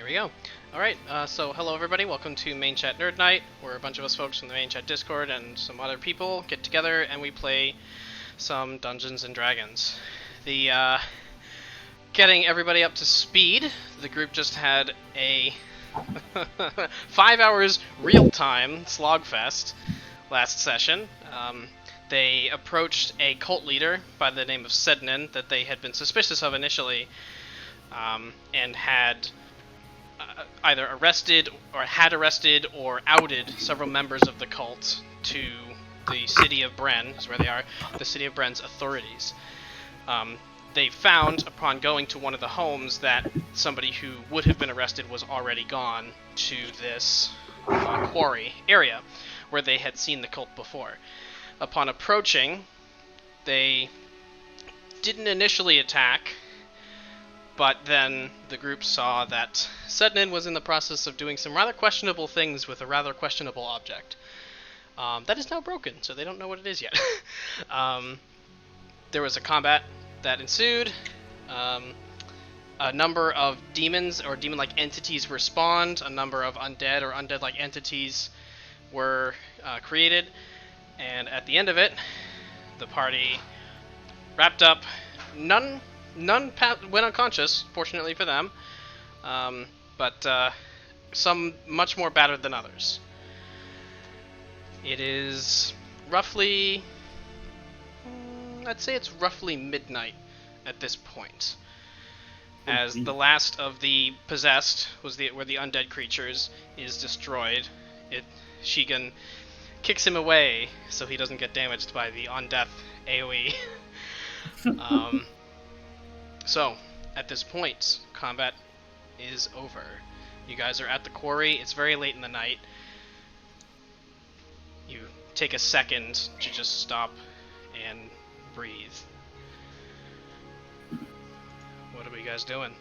There we go. Alright, so hello everybody, welcome to Main Chat Nerd Night, where a bunch of us folks from the Main Chat Discord and some other people get together and we play some Dungeons and Dragons. Getting everybody up to speed, the group just had a 5 hours real-time slogfest last session. They approached a cult leader by the name of Sednin that they had been suspicious of initially, and had either arrested or outed several members of the cult to the city of Bren, is where they are, the city of Bren's authorities. They found, upon going to one of the homes, that somebody who would have been arrested was already gone to this quarry area, where they had seen the cult before. Upon approaching, they didn't initially attack, but then the group saw that Sednin was in the process of doing some rather questionable things with a rather questionable object. That is now broken, so they don't know what it is yet. There was a combat that ensued. A number of demons or demon-like entities respawned. A number of undead or undead-like entities were created. And at the end of it, the party wrapped up. None went unconscious, fortunately for them, but some much more battered than others. It is roughly, I'd say it's roughly midnight at this point, as the last of the possessed where the undead creatures is destroyed. Shigun kicks him away so he doesn't get damaged by the on-death AoE. So, at this point, combat is over. You guys are at the quarry. It's very late in the night. You take a second to just stop and breathe. What are you guys doing?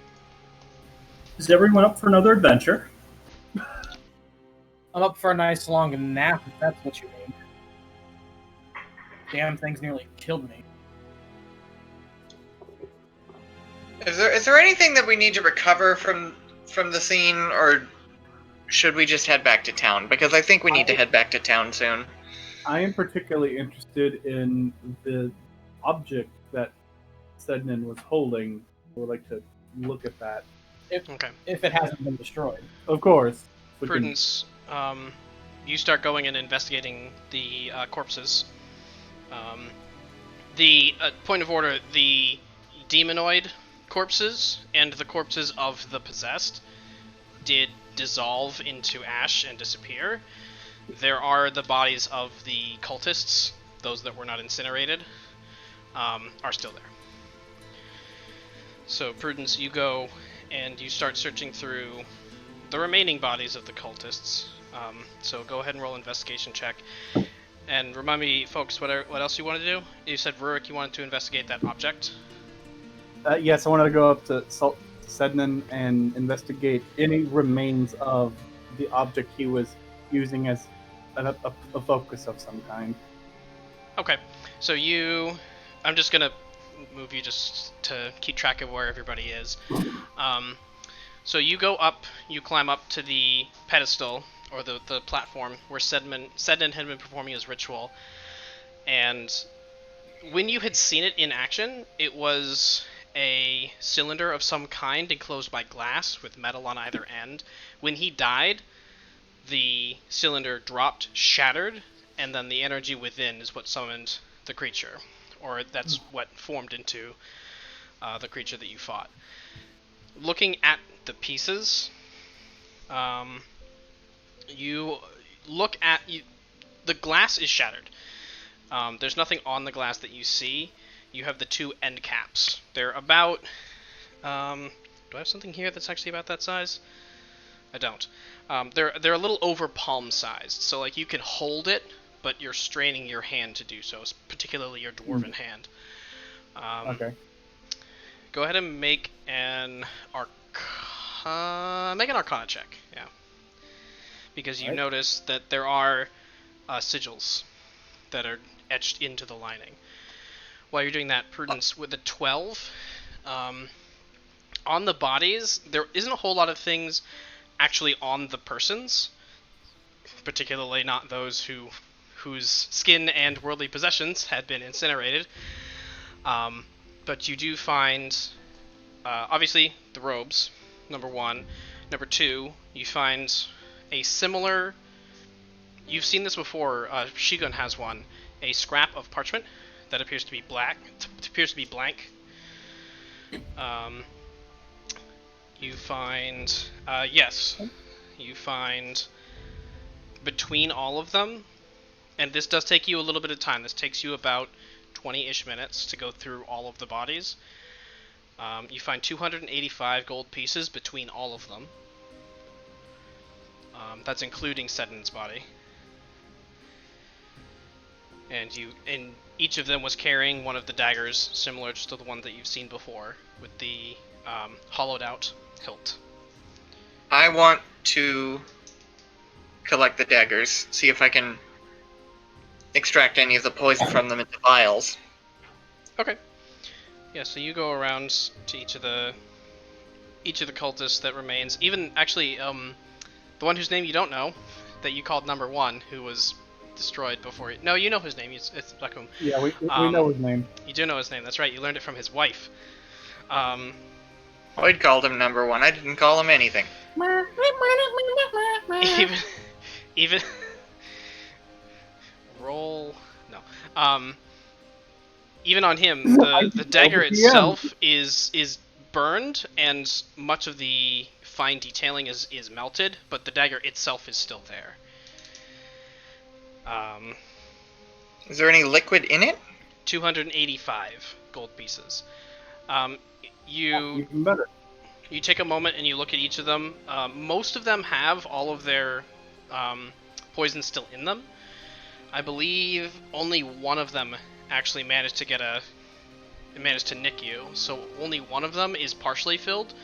Is everyone up for another adventure? I'm up for a nice long nap, if that's what you mean. Damn thing's nearly killed me. Is there anything that we need to recover from the scene, or should we just head back to town? Because I think we need to head back to town soon. I am particularly interested in the object that Sednin was holding. I would like to look at that. If it hasn't been destroyed. Of course. Prudence, you start going and investigating the corpses. The point of order, the demonoid corpses and the corpses of the possessed did dissolve into ash and disappear. There are the bodies of the cultists, those that were not incinerated, are still there. So Prudence, you go and you start searching through the remaining bodies of the cultists. So go ahead and roll an investigation check. And remind me, folks, what else you want to do? You said, Rurik, you wanted to investigate that object? Yes, I wanted to go up to Sednin and investigate any remains of the object he was using as a focus of some kind. Okay, so I'm just going to move you just to keep track of where everybody is. So you go up, you climb up to the pedestal, or the platform, where Sednin had been performing his ritual. And when you had seen it in action, it was a cylinder of some kind enclosed by glass with metal on either end. When he died, the cylinder dropped, shattered, and then the energy within is what summoned the creature, or that's what formed into the creature that you fought. Looking at the pieces, you look at the glass is shattered. There's nothing on the glass that you see. You have the two end caps. They're about... do I have something here that's actually about that size? I don't. They're a little over palm sized, so like you can hold it, but you're straining your hand to do so, particularly your dwarven hand. Okay. Go ahead and make an Arcana check. Yeah. Because you notice that there are sigils that are etched into the lining. While you're doing that, Prudence, with a 12, on the bodies, there isn't a whole lot of things actually on the persons, particularly not those whose skin and worldly possessions had been incinerated. But you do find, obviously, the robes, number one. Number two, you find a similar... You've seen this before. Shigun has one. A scrap of parchment that appears to be black. Appears to be blank. You find... yes. You find between all of them, and this does take you a little bit of time. This takes you about 20-ish minutes to go through all of the bodies. You find 285 gold pieces between all of them. That's including Sednan's body. And each of them was carrying one of the daggers similar to the one that you've seen before, with the hollowed out hilt. I want to collect the daggers, see if I can extract any of the poison from them into vials. Okay. Yeah, so you go around to each of the cultists that remains. Even actually, the one whose name you don't know, that you called number one, who was destroyed before you... No, you know his name. It's Blackcomb. Yeah, we know his name. You do know his name. That's right. You learned it from his wife. Boyd called him number one. I didn't call him anything. even roll no. Even on him, the dagger itself is burned, and much of the fine detailing is melted, but the dagger itself is still there. Is there any liquid in it? 285 gold pieces. Even better. You take a moment and you look at each of them. Most of them have all of their poison still in them. I believe only one of them actually managed to nick you, so only one of them is partially filled.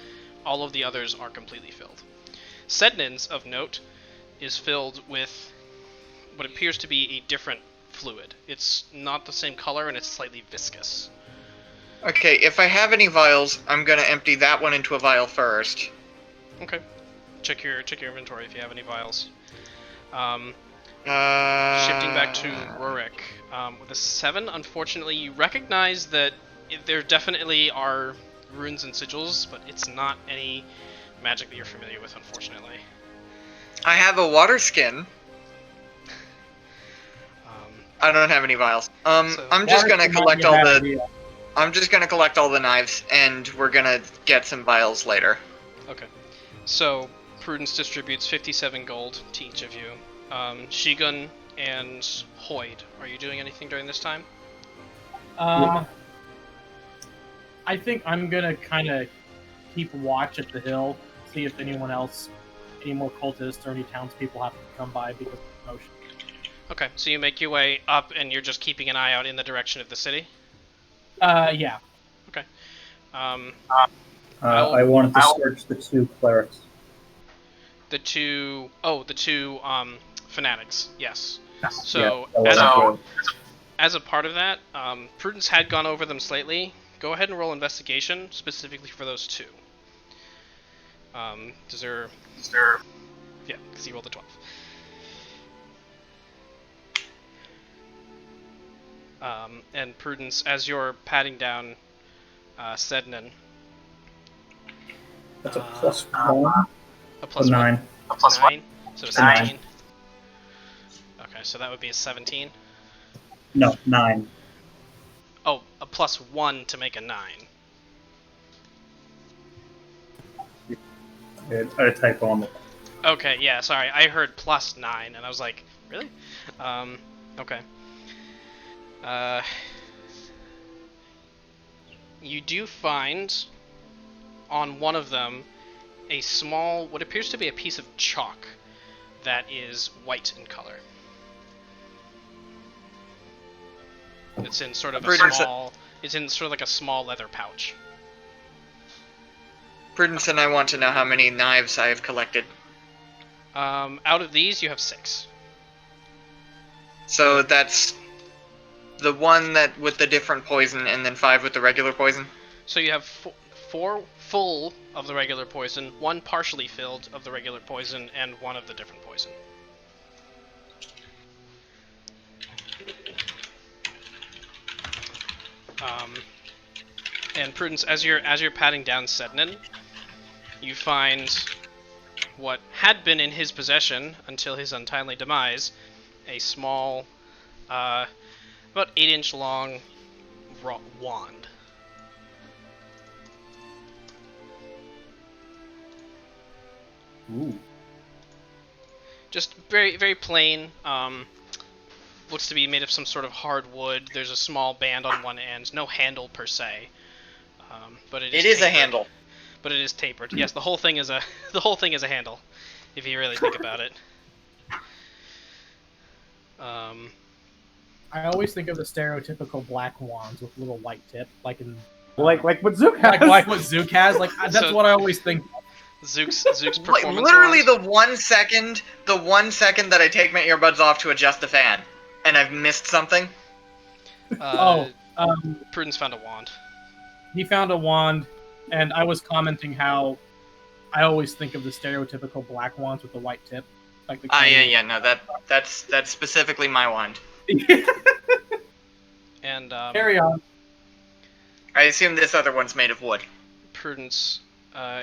All of the others are completely filled. Sednan's, of note, is filled with what appears to be a different fluid. It's not the same color, and it's slightly viscous. Okay, if I have any vials, I'm gonna empty that one into a vial first. Okay. Check your inventory if you have any vials. Shifting back to Rurik. With a 7, unfortunately, you recognize that there definitely are runes and sigils, but it's not any magic that you're familiar with, unfortunately. I have a water skin. I don't have any vials. I'm just gonna collect all the... I'm just gonna collect all the knives, and we're gonna get some vials later. Okay. So, Prudence distributes 57 gold to each of you. Shigun and Hoyd, are you doing anything during this time? I think I'm gonna kind of keep watch at the hill, see if anyone else, any more cultists or any townspeople happen to come by because of the commotion. Okay, so you make your way up, and you're just keeping an eye out in the direction of the city? Yeah. Okay. I wanted to search the 2 clerics. The two fanatics, yes. So, Yeah, as a part of that, Prudence had gone over them slightly. Go ahead and roll investigation, specifically for those 2. Does there... Yeah, because he rolled a 12. And Prudence, as you're patting down Sednan... That's a +1. A plus 9. One? A plus 9? So a 9. 17? Okay, so that would be a 17. No, 9. Oh, a plus 1 to make a 9. I had a typo on the... Okay, yeah, sorry. I heard plus 9, and I was like, really? Okay. You do find on one of them a small, what appears to be a piece of chalk that is white in color. It's in sort of a small, it's in sort of like a small leather pouch. Prudence and I want to know how many knives I have collected. Out of these, you have 6. So that's the one that with the different poison, and then 5 with the regular poison. So you have 4 full of the regular poison, 1 partially filled of the regular poison, and 1 of the different poison. And Prudence, as you're patting down Sednan, you find what had been in his possession until his untimely demise, a small, about 8-inch long wand. Ooh. Just very, very plain. Looks to be made of some sort of hard wood. There's a small band on one end, no handle per se, but it is a handle. But it is tapered. Yes, the whole thing is a handle, if you really think about it. I always think of the stereotypical black wands with little white tip, like what Zook has. like what Zook has. Like that's So- what I always think. Zook's Like performance literally wand. the 1 second that I take my earbuds off to adjust the fan, and I've missed something. Prudence found a wand. He found a wand, and I was commenting how I always think of the stereotypical black wands with the white tip, like the. Yeah. No, that's specifically my wand. And Carry on. I assume this other one's made of wood. Prudence,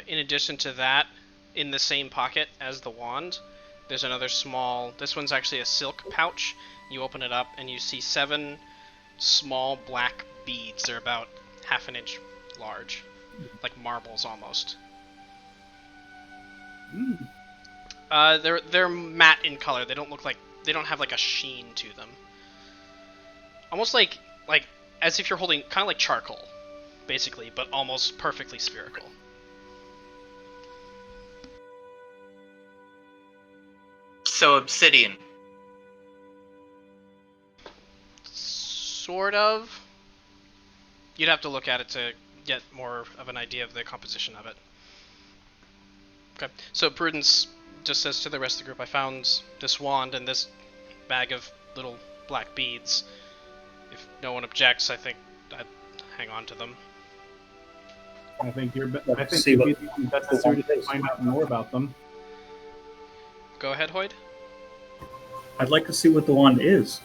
in addition to that, in the same pocket as the wand, there's another small. This one's actually a silk pouch. You open it up and you see 7 small black beads. They're about half an inch large, like marbles almost. They're matte in color. They don't have like a sheen to them. Almost like as if you're holding kind of like charcoal, basically, but almost perfectly spherical. So obsidian. Sort of. You'd have to look at it to get more of an idea of the composition of it. Okay, so Prudence just says to the rest of the group, I found this wand and this bag of little black beads. If no one objects, I think I'd hang on to them. I think you'd be See what the best suited to find out more about them. Go ahead, Hoyd. I'd like to see what the wand is.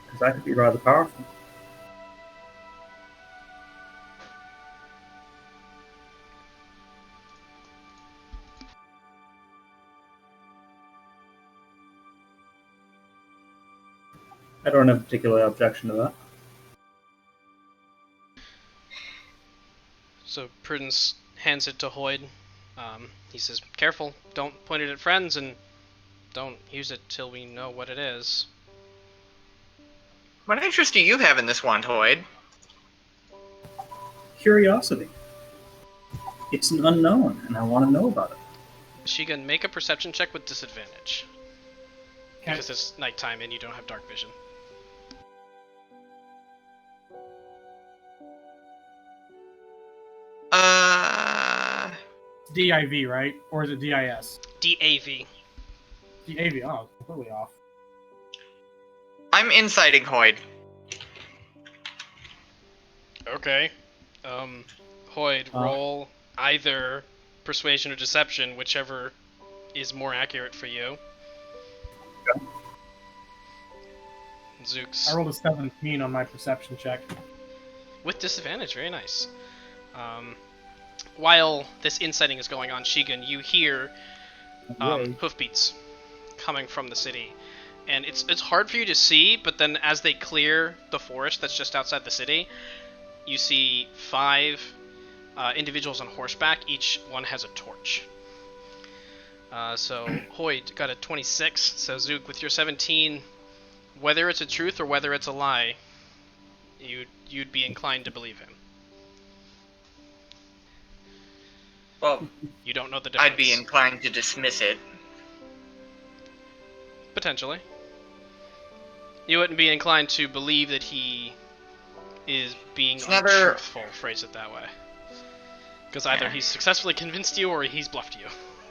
Because that could be rather powerful. I don't have a particular objection to that. So Prudence hands it to Hoyd. He says, careful, don't point it at friends, and don't use it till we know what it is. What interest do you have in this wand, Hoyd? Curiosity. It's an unknown, and I want to know about it. Shigun, make a perception check with disadvantage. Okay. Because it's nighttime and you don't have dark vision. DIV, right? Or is it DIS? DAV. DAV. Oh, completely off. I'm inciting Hoyd. Okay. Hoyd, roll either persuasion or deception, whichever is more accurate for you. Okay. Zook's I rolled a 17 on my perception check. with disadvantage, very nice. While this inciting is going on, Shigun, you hear hoofbeats coming from the city. And it's hard for you to see, but then as they clear the forest that's just outside the city, you see 5 individuals on horseback. Each one has a torch. So Hoyd got a 26. So Zook, with your 17, whether it's a truth or whether it's a lie, you'd be inclined to believe him. Well, You don't know the difference. I'd be inclined to dismiss it. Potentially. You wouldn't be inclined to believe that he is being Another- untruthful, phrase it that way. Because either he's successfully convinced you or he's bluffed you.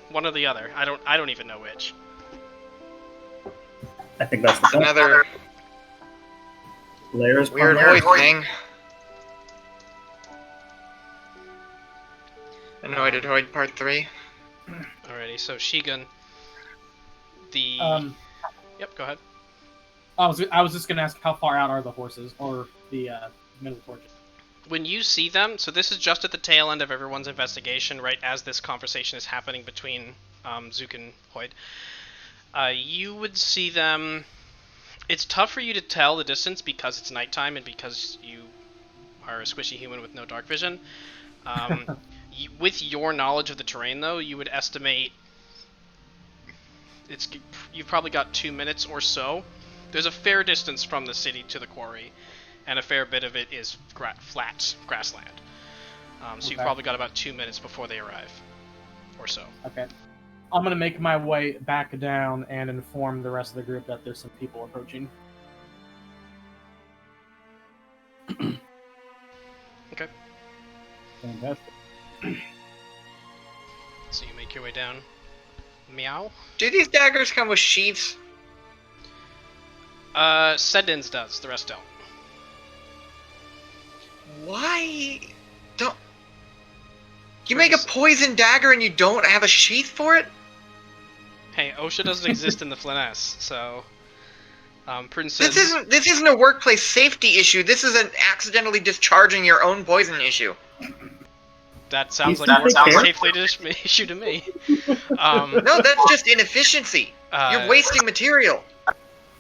One or the other. I don't even know which. I think that's the point. Another Layers weird upon layers. Hoyd thing. Anointed Hoid Part 3. Alrighty, so Shigun, the... Yep, go ahead. I was just gonna ask how far out are the horses or the middle torches? When you see them, so this is just at the tail end of everyone's investigation, right as this conversation is happening between Zook and Hoyd. You would see them... It's tough for you to tell the distance because it's nighttime and because you are a squishy human with no dark vision. With your knowledge of the terrain, though, you would estimate... You've probably got 2 minutes or so. There's a fair distance from the city to the quarry, and a fair bit of it is flat grassland. So you've probably got about 2 minutes before they arrive, or so. Okay. I'm gonna make my way back down and inform the rest of the group that there's some people approaching. Okay. Fantastic. So you make your way down. Meow? Do these daggers come with sheaths? Sedin's does, the rest don't. Why don't you make a poison dagger and you don't have a sheath for it? Hey, OSHA doesn't exist in the Flyness, so... Prudence says... This isn't a workplace safety issue. This is an accidentally discharging your own poison issue. That sounds He's like a not workplace fair. safely issue to me. No, that's just inefficiency. You're wasting material.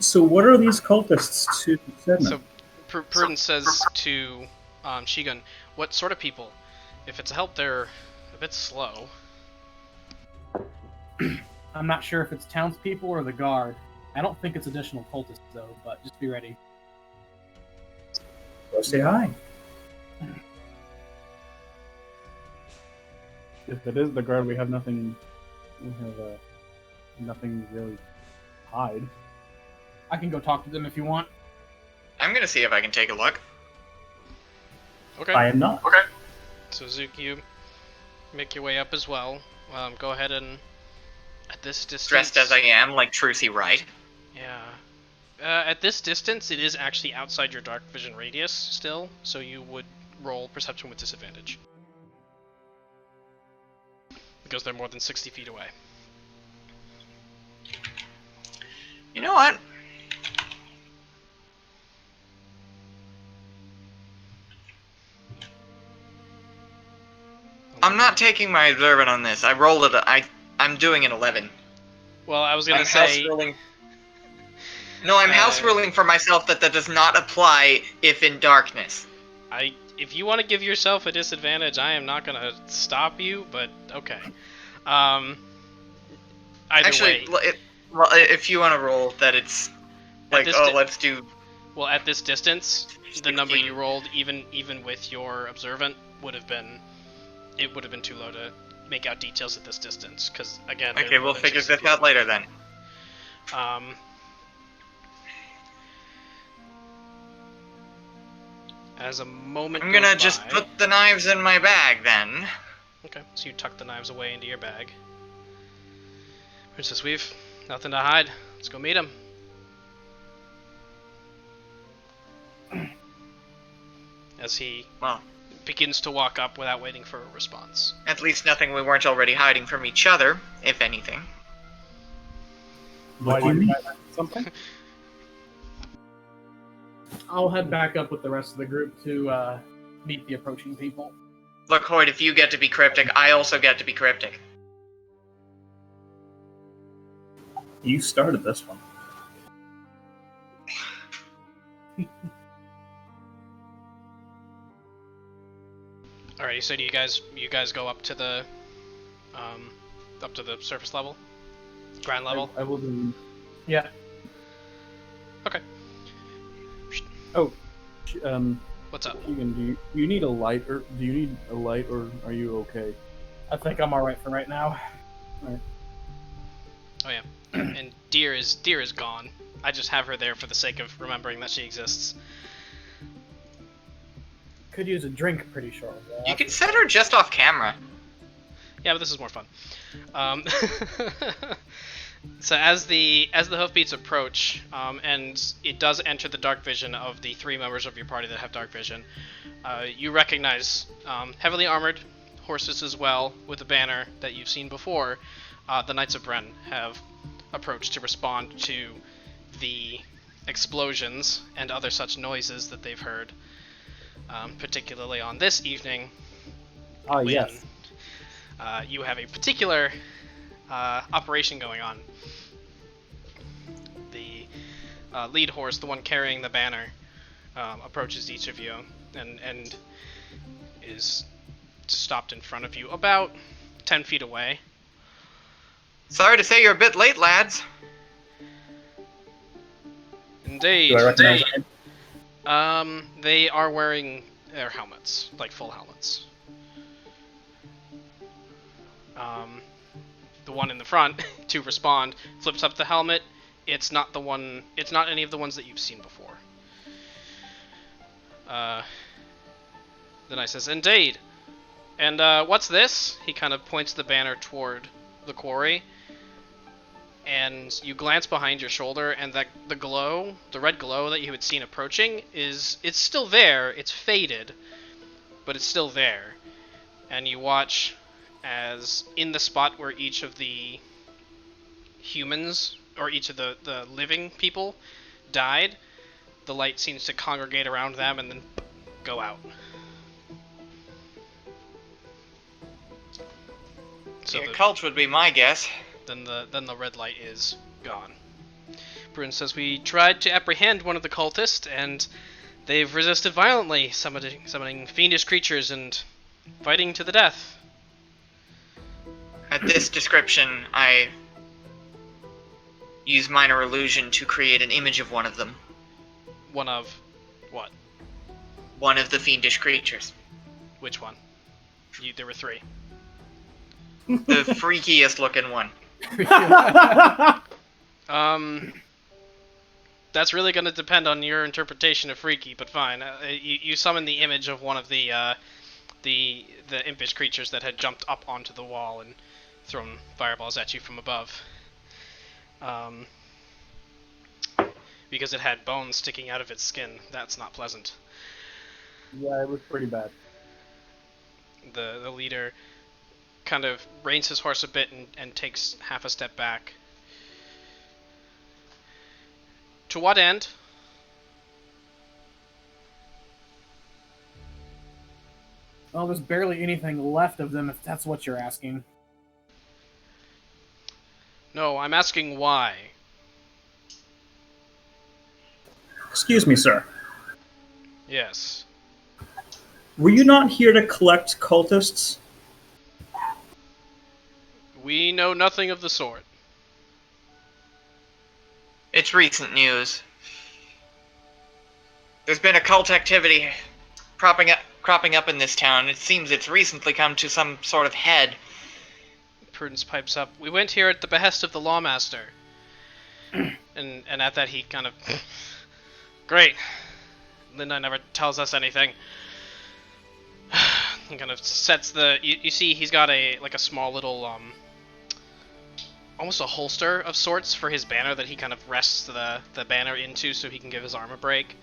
So what are these cultists to Sedna? So, Prudence says to Shigun, what sort of people? If it's a help, they're a bit slow. I'm not sure if it's townspeople or the guard. I don't think it's additional cultists though, but just be ready. Go say hi. If it is the guard, we have nothing. We have nothing really to hide. I can go talk to them if you want. I'm gonna see if I can take a look. Okay. I am not. Okay. So Zook, you make your way up as well. Go ahead and at this distance. Dressed as I am, like Trucy Wright. Yeah. At this distance, it is actually outside your dark vision radius still, so you would roll perception with disadvantage. Because they're more than 60 feet away. You know what? I'm not taking my observant on this. I rolled it. I'm doing an 11. Well, I was gonna I'm say... house ruling. No, I'm house ruling for myself that does not apply if in darkness. If you want to give yourself a disadvantage, I am not gonna stop you, but okay. Either Actually, way... if you want to roll that it's like, let's do... Well, at this distance, the 16. number you rolled, even with your observant, would have been... It would have been too low to make out details at this distance, because, again... Okay, we'll figure this out later then. As a moment I'm gonna goes just by- put the knives in my bag then. Okay, so you tuck the knives away into your bag. Princess Weave, nothing to hide. Let's go meet him. As he Well, begins to walk up without waiting for a response. at least nothing we weren't already hiding from each other, if anything. What do you mean? Something? I'll head back up with the rest of the group to meet the approaching people. Look, Hoyt, if you get to be cryptic, I also get to be cryptic. You started this one. Alright, so do you guys go up to the surface level? Ground level? I will do. Yeah. Okay. Oh, What's up? Shigun, do you need a light, or do you need a light, or are you okay? I think I'm alright for right now. Oh yeah. And Deer is gone. I just have her there for the sake of remembering that she exists. Could use a drink pretty shortly. You can set her just off camera. Yeah, but this is more fun. So as the hoofbeats approach, and it does enter the dark vision of the 3 members of your party that have dark vision, you recognize heavily armored horses as well, with a banner that you've seen before, the Knights of Bren have approached to respond to the explosions and other such noises that they've heard, particularly on this evening. Ah, when, yes. You have a particular operation going on. The lead horse, the one carrying the banner, approaches each of you and is stopped in front of you about 10 feet away. Sorry to say you're a bit late, lads. Indeed. Do I recognize him? They are wearing their helmets, like full helmets. The one in the front, to respond, flips up the helmet. It's not any of the ones that you've seen before. Then I says, "Indeed. And what's this?" He kind of points the banner toward the quarry. And you glance behind your shoulder, and the red glow that you had seen approaching it's still there. It's faded, but it's still there. And you watch as in the spot where each of the humans, or each of the living people, died, the light seems to congregate around them and then go out. So Your cult would be my guess. Then the red light is gone. Prudence says, "We tried to apprehend one of the cultists, and they've resisted violently, summoning fiendish creatures and fighting to the death." At this description, I use minor illusion to create an image of one of them. One of what? One of the fiendish creatures. Which one? There were 3. The freakiest looking one. That's really going to depend on your interpretation of freaky, but fine. You summon the image of one of the impish creatures that had jumped up onto the wall and thrown fireballs at you from above. Because it had bones sticking out of its skin. That's not pleasant. Yeah, it was pretty bad. The leader kind of reins his horse a bit and takes half a step back. To what end? Well, there's barely anything left of them, if that's what you're asking. No, I'm asking why. Excuse me, sir. Yes. Were you not here to collect cultists? We know nothing of the sort. It's recent news. There's been occult activity cropping up in this town. It seems it's recently come to some sort of head. Prudence pipes up. We went here at the behest of the lawmaster. and at that he kind of... Great. Linda never tells us anything. He kind of sets the... You see he's got a small little... almost a holster of sorts for his banner that he kind of rests the banner into so he can give his arm a break.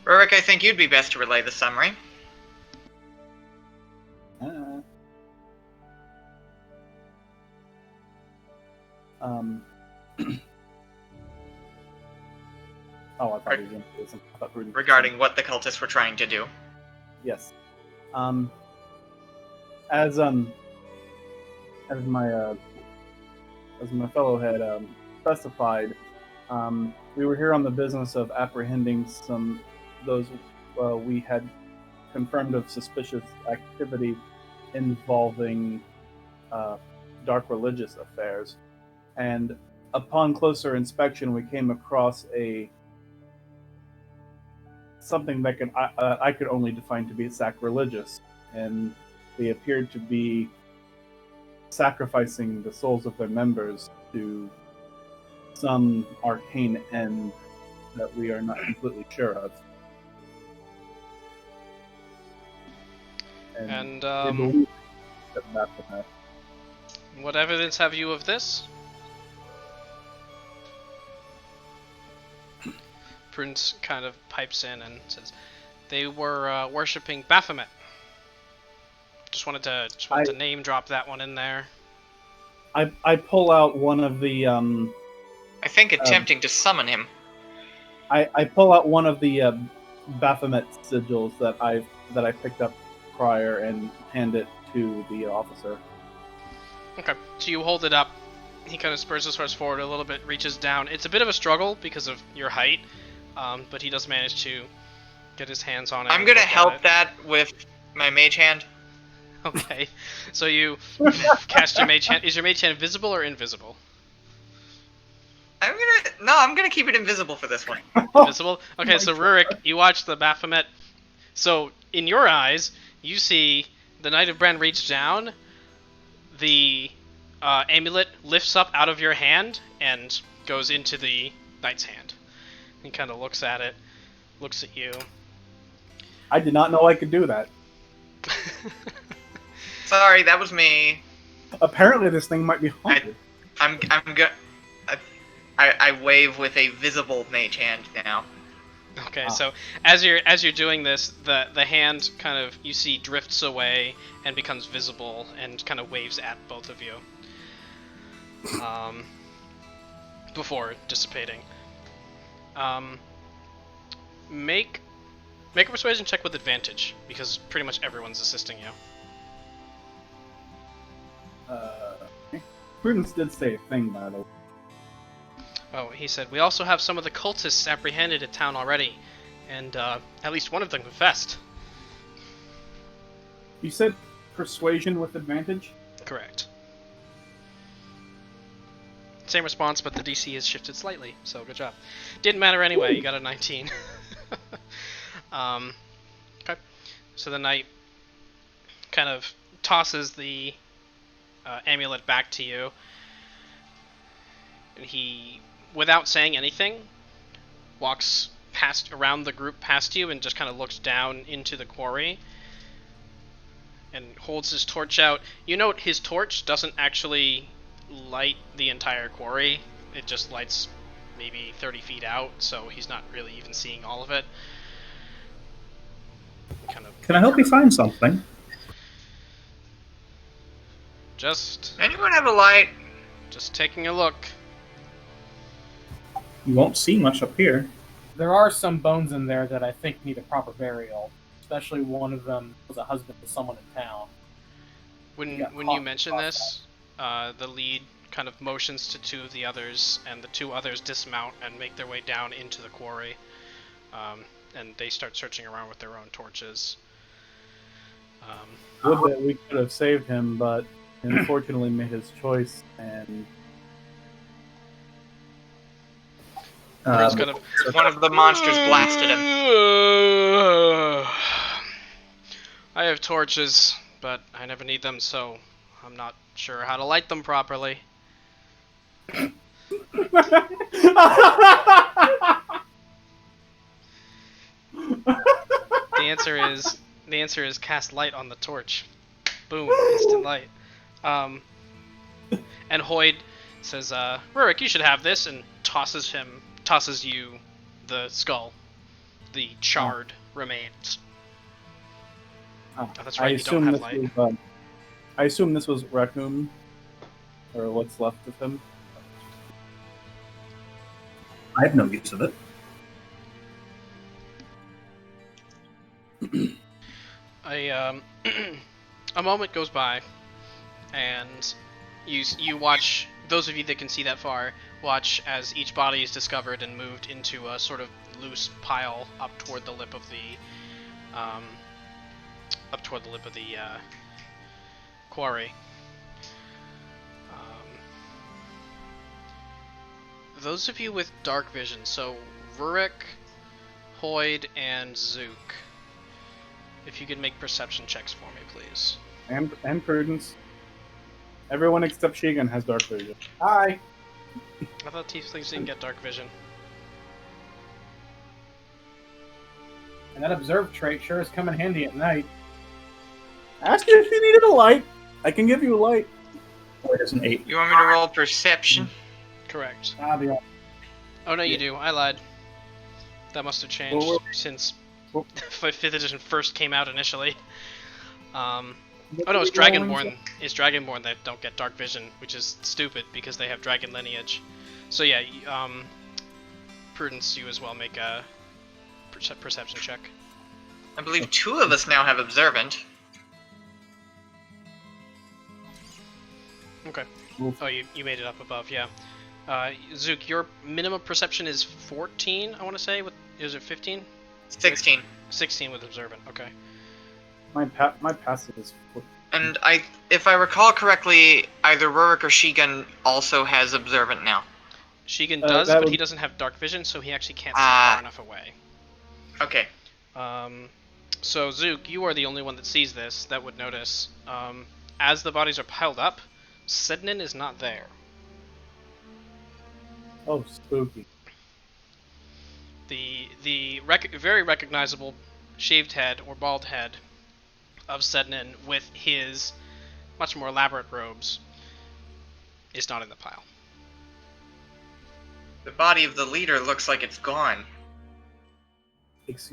Rurik, I think you'd be best to relay the summary. Oh, I thought you were going to say something. Regarding what the cultists were trying to do. Yes. As my fellow had specified, we were here on the business of apprehending those we had confirmed of suspicious activity involving dark religious affairs, and upon closer inspection, we came across something that I could only define to be sacrilegious, and they appeared to be sacrificing the souls of their members to some arcane end that we are not completely sure of. And they believe that. what evidence have you of this? Prudence kind of pipes in and says, they were worshipping Baphomet. Just wanted to name drop that one in there. I pull out one of the I think attempting to summon him. I pull out one of the Baphomet sigils that I picked up prior and hand it to the officer. Okay, so you hold it up. He kind of spurs his horse forward a little bit, reaches down. It's a bit of a struggle because of your height, but he does manage to get his hands on it. I'm gonna help that with my mage hand. Okay, so you cast your mage hand. Is your mage hand visible or invisible? I'm gonna keep it invisible for this one. Invisible? Okay, so Rurik, you watch the Baphomet. So, in your eyes, you see the Knight of Bren reach down, the amulet lifts up out of your hand and goes into the knight's hand. He kind of looks at it, looks at you. I did not know I could do that. Sorry, that was me. Apparently this thing might be haunted. I wave with a visible mage hand now. Okay, so as you're doing this, the hand kind of, you see, drifts away and becomes visible and kind of waves at both of you. Before dissipating. Make a persuasion check with advantage, because pretty much everyone's assisting you. Prudence did say a thing, by the way. Oh, he said, we also have some of the cultists apprehended at town already, and at least one of them confessed. You said persuasion with advantage? Correct. Same response, but the DC is shifted slightly, so good job. Didn't matter anyway, you got a 19. Okay. So the knight kind of tosses the amulet back to you, and he, without saying anything, walks around the group past you and just kind of looks down into the quarry and holds his torch out. You note his torch doesn't actually light the entire quarry. It just lights maybe 30 feet out, so he's not really even seeing all of it. Can I help you find something? Anyone have a light? Just taking a look. You won't see much up here. There are some bones in there that I think need a proper burial. Especially one of them was a husband to someone in town. When you mention this, the lead kind of motions to two of the others, and the two others dismount and make their way down into the quarry. And they start searching around with their own torches. Would that we could have saved him, but unfortunately made his choice, and one of the monsters blasted him. I have torches, but I never need them, so I'm not sure how to light them properly. The answer is cast light on the torch. Boom, instant light. And Hoyd says, Rurik, you should have this, and tosses you the skull, the charred remains. Oh, that's right, you don't have light. I assume this was Raccoon, or what's left of him. I have no use of it. A moment goes by, and you watch, those of you that can see that far, watch as each body is discovered and moved into a sort of loose pile up toward the lip of the quarry. Those of you with dark vision, so Rurik, Hoyd, and Zook, if you could make perception checks for me, please. And Prudence. Everyone except Shigun has dark vision. Hi! I thought Tieflings didn't get dark vision. And that observe trait sure has come in handy at night. Ask her if you needed a light. I can give you a light. It is an 8. You want me to roll perception? Correct. I'll be all... Oh no, you do. I lied. That must have changed since 5th edition first came out initially. Oh no, it's Dragonborn. It's Dragonborn that don't get dark vision, which is stupid because they have dragon lineage. So yeah, Prudence, you as well make a perception check. I believe 2 of us now have observant. Okay. Oof. Oh, you made it up above, yeah. Zook, your minimum perception is 14, I want to say. Is it 15? 16. 16 with observant, okay. My passive is. And if I recall correctly, either Rurik or Shigun also has observant now. Shigun does, but would... he doesn't have dark vision, so he actually can't see far enough away. Okay. So Zook, you are the only one that sees this, that would notice. As the bodies are piled up, Sednan is not there. Oh, spooky. The very recognizable shaved head or bald head of Sednan with his much more elaborate robes is not in the pile. The body of the leader looks like it's gone. It's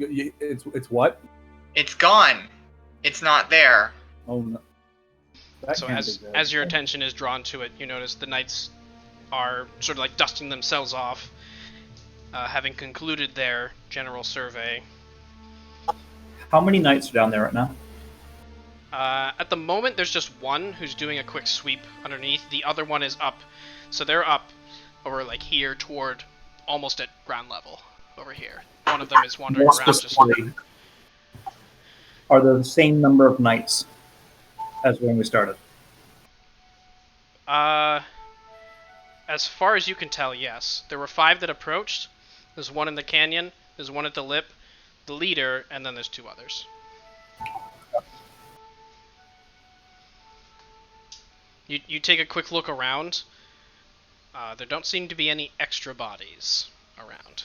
what? It's gone. It's not there. Oh no. That So can't be good. as your attention is drawn to it, you notice the knights are sort of like dusting themselves off, having concluded their general survey. How many knights are down there right now? At the moment, there's just one who's doing a quick sweep underneath. The other one is up, so they're up over like here toward almost at ground level over here. One of them is wandering More around just. specifically, are there the same number of knights as when we started? As far as you can tell, yes. There were 5 that approached. There's one in the canyon. There's one at the lip, the leader, and then there's 2 others. You take a quick look around. There don't seem to be any extra bodies around.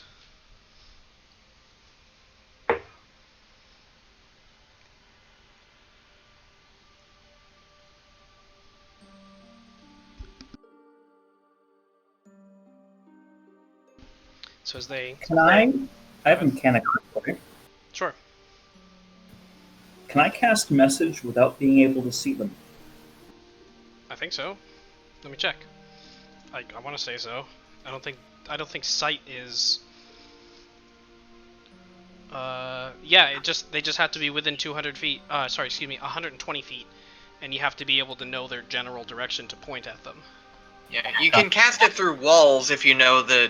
So as they... Can I have a mechanic real quick. Sure. Can I cast message without being able to see them? I think so. Let me check. I want to say so. I don't think sight is. Yeah. They just have to be within 200 feet. 120 feet, and you have to be able to know their general direction to point at them. Yeah, you can cast it through walls if you know the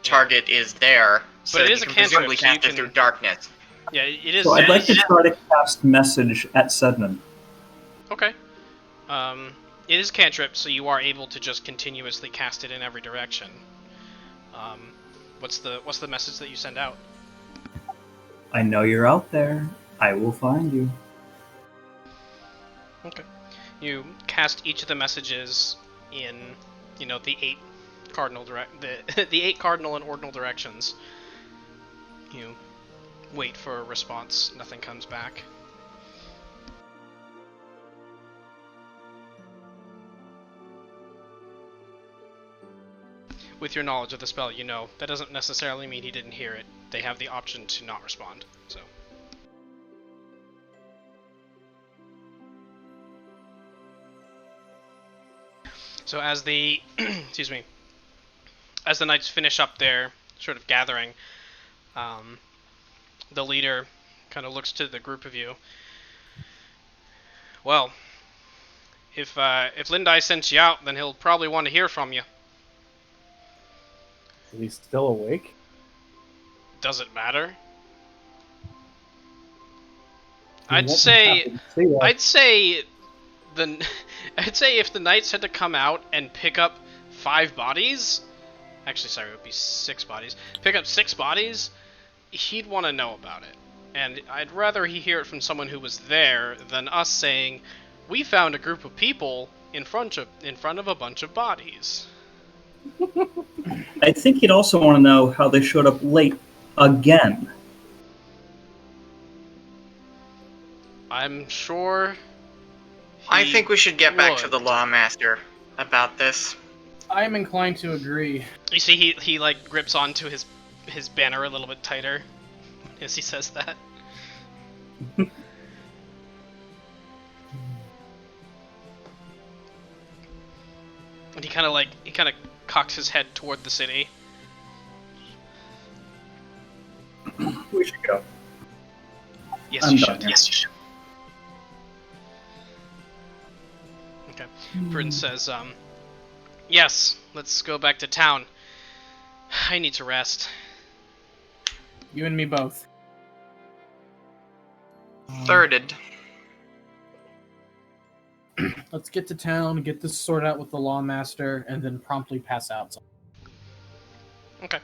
target is there. So But it is you a can cantrip, presumably so you cast it can- through darkness. Yeah, it is. So I'd like to try to cast message at Sednan. Okay. It is cantrip, so you are able to just continuously cast it in every direction. What's the message that you send out? I know you're out there. I will find you. Okay. You cast each of the messages in, the 8 cardinal the 8 cardinal and ordinal directions. You wait for a response. Nothing comes back. With your knowledge of the spell, you know that doesn't necessarily mean he didn't hear it. They have the option to not respond. So as the as the knights finish up their sort of gathering, the leader kind of looks to the group of you. Well, if Lindai sent you out, then he'll probably want to hear from you. Is he still awake? Does it matter? He I'd won't say be happy to see that. I'd say if the knights had to come out and pick up 5 bodies, actually sorry, it would be 6 bodies. Pick up 6 bodies, he'd want to know about it. And I'd rather he hear it from someone who was there than us saying, "We found a group of people in front of a bunch of bodies." I think he'd also want to know how they showed up late again. I'm sure. I he think we should get back to would. the lawmaster about this. I'm inclined to agree. You see, he like grips onto his banner a little bit tighter as he says that. kind of cocks his head toward the city. We should go. Yes, I'm you done. should. Yes, you should. Okay. Prudence says, yes, let's go back to town. I need to rest. You and me both. Thirded. Let's get to town, get this sorted out with the lawmaster, and then promptly pass out. Okay.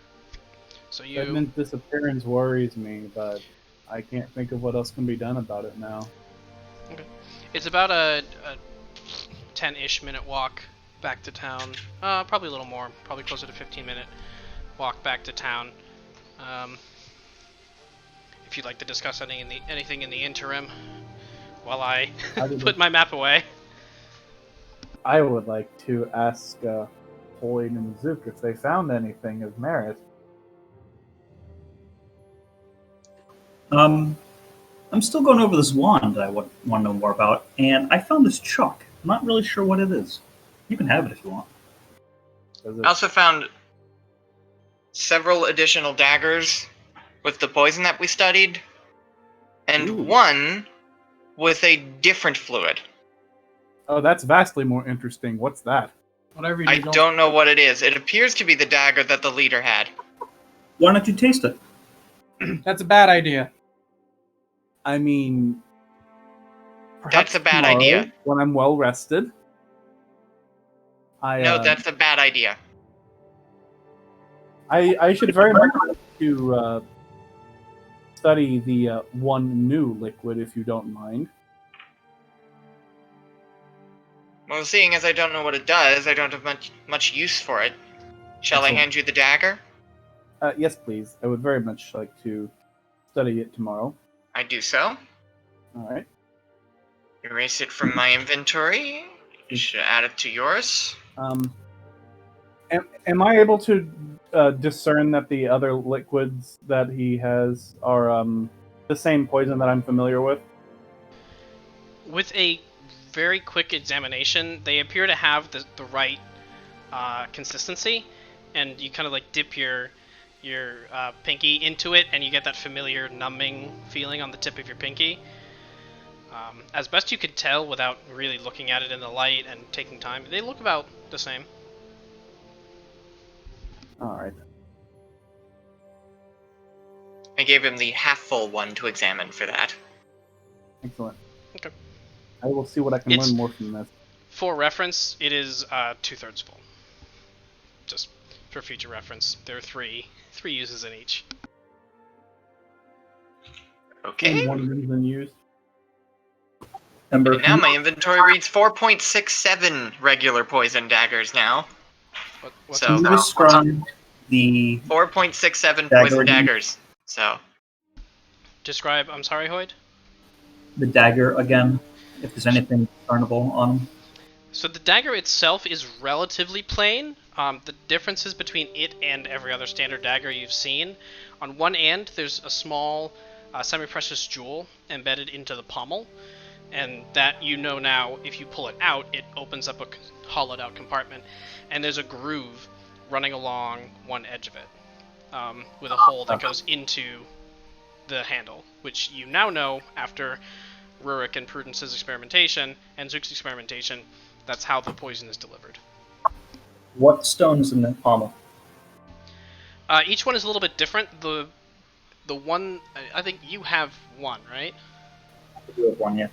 So you... Sednan's disappearance worries me, but I can't think of what else can be done about it now. Okay. It's about a 10-ish minute walk back to town. Probably a little more. Probably closer to 15-minute walk back to town. If you'd like to discuss anything in the interim, while I put my map away. I would like to ask Hoyd and Zook if they found anything of merit. I'm still going over this wand that I want to know more about, and I found this chalk. I'm not really sure what it is. You can have it if you want. I also found several additional daggers with the poison that we studied, and Ooh. one with a different fluid. Oh, that's vastly more interesting. What's that? Whatever you do, I don't know what it is. It appears to be the dagger that the leader had. Why don't you taste it? That's a bad idea. I mean, That's a bad tomorrow, idea. When I'm well rested. No, that's a bad idea. I should very much like to study the one new liquid, if you don't mind. Well, seeing as I don't know what it does, I don't have much use for it. Shall I Excellent. hand you the dagger? Yes, please. I would very much like to study it tomorrow. I do so. All right. Erase it from my inventory. You should add it to yours. Am I able to discern that the other liquids that he has are the same poison that I'm familiar with? With a very quick examination, they appear to have the right consistency, and you kind of like dip your pinky into it, and you get that familiar numbing feeling on the tip of your pinky. As best you could tell without really looking at it in the light and taking time, they look about the same. All right. I gave him the half-full one to examine for that. Excellent. Okay. I will see what I can It's- learn more from this. For reference, it is 2/3 full. Just for future reference, there are three uses in each. Okay. One has been used. Ember, And now my inventory reads 4.67 regular poison daggers now. What's So- can you describe the 4.67 Dagger poison again? daggers. So, describe? I'm sorry, Hoyd. dagger again? If there's anything discernible on them. So the dagger itself is relatively plain. The differences between it and every other standard dagger you've seen: on one end, there's a small semi-precious jewel embedded into the pommel, and that now, if you pull it out, it opens up a hollowed-out compartment, and there's a groove running along one edge of it, with a hole that goes into the handle, which you now know after Rurik and Prudence's experimentation and Zook's experimentation. That's how the poison is delivered. What stone is in the pommel? Each one is a little bit different. The one, I think you have one, right? I do have one, yeah.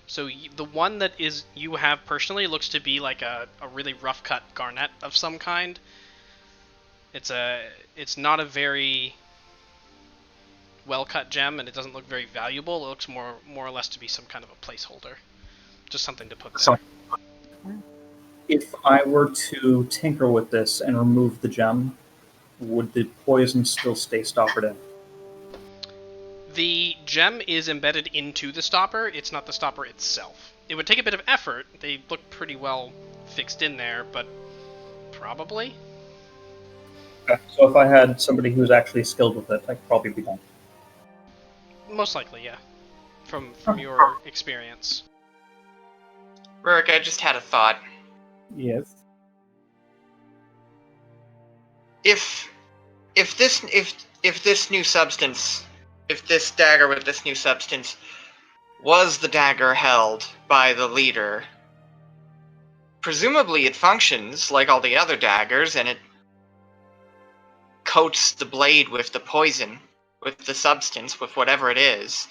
So the one that you have personally looks to be like a really rough cut garnet of some kind. It's not a very well cut gem, and it doesn't look very valuable. It looks more or less to be some kind of a placeholder, just something to put there. If I were to tinker with this and remove the gem, would the poison still stay stoppered in? The gem is embedded into the stopper. It's not the stopper itself. It would take a bit of effort. They look pretty well fixed in there, but probably. Okay. So if I had somebody who was actually skilled with it, I could probably be done. Most likely, yeah. From your experience. Rurik, I just had a thought. Yes. if this new substance, if this dagger with this new substance was the dagger held by the leader, presumably it functions like all the other daggers, and it coats the blade with the poison, with the substance, with whatever it is.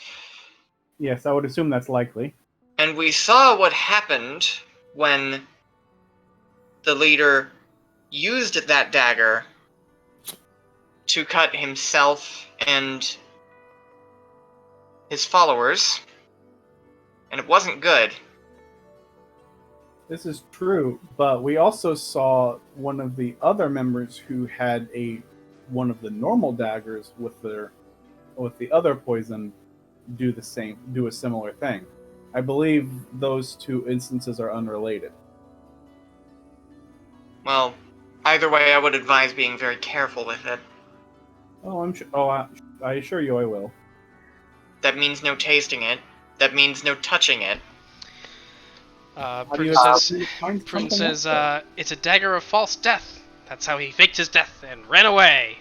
Yes, I would assume that's likely. And we saw what happened when the leader used that dagger to cut himself and his followers, and it wasn't good. This is true, but we also saw one of the other members who had one of the normal daggers with the other poison do a similar thing. I believe those two instances are unrelated. Well, either way, I would advise being very careful with it. Oh, I'm sure. Oh, I assure you, I will. That means no tasting it. That means no touching it. Prudence says, it's a dagger of false death. That's how he faked his death and ran away.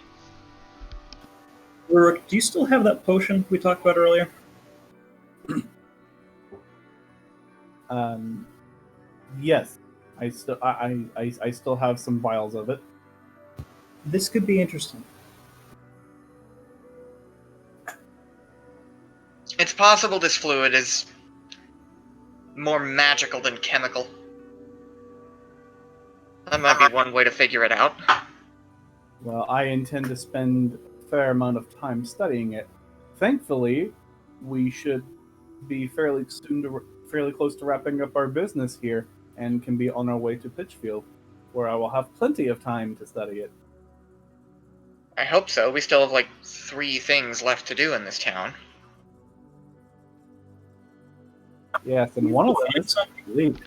Rurik, do you still have that potion we talked about earlier? Yes. I still have some vials of it. This could be interesting. It's possible this fluid is more magical than chemical. That might be one way to figure it out. Well, I intend to spend a fair amount of time studying it. Thankfully, we should be fairly close to wrapping up our business here, and can be on our way to Pitchfield, where I will have plenty of time to study it. I hope so. We still have 3 things left to do in this town. Yes, and one of them is leave.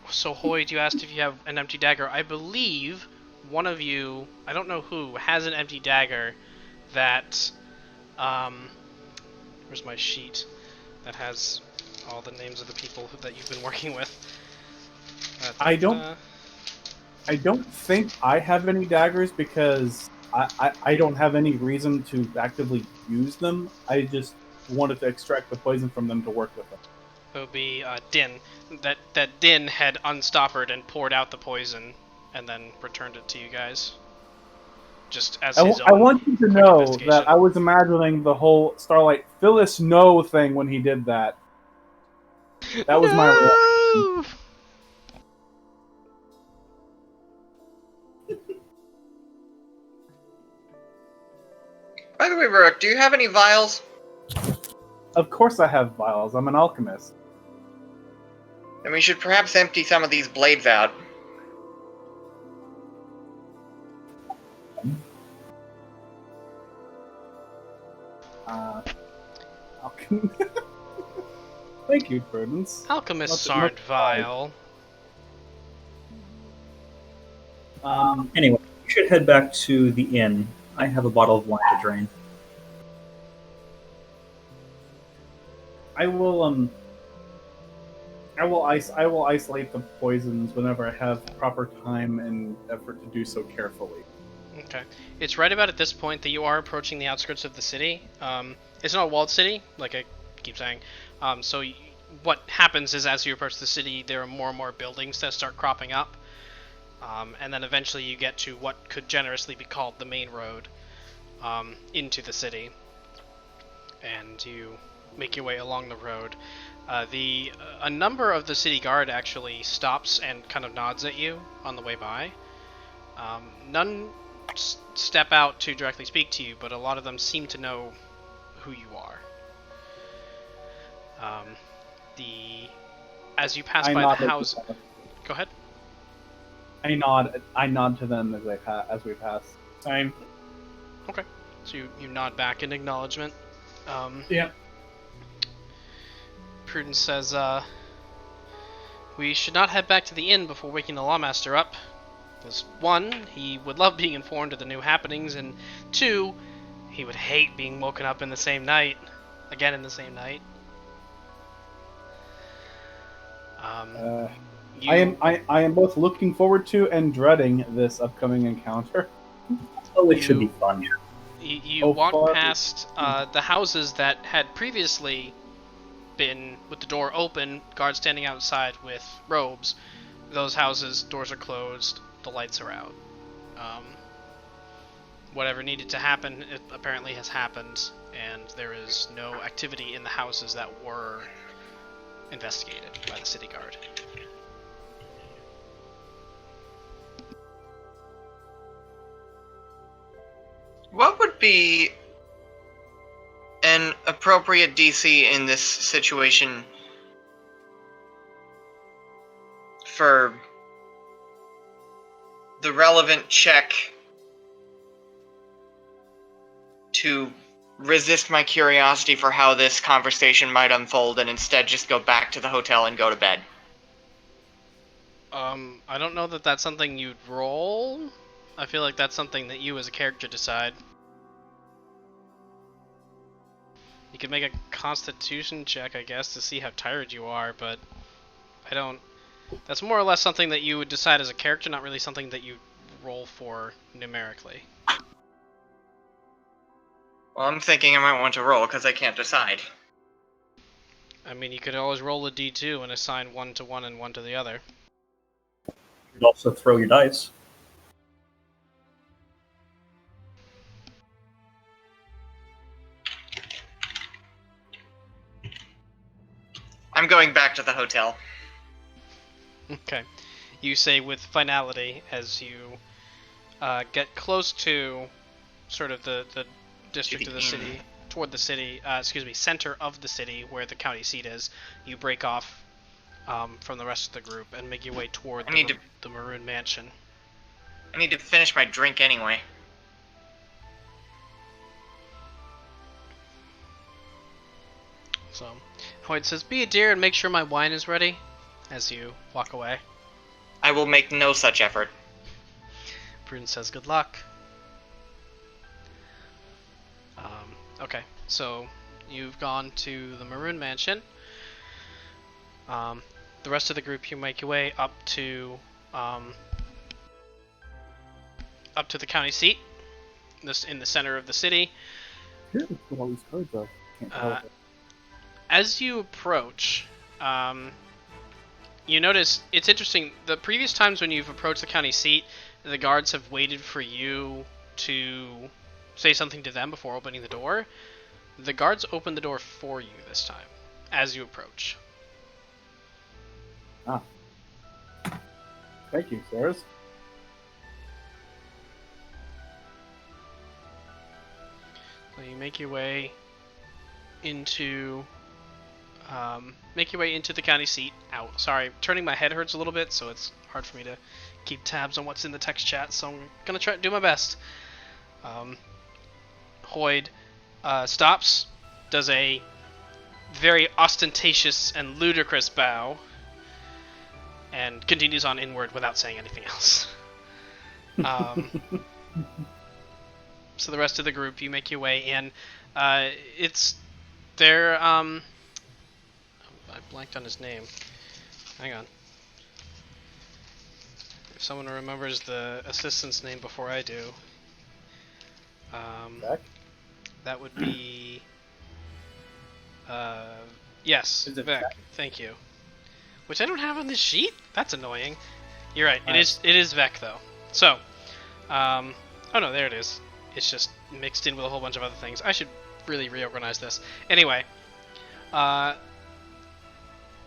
So Hoyt, you asked if you have an empty dagger. I believe one of you, I don't know who, has an empty dagger that, where's my sheet that has all the names of the people that you've been working with. I don't think I have any daggers because I don't have any reason to actively use them. I just wanted to extract the poison from them to work with them. It would be Din. That Din had unstoppered and poured out the poison and then returned it to you guys. Just as his own I want you to know investigation. that I was imagining the whole Starlight Phyllis No thing when he did that. That was my reaction. By the way, Rurik, do you have any vials? Of course I have vials. I'm an alchemist. Then we should perhaps empty some of these blades out. Thank you, Prudence. Alchemists Much- aren't much vile. Anyway, you should head back to the inn. I have a bottle of wine to drain. I will isolate the poisons whenever I have proper time and effort to do so carefully. Okay. It's right about at this point that you are approaching the outskirts of the city. It's not a walled city, like I keep saying. What happens is as you approach the city, there are more and more buildings that start cropping up. And then eventually you get to what could generously be called the main road into the city. And you make your way along the road. A number of the city guard actually stops and kind of nods at you on the way by. None step out to directly speak to you, but a lot of them seem to know who you are. As you pass by the house, go ahead. I nod to them as we pass. Same. Okay, so you nod back in acknowledgement. Yeah. Prudence says, we should not head back to the inn before waking the lawmaster up. Because 1, he would love being informed of the new happenings, and 2, he would hate being woken up in the same night. Again in the same night. I am both looking forward to and dreading this upcoming encounter. Oh, it should be fun. You Oh, walk far. past the houses that had previously been with the door open, guards standing outside with robes. Those houses, doors are closed, the lights are out. Whatever needed to happen, it apparently has happened, and there is no activity in the houses that were investigated by the city guard. What would be an appropriate DC in this situation for the relevant check to resist my curiosity for how this conversation might unfold and instead just go back to the hotel and go to bed? I don't know that that's something you'd roll. I feel like that's something that you as a character decide. You could make a constitution check, I guess, to see how tired you are, but I don't... That's more or less something that you would decide as a character, not really something that you roll for numerically. Well, I'm thinking I might want to roll because I can't decide. I mean, you could always roll a d2 and assign one to one and one to the other. You could also throw your dice. I'm going back to the hotel. Okay. You say with finality as you get close to sort of the district of the city, toward the city, center of the city where the county seat is. You break off from the rest of the group and make your way toward the Maroon Mansion. I need to finish my drink anyway. So, Hoyt says, "Be a dear and make sure my wine is ready," as you walk away. I will make no such effort. Prudence says, "Good luck." Okay, so you've gone to the Maroon Mansion. The rest of the group, you make your way up to the county seat, this in the center of the city. Here, let's put all these cards up. Can't tell. As you approach, you notice it's interesting. The previous times when you've approached the county seat, the guards have waited for you to say something to them before opening the door. The guards open the door for you this time, as you approach. Ah. Thank you, sirs. So you make your way into the county seat. Ow, sorry, turning my head hurts a little bit, so it's hard for me to keep tabs on what's in the text chat. So I'm gonna try to do my best. Hoyd stops, does a very ostentatious and ludicrous bow, and continues on inward without saying anything else. So the rest of the group, you make your way in. They're I blanked on his name. Hang on. If someone remembers the assistant's name before I do. Back? That would be... yes, Is it Vec. Vec? Thank you. Which I don't have on this sheet? That's annoying. You're right, Nice. it is Vec, though. So, oh no, there it is. It's just mixed in with a whole bunch of other things. I should really reorganize this. Anyway,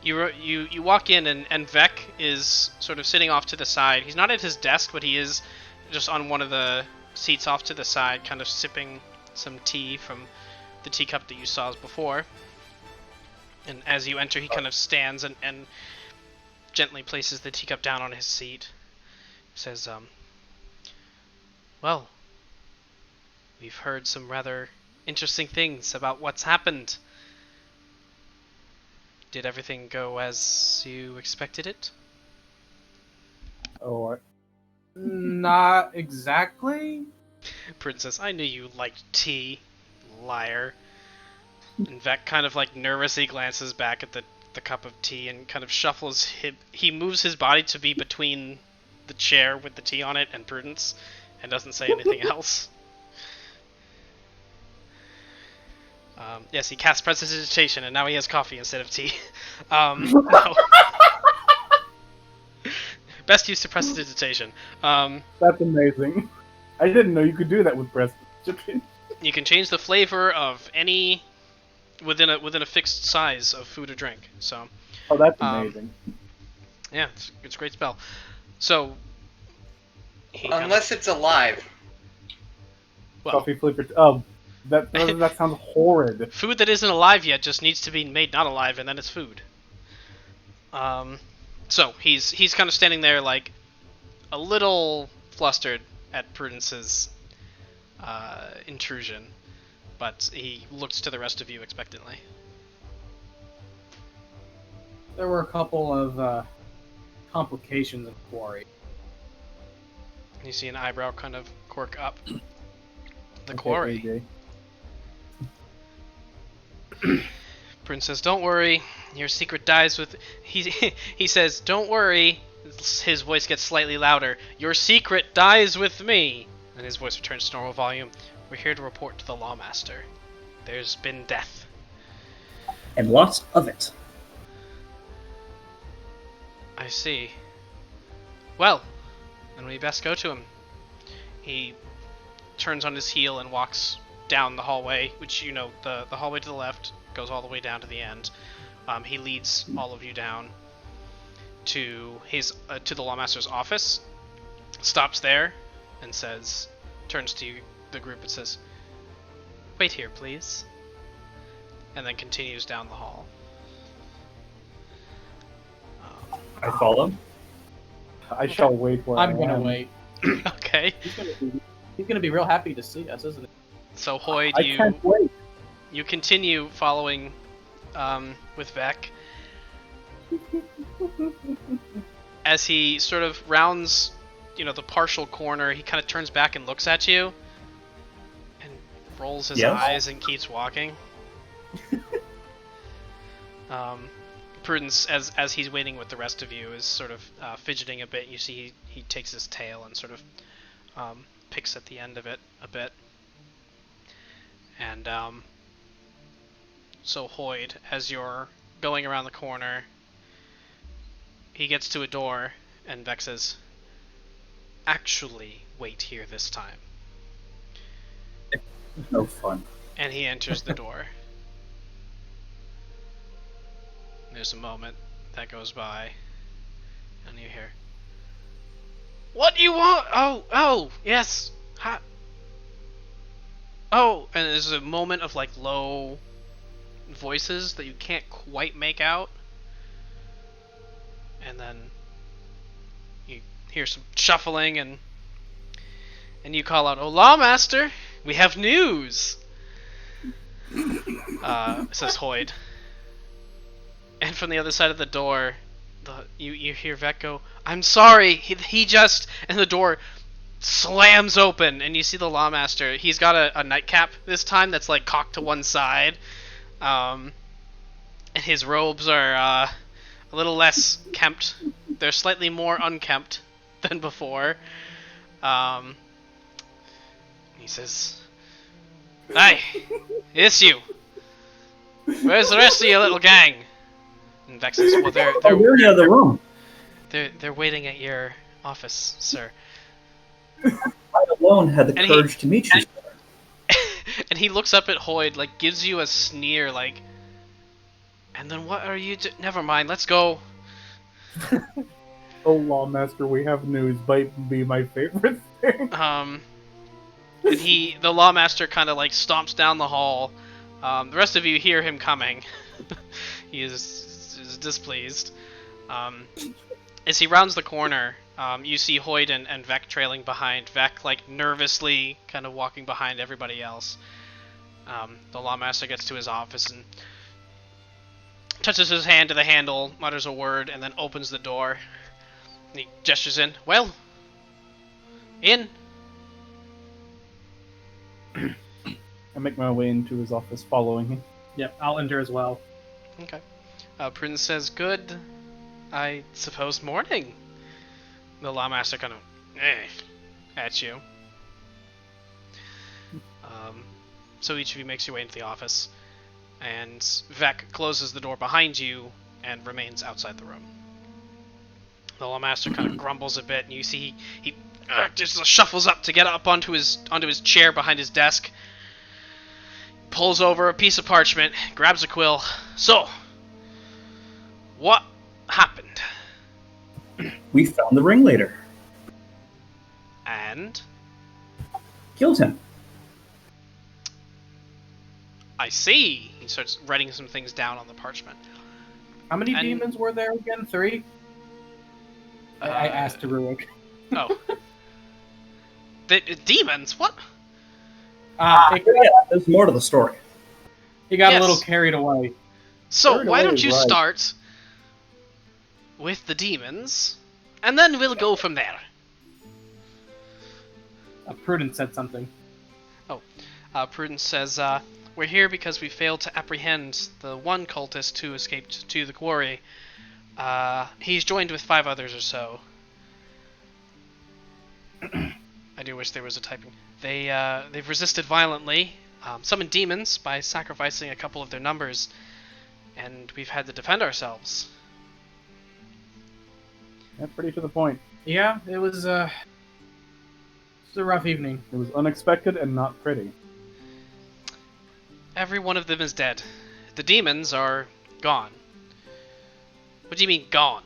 you walk in, and Vec is sort of sitting off to the side. He's not at his desk, but he is just on one of the seats off to the side, kind of sipping some tea from the teacup that you saw before. And as you enter, he kind of stands and gently places the teacup down on his seat. He says, well, we've heard some rather interesting things about what's happened. Did everything go as you expected it? Oh, Not exactly. Princess, I knew you liked tea, liar. And Vec kind of like nervously glances back at the cup of tea and kind of shuffles he moves his body to be between the chair with the tea on it and Prudence, and doesn't say anything else. Yes, he casts prestidigitation, and now he has coffee instead of tea. No. Best use to prestidigitation. That's amazing. I didn't know you could do that with prestidigitation. You can change the flavor of any within a fixed size of food or drink. So. Oh, that's amazing. Yeah, it's a great spell. So. Unless it's alive. Well, Coffee flavored. Oh, that sounds horrid. food that isn't alive yet just needs to be made not alive, and then it's food. So he's kind of standing there like a little flustered at Prudence's intrusion, but he looks to the rest of you expectantly. There were a couple of complications in the quarry. You see an eyebrow kind of quirk up. The Okay, quarry. AJ. Prudence says, "Don't worry, your secret dies with." He says, "Don't worry." His voice gets slightly louder. "Your secret dies with me." And his voice returns to normal volume. "We're here to report to the lawmaster. There's been death." And lots of it. I see. Well, then we best go to him. He turns on his heel and walks down the hallway, which you know, the hallway to the left goes all the way down to the end. He leads all of you down to his to the lawmaster's office, stops there, and says, turns to the group and says, "Wait here, please," and then continues down the hall. I follow. I shall wait where I'm I gonna am. wait. Okay. He's gonna be real happy to see us, isn't he? So Hoyd, I can't wait. you continue following with Vec as he sort of rounds, the partial corner. He kind of turns back and looks at you, and rolls his Yes? eyes and keeps walking. Prudence, as he's waiting with the rest of you, is sort of fidgeting a bit. You see he takes his tail and sort of picks at the end of it a bit. And so Hoyd, as you're going around the corner, he gets to a door, and Vex says, "Actually, wait here this time." No fun. And he enters the door. There's a moment that goes by, and you hear, "What do you want? Oh, yes. Oh," and there's a moment of like low voices that you can't quite make out, and then you hear some shuffling, and you call out, "Oh, lawmaster, we have news." Says Hoyd. And from the other side of the door, you hear Vec go, "I'm sorry, he just..." And the door slams open, and you see the lawmaster. He's got a nightcap this time that's like cocked to one side. And his robes are a little less kempt. They're slightly more unkempt than before. He says, "Hey, it's you. Where's the rest of your little gang?" And Vex says, "Well, they're We're in the other room. they're waiting at your office, sir." I alone had the And courage to meet you. And he looks up at Hoyd, like gives you a sneer, like, "And then what are you never mind, let's go." Oh, lawmaster, we have news. Might be my favorite thing. And the lawmaster kind of like stomps down the hall. The rest of you hear him coming. He is displeased. As he rounds the corner, you see Hoyd and Vec trailing behind. Vec like nervously kind of walking behind everybody else. The lawmaster gets to his office and touches his hand to the handle, mutters a word, and then opens the door. And he gestures in. "Well, in." I make my way into his office following him. Yep, I'll enter as well. Okay. Prudence says, "Good, I suppose, morning." The lawmaster kind of at you. So each of you makes your way into the office, and Vec closes the door behind you and remains outside the room. The lawmaster kind of grumbles a bit, and you see he just shuffles up to get up onto his chair behind his desk, pulls over a piece of parchment, grabs a quill. So, what happened? We found the ringleader. And Killed him. I see. He starts writing some things down on the parchment. How many And- demons were there again? 3? I asked to Rurik. Oh. The demons? What? There's more to the story. He got Yes. a little carried away. So, Carried why away don't is you right. start with the demons, and then we'll go from there. Prudence said something. Prudence says, we're here because we failed to apprehend the one cultist who escaped to the quarry. He's joined with 5 others or so. I do wish there was a typing. They've resisted violently, summoned demons by sacrificing a couple of their numbers, and we've had to defend ourselves. Yeah, pretty to the point. Yeah, it was a rough evening. It was unexpected and not pretty. Every one of them is dead. The demons are gone. What do you mean, gone?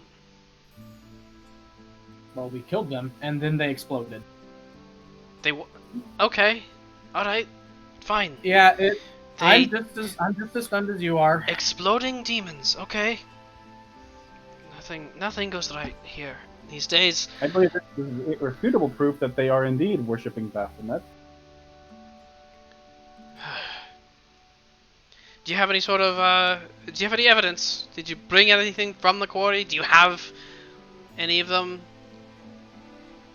Well, we killed them, and then they exploded. Okay. Alright. Fine. Yeah, They... I'm just as stunned as you are. Exploding demons, okay. Nothing goes right here these days. I believe this is irrefutable proof that they are indeed worshipping Baphomet. Do you have any sort of, do you have any evidence? Did you bring anything from the quarry? Do you have any of them?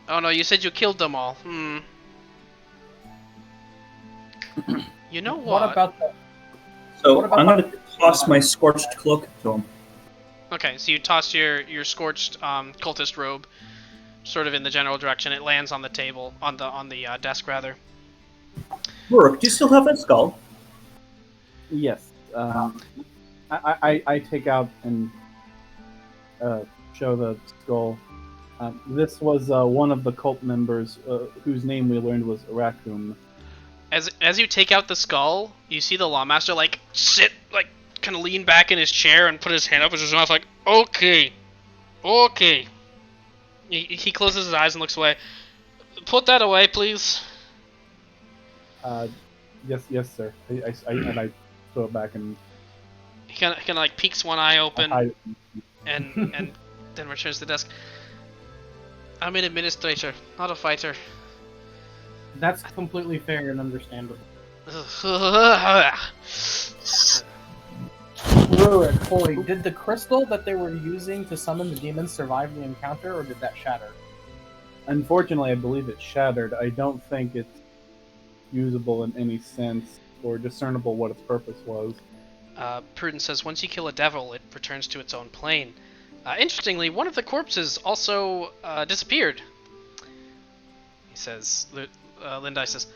Oh no, you said you killed them all. You know what? What about the... So What about I'm going to toss my scorched cloak to him. Okay, so you toss your scorched cultist robe, sort of in the general direction. It lands on the table, on the desk rather. Rurik, do you still have that skull? Yes. I take out and show the skull. This was one of the cult members whose name we learned was Raccoon. As you take out the skull, you see the lawmaster sit, kind of lean back in his chair and put his hand up his mouth okay. He closes his eyes and looks away. Put that away, please. Yes, sir. And I throw it back and He kind of peeks one eye open hide it. and then returns to the desk. I'm an administrator, not a fighter. That's completely fair and understandable. Rurik, boy, did the crystal that they were using to summon the demons survive the encounter, or did that shatter? Unfortunately, I believe it shattered. I don't think it's usable in any sense or discernible what its purpose was. Prudence says once you kill a devil, it returns to its own plane. Interestingly, one of the corpses also disappeared. He says, Lindai says,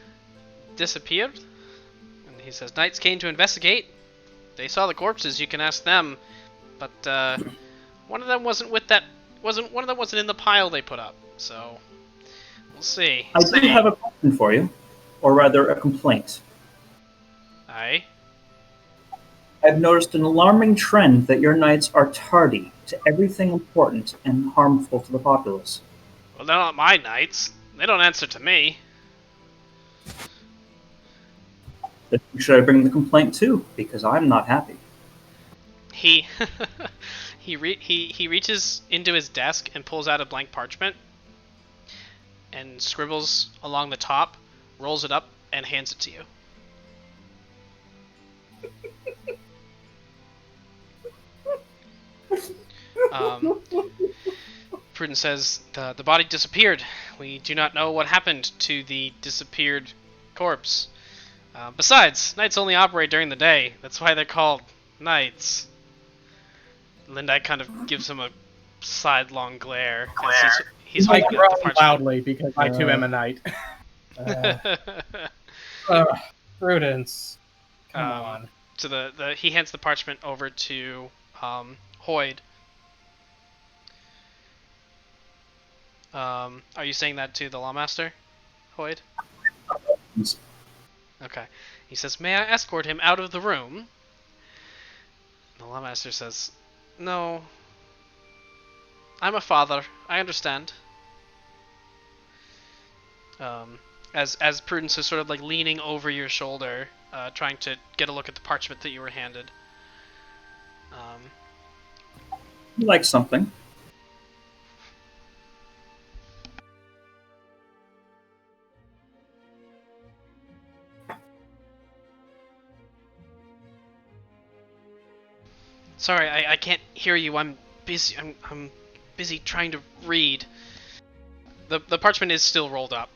disappeared? And he says, knights came to investigate. They saw the corpses, you can ask them. But one of them wasn't in the pile they put up. So we'll see. I do have a question for you, or rather a complaint. Aye. I've noticed an alarming trend that your knights are tardy to everything important and harmful to the populace. Well, they're not my knights. They don't answer to me. Then who should I bring the complaint to? Because I'm not happy. He he reaches into his desk and pulls out a blank parchment and scribbles along the top, rolls it up, and hands it to you. Prudence says, the body disappeared. We do not know what happened to the disappeared corpse. Besides, knights only operate during the day. That's why they're called knights. Lindai kind of gives him a sidelong glare. As he's I holding up the groan loudly because I too am a knight. Uh, The Prudence. Come on. So he hands the parchment over to Hoyd. Are you saying that to the lawmaster, Hoyd? Okay. He says, "May I escort him out of the room?" The lawmaster says, "No. I'm a father. I understand." As Prudence is sort of like leaning over your shoulder, trying to get a look at the parchment that you were handed. You like something? Sorry, I can't hear you. I'm busy. I'm busy trying to read. The parchment is still rolled up.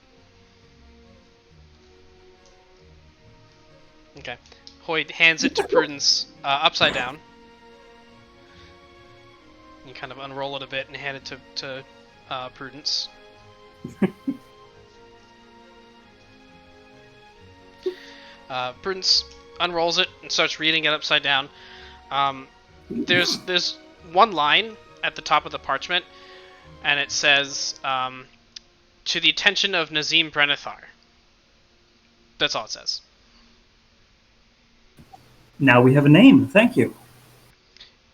Okay. Hoyd hands it to Prudence upside down. You kind of unroll it a bit and hand it to Prudence. Prudence unrolls it and starts reading it upside down. There's one line at the top of the parchment, and it says, "To the attention of Nazim Brenethar." That's all it says. Now we have a name. Thank you.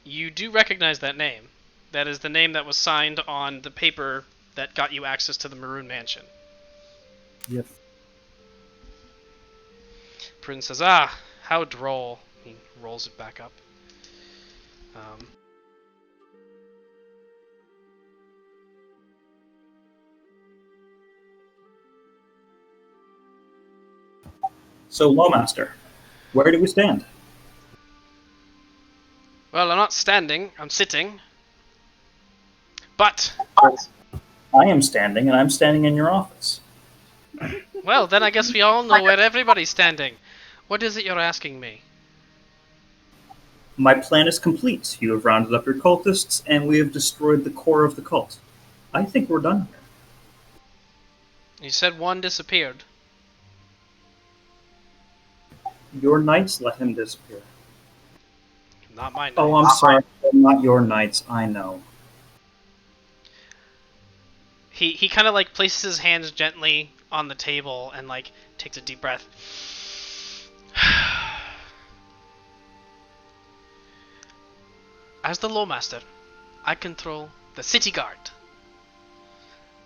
You do recognize that name. That is the name that was signed on the paper that got you access to the Maroon Mansion. Yes. Prudence says, "Ah, how droll." He rolls it back up. So, Lawmaster, where do we stand? Well, I'm not standing, I'm sitting. But, I am standing, and I'm standing in your office. well, then I guess we all know where everybody's standing. What is it you're asking me? My plan is complete. You have rounded up your cultists, and we have destroyed the core of the cult. I think we're done here. You said one disappeared. Your knights let him disappear. Not my Oh, knights. I'm sorry. Not your knights, I know. He kind of like places his hands gently on the table and like takes a deep breath. As the lawmaster, I control the city guard.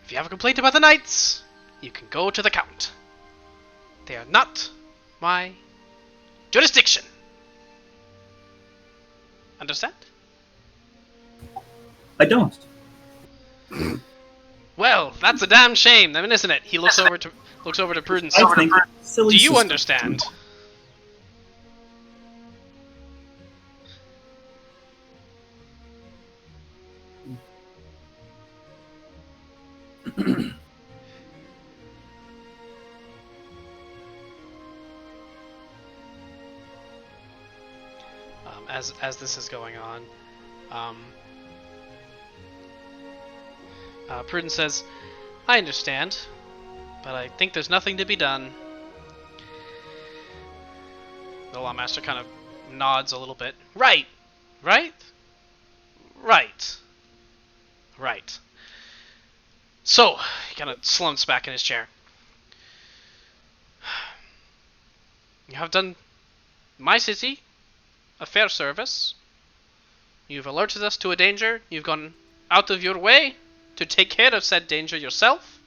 If you have a complaint about the knights, you can go to the count. They are not my jurisdiction. Understand? I don't. Well, that's a damn shame, then, isn't it? He looks over to Prudence. I think silly Do you system. understand? As this is going on, Prudence says, "I understand, but I think there's nothing to be done." The lawmaster kind of nods a little bit. Right. So, he kind of slumps back in his chair. You have done my city a fair service. You've alerted us to a danger. You've gone out of your way to take care of said danger yourself.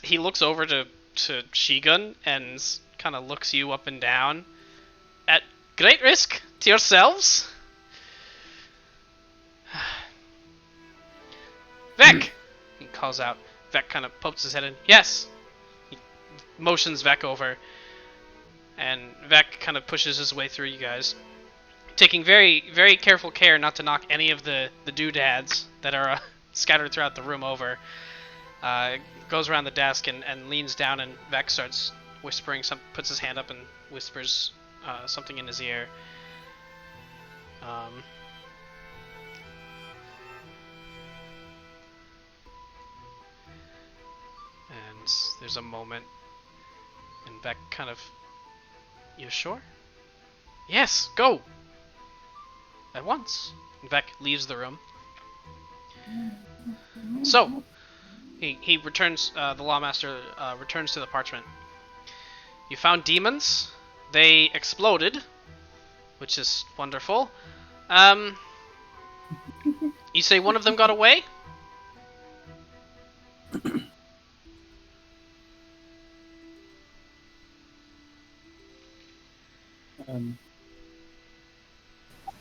He looks over to Shigun and kind of looks you up and down. At great risk to yourselves. Vec! He calls out. Vec kind of pokes his head in. Yes! He motions Vec over. And Vec kind of pushes his way through you guys, taking very, very careful care not to knock any of the doodads that are scattered throughout the room over. Goes around the desk and leans down, and Vec starts whispering, puts his hand up and whispers something in his ear. And there's a moment, and And Vec kind of... You sure? Yes, go! At once. And Vec leaves the room. So, he returns, the lawmaster returns to the parchment. You found demons. They exploded, which is wonderful. You say one of them got away?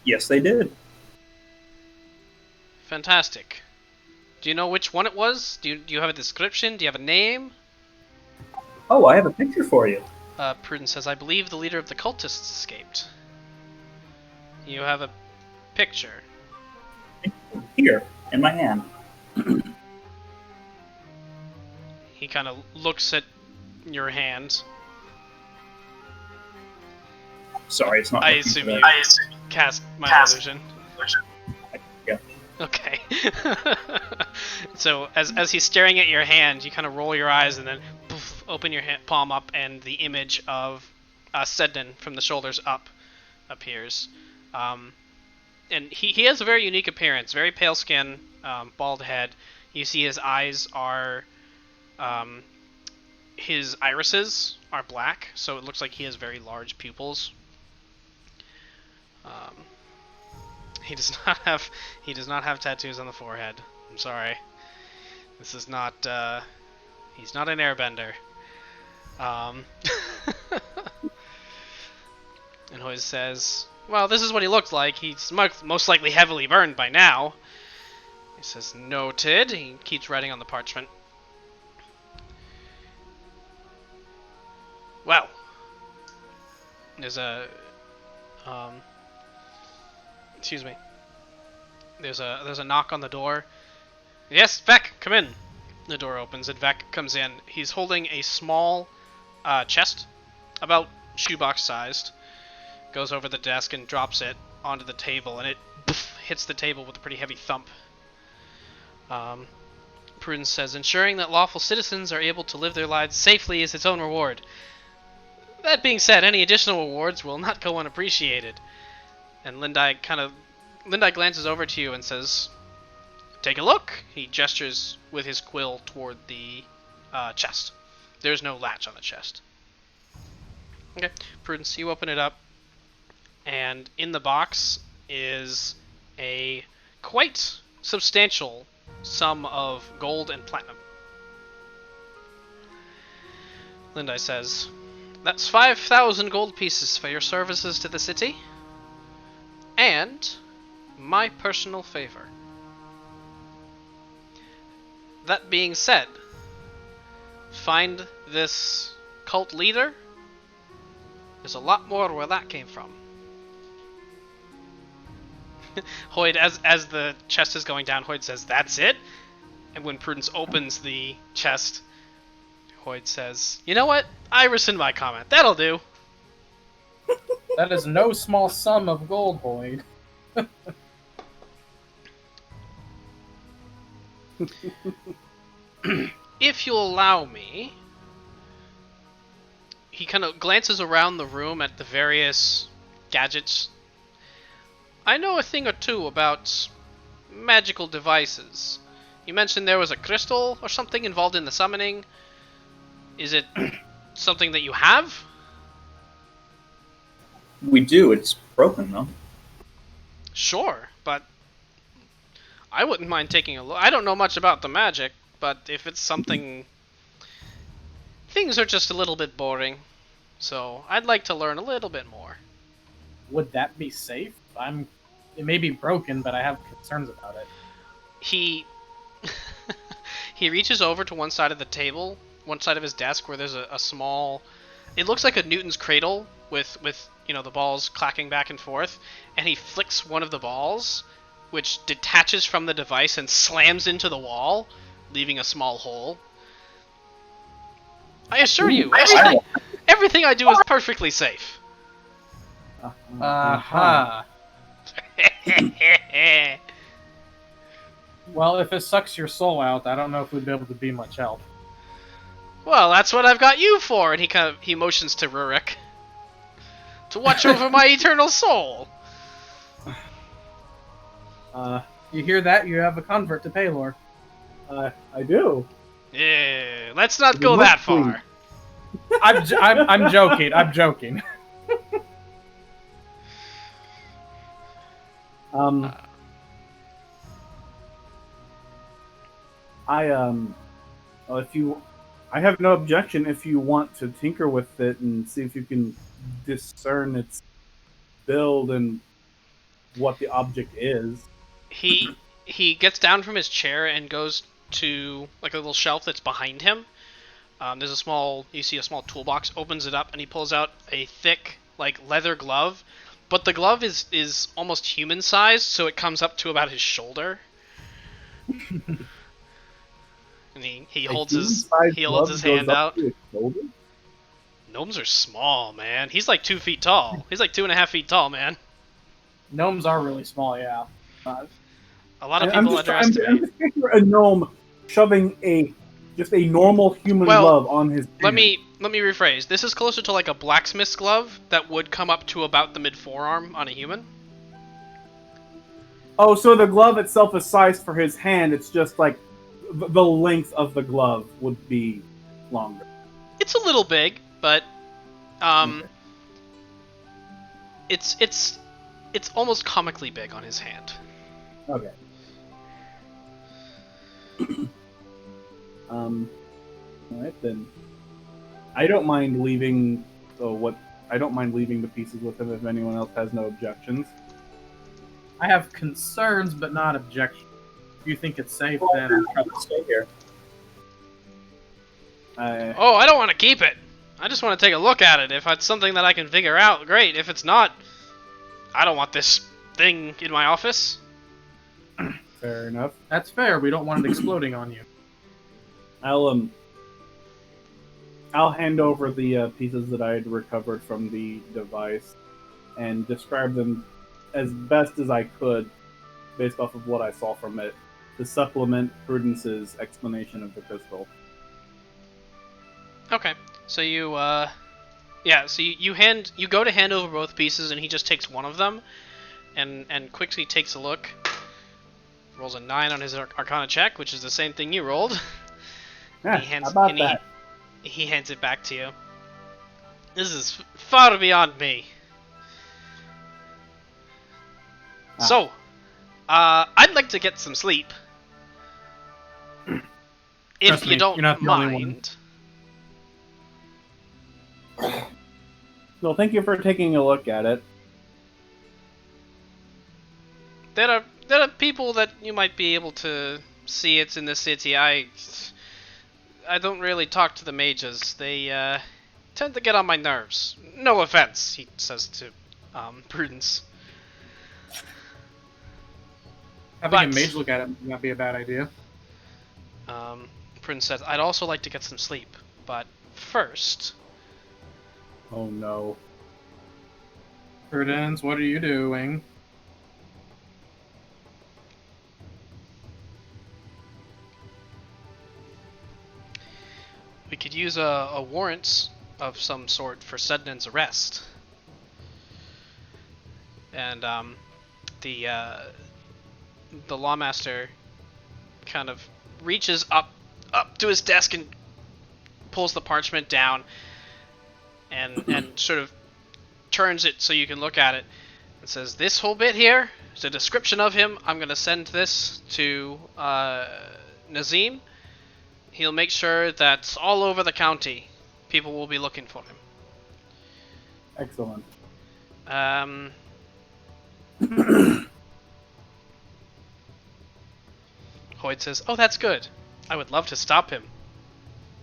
Yes, they did. Fantastic. Do you know which one it was? Do you have a description? Do you have a name? Oh, I have a picture for you. Prudence says, I believe the leader of the cultists escaped. You have a picture. Here, in my hand. He kind of looks at your hand. Sorry, it's not. I looking assume for you that. cast my illusion. Yeah. Okay. So as he's staring at your hand, you kind of roll your eyes and then poof, open your palm up, and the image of Sednan from the shoulders up appears. And he has a very unique appearance, very pale skin, bald head. You see his eyes are, his irises are black, so it looks like he has very large pupils. He does not have tattoos on the forehead. I'm sorry. This is not, he's not an airbender. And Hoyes says, well, this is what he looked like. He's most likely heavily burned by now. He says, noted. He keeps writing on the parchment. Well, there's a, excuse me. There's a knock on the door. Yes, Vec, come in. The door opens and Vec comes in. He's holding a small chest, about shoebox sized. Goes over the desk and drops it onto the table, and it hits the table with a pretty heavy thump. Prudence says, ensuring that lawful citizens are able to live their lives safely is its own reward. That being said, any additional rewards will not go unappreciated. And Lindai glances over to you and says, take a look. He gestures with his quill toward the chest. There's no latch on the chest. Okay, Prudence, you open it up, and in the box is a quite substantial sum of gold and platinum. Lindai says, that's 5,000 gold pieces for your services to the city, and my personal favor. That being said, find this cult leader. There's a lot more where that came from. Hoyd, as the chest is going down, Hoyd says, that's it? And when Prudence opens the chest, Hoyd says, you know what? I rescind my comment. That'll do. That is no small sum of gold, Hoyd. If you'll allow me... He kind of glances around the room at the various gadgets. I know a thing or two about magical devices. You mentioned there was a crystal or something involved in the summoning. Is it something that you have? We do. It's broken, though. Sure, but I wouldn't mind taking a look. I don't know much about the magic, but if it's something... Things are just a little bit boring, so I'd like to learn a little bit more. Would that be safe? It may be broken, but I have concerns about it. He reaches over to one side of the table, one side of his desk, where there's a small... It looks like a Newton's cradle with the balls clacking back and forth, and he flicks one of the balls, which detaches from the device and slams into the wall, leaving a small hole. I assure you, everything I do is perfectly safe. Aha. Well, if it sucks your soul out, I don't know if we'd be able to be much help. Well, that's what I've got you for, and he motions to Rurik. To watch over my eternal soul. You hear that? You have a convert to Paylor. I do. Yeah, let's not go that far. I'm joking. I'm joking. I have no objection if you want to tinker with it and see if you can discern its build and what the object is. He gets down from his chair and goes to like a little shelf that's behind him. You see a small toolbox, opens it up, and he pulls out a thick like leather glove, but the glove is almost human sized, so it comes up to about his shoulder. And he holds his hand out. Gnomes are small, man. He's like 2 feet tall. He's like 2.5 feet tall, man. Gnomes are really small, yeah. A lot of people underestimate. I'm just picturing a gnome shoving just a normal human glove on his hand. Let me rephrase. This is closer to like a blacksmith's glove that would come up to about the mid-forearm on a human. Oh, so the glove itself is sized for his hand. It's just like the length of the glove would be longer. It's a little big, but it's almost comically big on his hand. Okay. Alright then. I don't mind leaving the pieces with him if anyone else has no objections. I have concerns, but not objections. If you think it's safe, then I'm trying to stay here. I don't want to keep it. I just want to take a look at it. If it's something that I can figure out, great. If it's not, I don't want this thing in my office. Fair enough. That's fair. We don't want it exploding on you. I'll hand over the pieces that I had recovered from the device and describe them as best as I could based off of what I saw from it to supplement Prudence's explanation of the crystal. Okay. So you go to hand over both pieces and he just takes one of them and quickly takes a look. Rolls a 9 on his Arcana check, which is the same thing you rolled. Yeah, he hands it back to you. This is far beyond me. So, I'd like to get some sleep. If you don't mind. Well, thank you for taking a look at it. There are people that you might be able to see it's in the city. I don't really talk to the mages. They tend to get on my nerves. No offense, he says to Prudence. Having a mage look at it might not be a bad idea. Prudence says, I'd also like to get some sleep, but first... Oh no. Prudence, what are you doing? We could use a warrant of some sort for Sednan's arrest. And the lawmaster kind of reaches up to his desk and pulls the parchment down and sort of turns it so you can look at it and says, this whole bit here is a description of him. I'm going to send this to Nazim. He'll make sure that all over the county people will be looking for him. Excellent. Hoyt says, oh, that's good. I would love to stop him.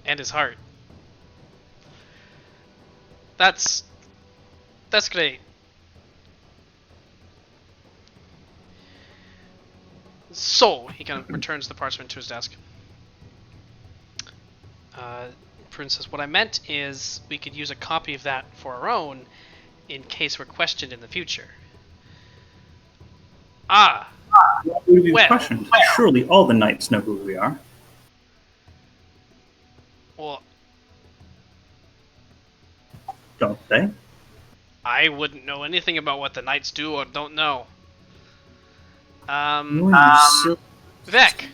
And his heart. That's great. So, he kind of returns the parchment to his desk. Prudence says, what I meant is we could use a copy of that for our own in case we're questioned in the future. Well, surely all the knights know who we are. Well, don't they? I wouldn't know anything about what the knights do or don't know. Vec!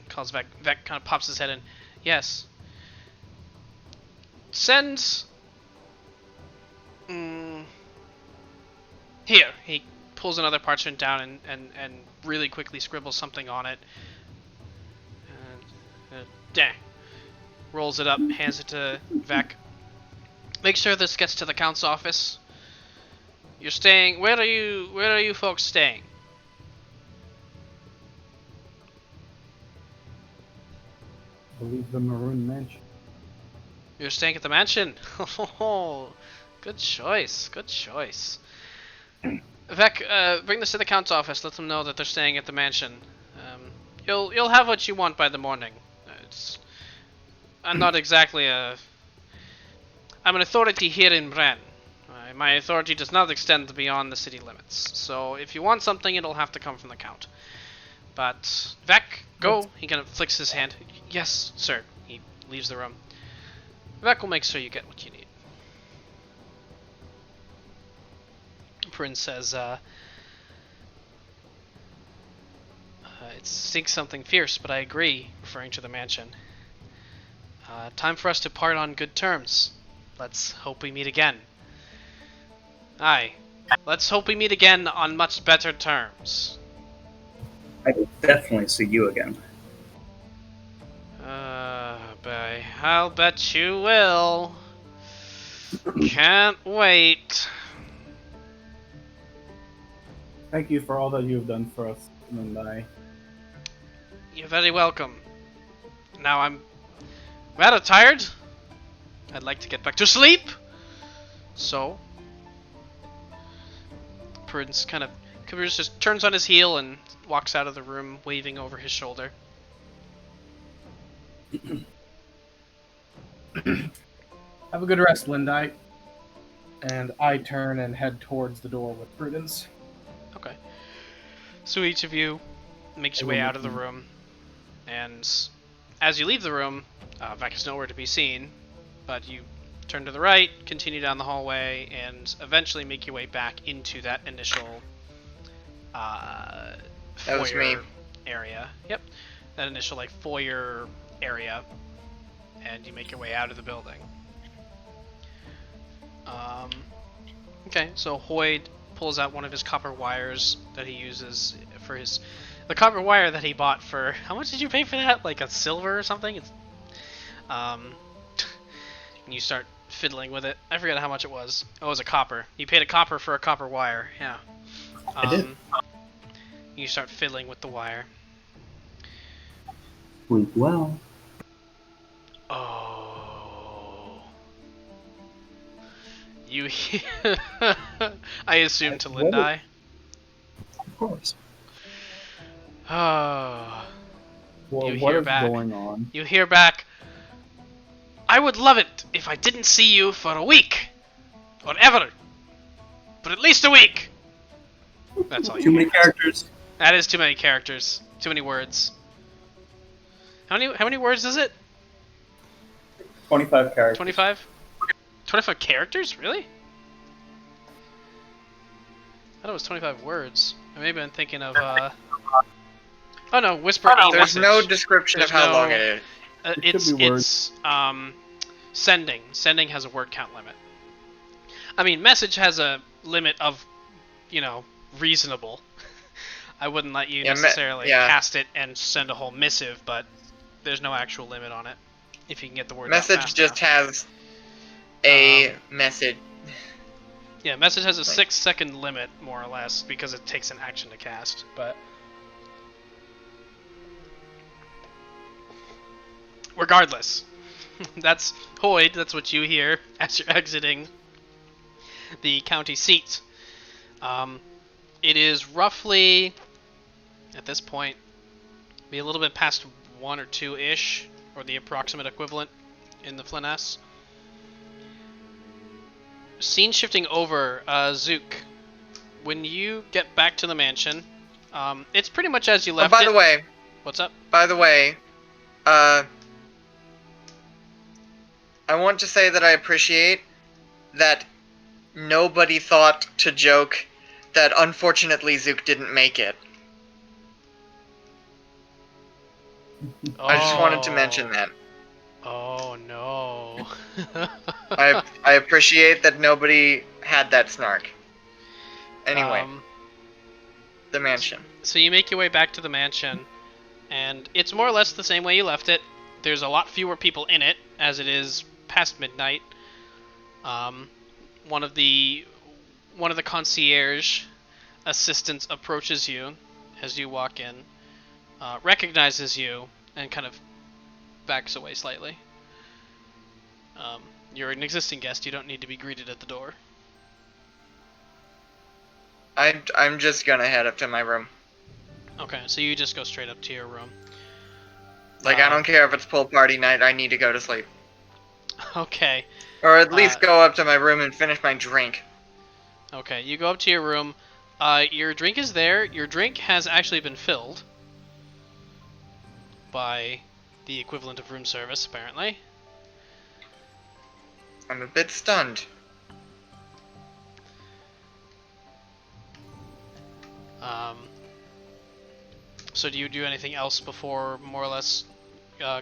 Calls Vec. Vec kind of pops his head in. Yes. Send... Here. He pulls another parchment down and really quickly scribbles something on it. Dang. Rolls it up, hands it to Vec. Make sure this gets to the count's office. You're staying... Where are you folks staying? I believe the Maroon Mansion. You're staying at the mansion? Oh, good choice. Good choice. Vec, bring this to the count's office. Let them know that they're staying at the mansion. You'll have what you want by the morning. I'm not exactly a... I'm an authority here in Bren. My authority does not extend beyond the city limits. So if you want something, it'll have to come from the count. But, Vec, go. He kind of flicks his hand. Yes, sir. He leaves the room. Vec will make sure you get what you need. Prudence says, it stinks something fierce, but I agree, referring to the mansion. Time for us to part on good terms. Let's hope we meet again. Aye. Let's hope we meet again on much better terms. I will definitely see you again. I'll bet you will. Can't wait. Thank you for all that you have done for us, and I. You're very welcome. Now I'm rather tired. I'd like to get back to sleep. So, Prudence kind of just turns on his heel and walks out of the room, waving over his shoulder. Have a good rest, Lindite. And I turn and head towards the door with Prudence. Okay. So each of you makes your way out of the room, and as you leave the room, Vec is nowhere to be seen, but you turn to the right, continue down the hallway, and eventually make your way back into that initial foyer area. Yep, that initial like foyer area, and you make your way out of the building. Okay, so Hoyd pulls out one of his copper wires that he uses for the copper wire that he bought for, how much did you pay for that? Like a silver or something? It's, and you start fiddling with it. I forget how much it was. Oh, it was a copper. You paid a copper for a copper wire, yeah. I did. You start fiddling with the wire. Sleep well. Oh. You hear... I assume to Lindai. Of course. Oh. Well, You what hear is back. going on? You hear back, I would love it if I didn't see you for a week. Or ever. But at least a week. That's all you Too many hear. characters. That is too many characters. Too many words. How many words is it? 25 characters. 25? 25 characters? Really? I thought it was 25 words. Or maybe I'm thinking of, oh no, Whisper There's e-message. no description There's of how no- long it is. It could be words. Sending. Sending has a word count limit. I mean, message has a limit of, reasonable. I wouldn't let you necessarily cast it and send a whole missive, but there's no actual limit on it. If you can get the word out Message fast just enough. has a message. Yeah, message has a 6-second limit, more or less, because it takes an action to cast, but... Regardless, that's Hoyd, that's what you hear as you're exiting the county seat. It is roughly, at this point, be a little bit past 1 or 2-ish, or the approximate equivalent in the Flyness. Scene shifting over, Zook. When you get back to the mansion, it's pretty much as you left By it. the way, What's up? I want to say that I appreciate that nobody thought to joke that unfortunately Zook didn't make it. I just wanted to mention that. Oh no. I appreciate that nobody had that snark. Anyway, the mansion. So you make your way back to the mansion, and it's more or less the same way you left it. There's a lot fewer people in it, as it is past midnight. One of the concierge assistants approaches you as you walk in, recognizes you, and kind of backs away slightly. You're an existing guest. You don't need to be greeted at the door. I'm just gonna head up to my room. Okay, so you just go straight up to your room. Like, I don't care if it's pool party night, I need to go to sleep. Okay. Or at least go up to my room and finish my drink. Okay, you go up to your room. Your drink is there. Your drink has actually been filled by the equivalent of room service, apparently. I'm a bit stunned. So do you do anything else before more or less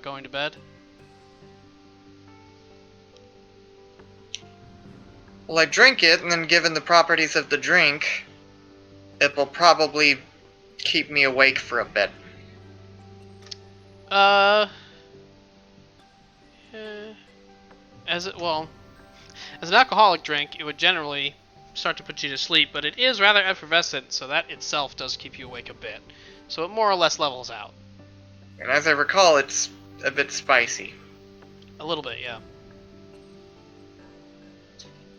going to bed? Well, I drink it, and then given the properties of the drink, it will probably keep me awake for a bit. As an alcoholic drink, it would generally start to put you to sleep, but it is rather effervescent, so that itself does keep you awake a bit. So it more or less levels out. And as I recall, it's a bit spicy. A little bit, yeah.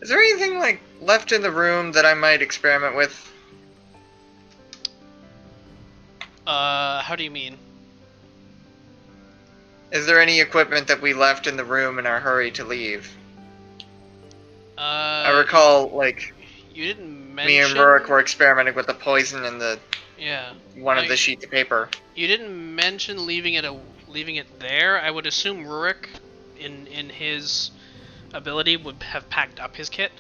Is there anything, like, left in the room that I might experiment with? How do you mean? Is there any equipment that we left in the room in our hurry to leave? I recall, like, you didn't mention... me and Rurik were experimenting with the poison in the one of the sheets of paper. You didn't mention leaving it there. I would assume Rurik, in his ability, would have packed up his kit.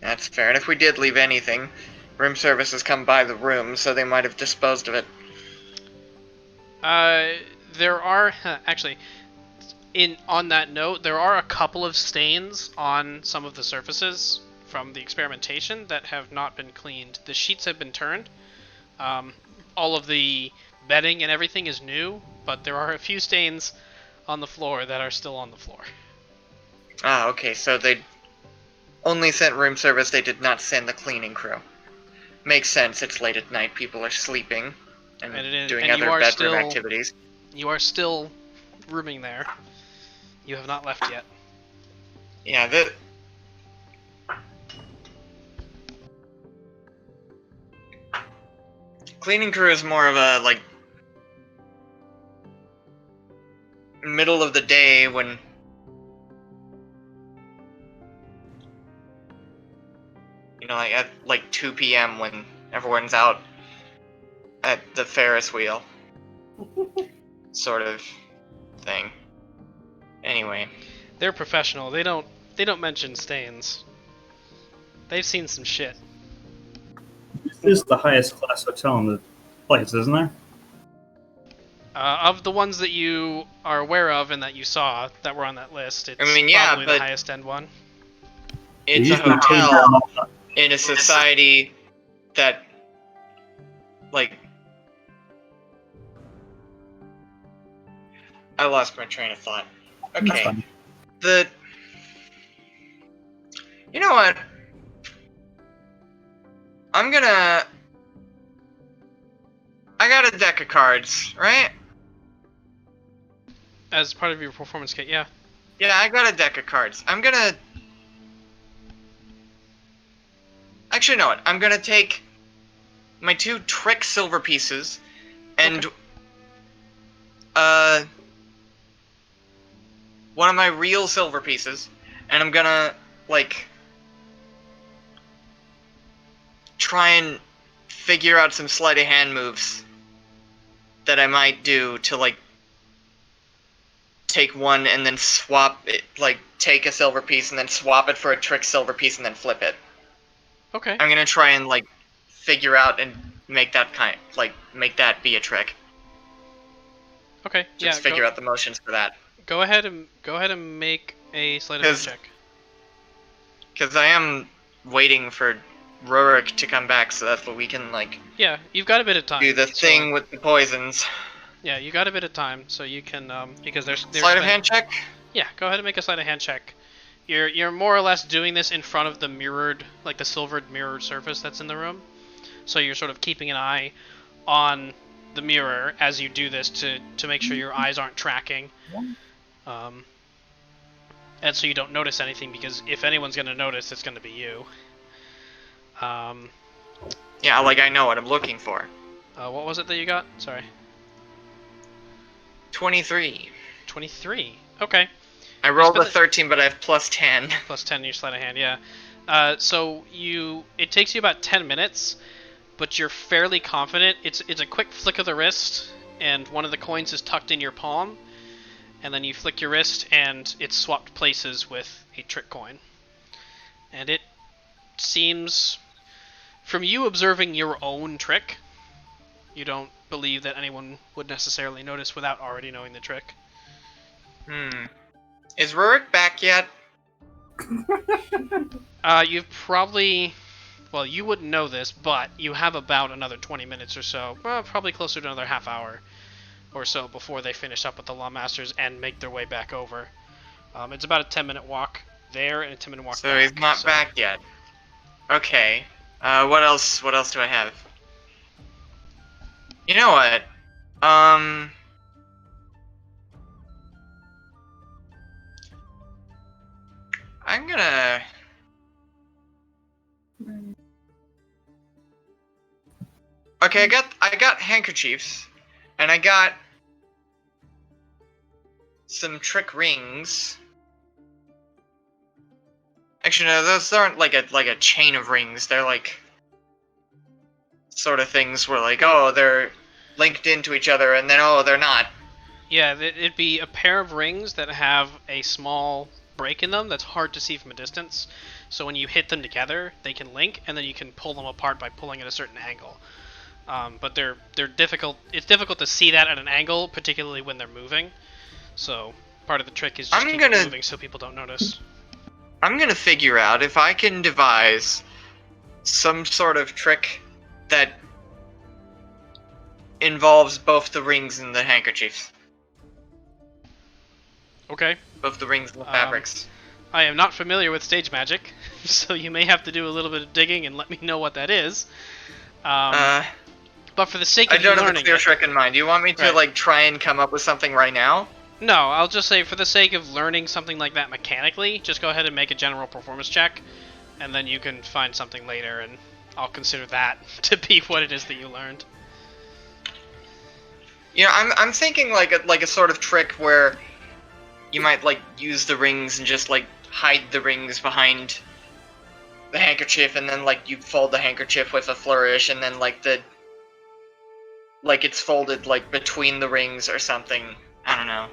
That's fair. And if we did leave anything, room service has come by the room, so they might have disposed of it. There are actually, on that note, there are a couple of stains on some of the surfaces from the experimentation that have not been cleaned. The sheets have been turned. All of the bedding and everything is new, but there are a few stains on the floor that are still on the floor. Ah, okay, so they only sent room service, they did not send the cleaning crew. Makes sense, it's late at night, people are sleeping and doing other bedroom activities. You are still rooming there. You have not left yet. Yeah, the... cleaning crew is more of a, like, middle of the day when like at like 2 p.m. when everyone's out at the Ferris wheel sort of thing. Anyway, they're professional. They don't mention stains. They've seen some shit. This is the highest class hotel in the place, isn't there? Of the ones that you are aware of and that you saw that were on that list, it's probably the highest end one. It's a hotel in a society that, like... I lost my train of thought. Okay. You know what? I got a deck of cards, right? As part of your performance kit, yeah. Yeah, I got a deck of cards. Actually, no, I'm gonna take my 2 trick silver pieces and one of my real silver pieces, and I'm gonna, like, try and figure out some sleight of hand moves that I might do to, like, take one and then swap it, like, take a silver piece and then swap it for a trick silver piece and then flip it. Okay. I'm gonna try and like figure out and make that make that be a trick. Okay. Just figure out the motions for that. Go ahead and make a sleight of hand check. Because I am waiting for Rurik to come back, so that's what we can like. Yeah, you've got a bit of time. Do the thing with the poisons. Yeah, you got a bit of time, so you can because there's sleight of hand check. Yeah, go ahead and make a sleight of hand check. You're more or less doing this in front of the mirrored, like the silvered mirrored surface that's in the room. So you're sort of keeping an eye on the mirror as you do this to make sure your eyes aren't tracking. And so you don't notice anything, because if anyone's going to notice, it's going to be you. Yeah, like I know what I'm looking for. What was it that you got? Sorry. 23. 23. Okay. I rolled a 13, but I have plus 10. Plus 10 in your sleight of hand, yeah. So it takes you about 10 minutes, but you're fairly confident. It's a quick flick of the wrist, and one of the coins is tucked in your palm, and then you flick your wrist, and it's swapped places with a trick coin. And it seems, from you observing your own trick, you don't believe that anyone would necessarily notice without already knowing the trick. Is Rurik back yet? You've probably... Well, you wouldn't know this, but you have about another 20 minutes or so, probably closer to another half hour or so before they finish up with the lawmasters and make their way back over. It's about a 10-minute walk there and a 10-minute walk back. So he's not back yet. Okay. What else do I have? You know what? I'm gonna... Okay, I got handkerchiefs, and I got some trick rings. Actually, no, those aren't like a chain of rings. They're like sort of things where like, oh, they're linked into each other, and then oh, they're not. Yeah, it'd be a pair of rings that have a small break in them that's hard to see from a distance. So when you hit them together, they can link, and then you can pull them apart by pulling at a certain angle. But they're difficult. It's difficult to see that at an angle, particularly when they're moving. So part of the trick is just keep it moving so people don't notice. I'm gonna figure out if I can devise some sort of trick that involves both the rings and the handkerchiefs. Okay. Both the rings and the fabrics. I am not familiar with stage magic, so you may have to do a little bit of digging and let me know what that is. But for the sake of I don't learning have a clear trick in mind. Do you want me to like try and come up with something right now? No, I'll just say for the sake of learning something like that mechanically, just go ahead and make a general performance check, and then you can find something later, and I'll consider that to be what it is that you learned. You know, I'm thinking like a sort of trick where you might like use the rings and just like hide the rings behind the handkerchief, and then like you fold the handkerchief with a flourish, and then like it's folded like between the rings or something. I don't know.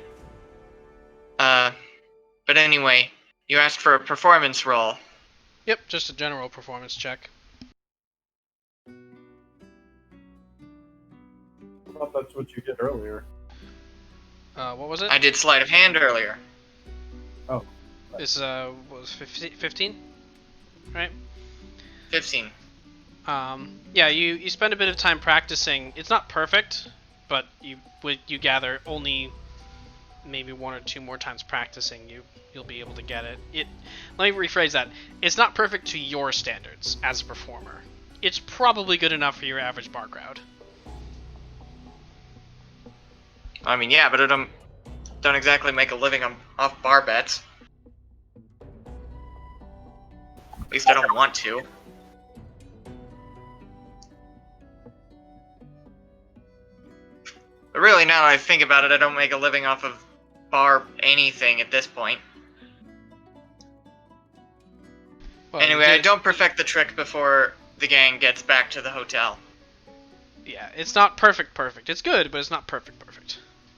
But anyway, you asked for a performance roll. Yep, just a general performance check. I thought that's what you did earlier. What was it? I did sleight of hand earlier. Oh. This was 15, right? 15. Yeah, you spend a bit of time practicing. It's not perfect, but you gather only maybe one or two more times practicing, you'll be able to get it. Let me rephrase that. It's not perfect to your standards as a performer. It's probably good enough for your average bar crowd. I mean, yeah, but I don't exactly make a living off bar bets. At least I don't want to. But really, now that I think about it, I don't make a living off of bar anything at this point. Well, anyway, I don't perfect the trick before the gang gets back to the hotel. Yeah, it's not perfect. It's good, but it's not perfect.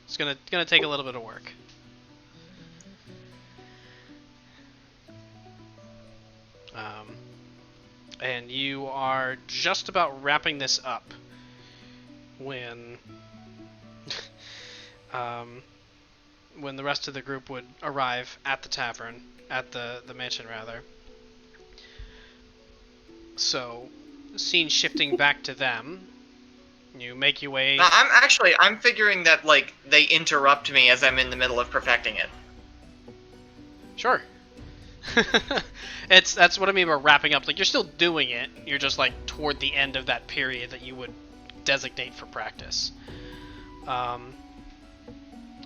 It's gonna take a little bit of work. And you are just about wrapping this up when when the rest of the group would arrive at the tavern, at the mansion rather. So, scene shifting back to them, you make your way. I'm figuring that like they interrupt me as I'm in the middle of perfecting it. Sure. That's what I mean by wrapping up. Like, you're still doing it. You're just like toward the end of that period that you would designate for practice.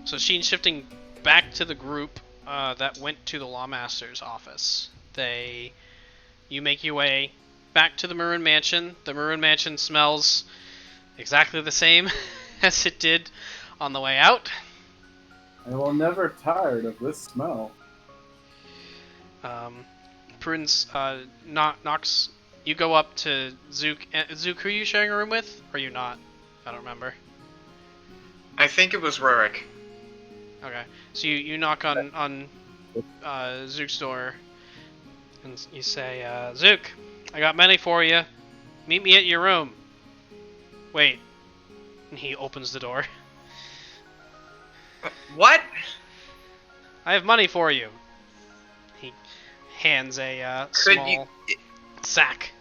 So scene shifting back to the group that went to the lawmaster's office. You make your way back to the Maroon Mansion. The Maroon Mansion smells exactly the same as it did on the way out. I will never tired of this smell. Prudence knocks. You go up to Zook. Zook, who are you sharing a room with? Or are you not? I don't remember. I think it was Rurik. Okay, so you knock on Zook's door, and you say, Zook, I got money for you. Meet me at your room. Wait. And he opens the door. What? I have money for you. He hands a small sack.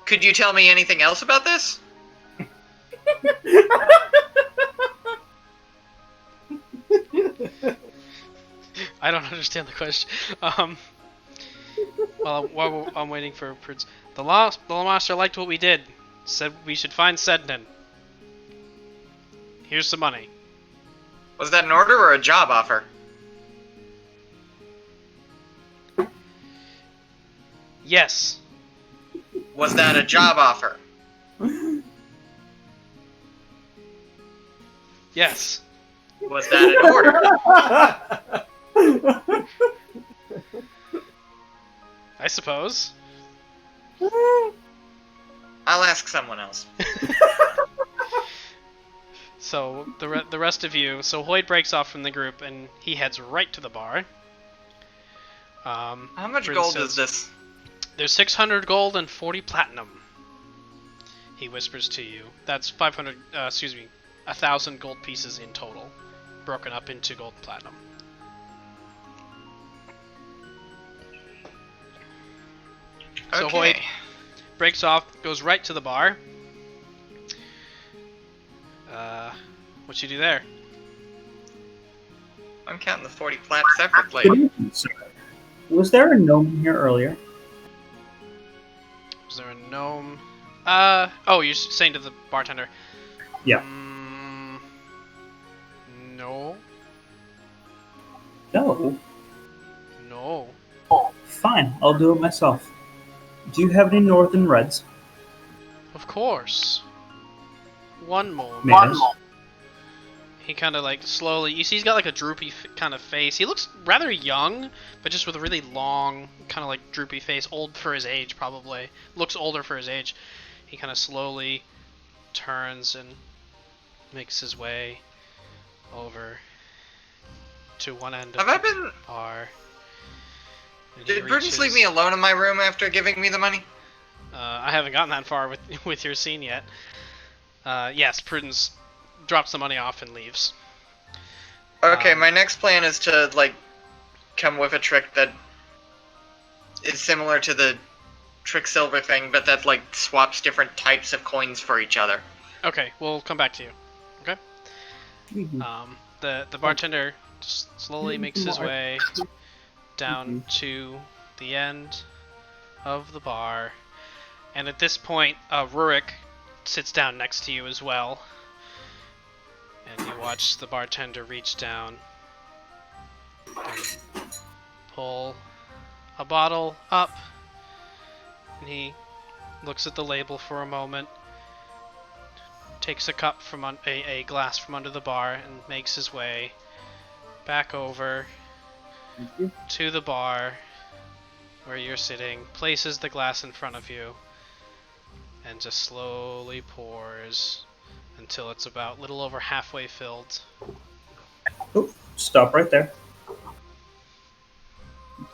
Could you tell me anything else about this? I don't understand the question. While I'm waiting for Prudence, the lawmaster liked what we did. Said we should find Sednan. Here's some money. Was that an order or a job offer? Yes. Was that a job offer? Yes. Was that an order? I suppose. I'll ask someone else. So the rest of you. So Hoyt breaks off from the group and he heads right to the bar. How much gold is this? There's 600 gold and 40 platinum. He whispers to you. That's 1,000 gold pieces in total, broken up into gold and platinum. So Okay. Hoyt breaks off, goes right to the bar. What you do there? I'm counting the 40 plat separately. Good evening, sir. Was there a gnome here earlier? Was there a gnome? Oh, you're saying to the bartender? Yeah. No. No. No. Fine, I'll do it myself. Do you have any northern reds? Of course. One moment. Mayonnaise? He kind of like slowly. You see, he's got like a droopy kind of face. He looks rather young, but just with a really long, kind of like droopy face. Old for his age, probably. Looks older for his age. He kind of slowly turns and makes his way over to one end of the bar. Did Prudence leave me alone in my room after giving me the money? I haven't gotten that far with your scene yet. Yes, Prudence drops the money off and leaves. Okay, my next plan is to, like, come with a trick that is similar to the Trick Silver thing, but that, like, swaps different types of coins for each other. Okay, we'll come back to you. Okay? Mm-hmm. The bartender just slowly makes his way down to the end of the bar. And at this point, Rurik sits down next to you as well. And you watch the bartender reach down and pull a bottle up. And he looks at the label for a moment, takes a cup from a glass from under the bar, and makes his way back over to the bar where you're sitting, places the glass in front of you, and just slowly pours until it's about a little over halfway filled. Oh, stop right there.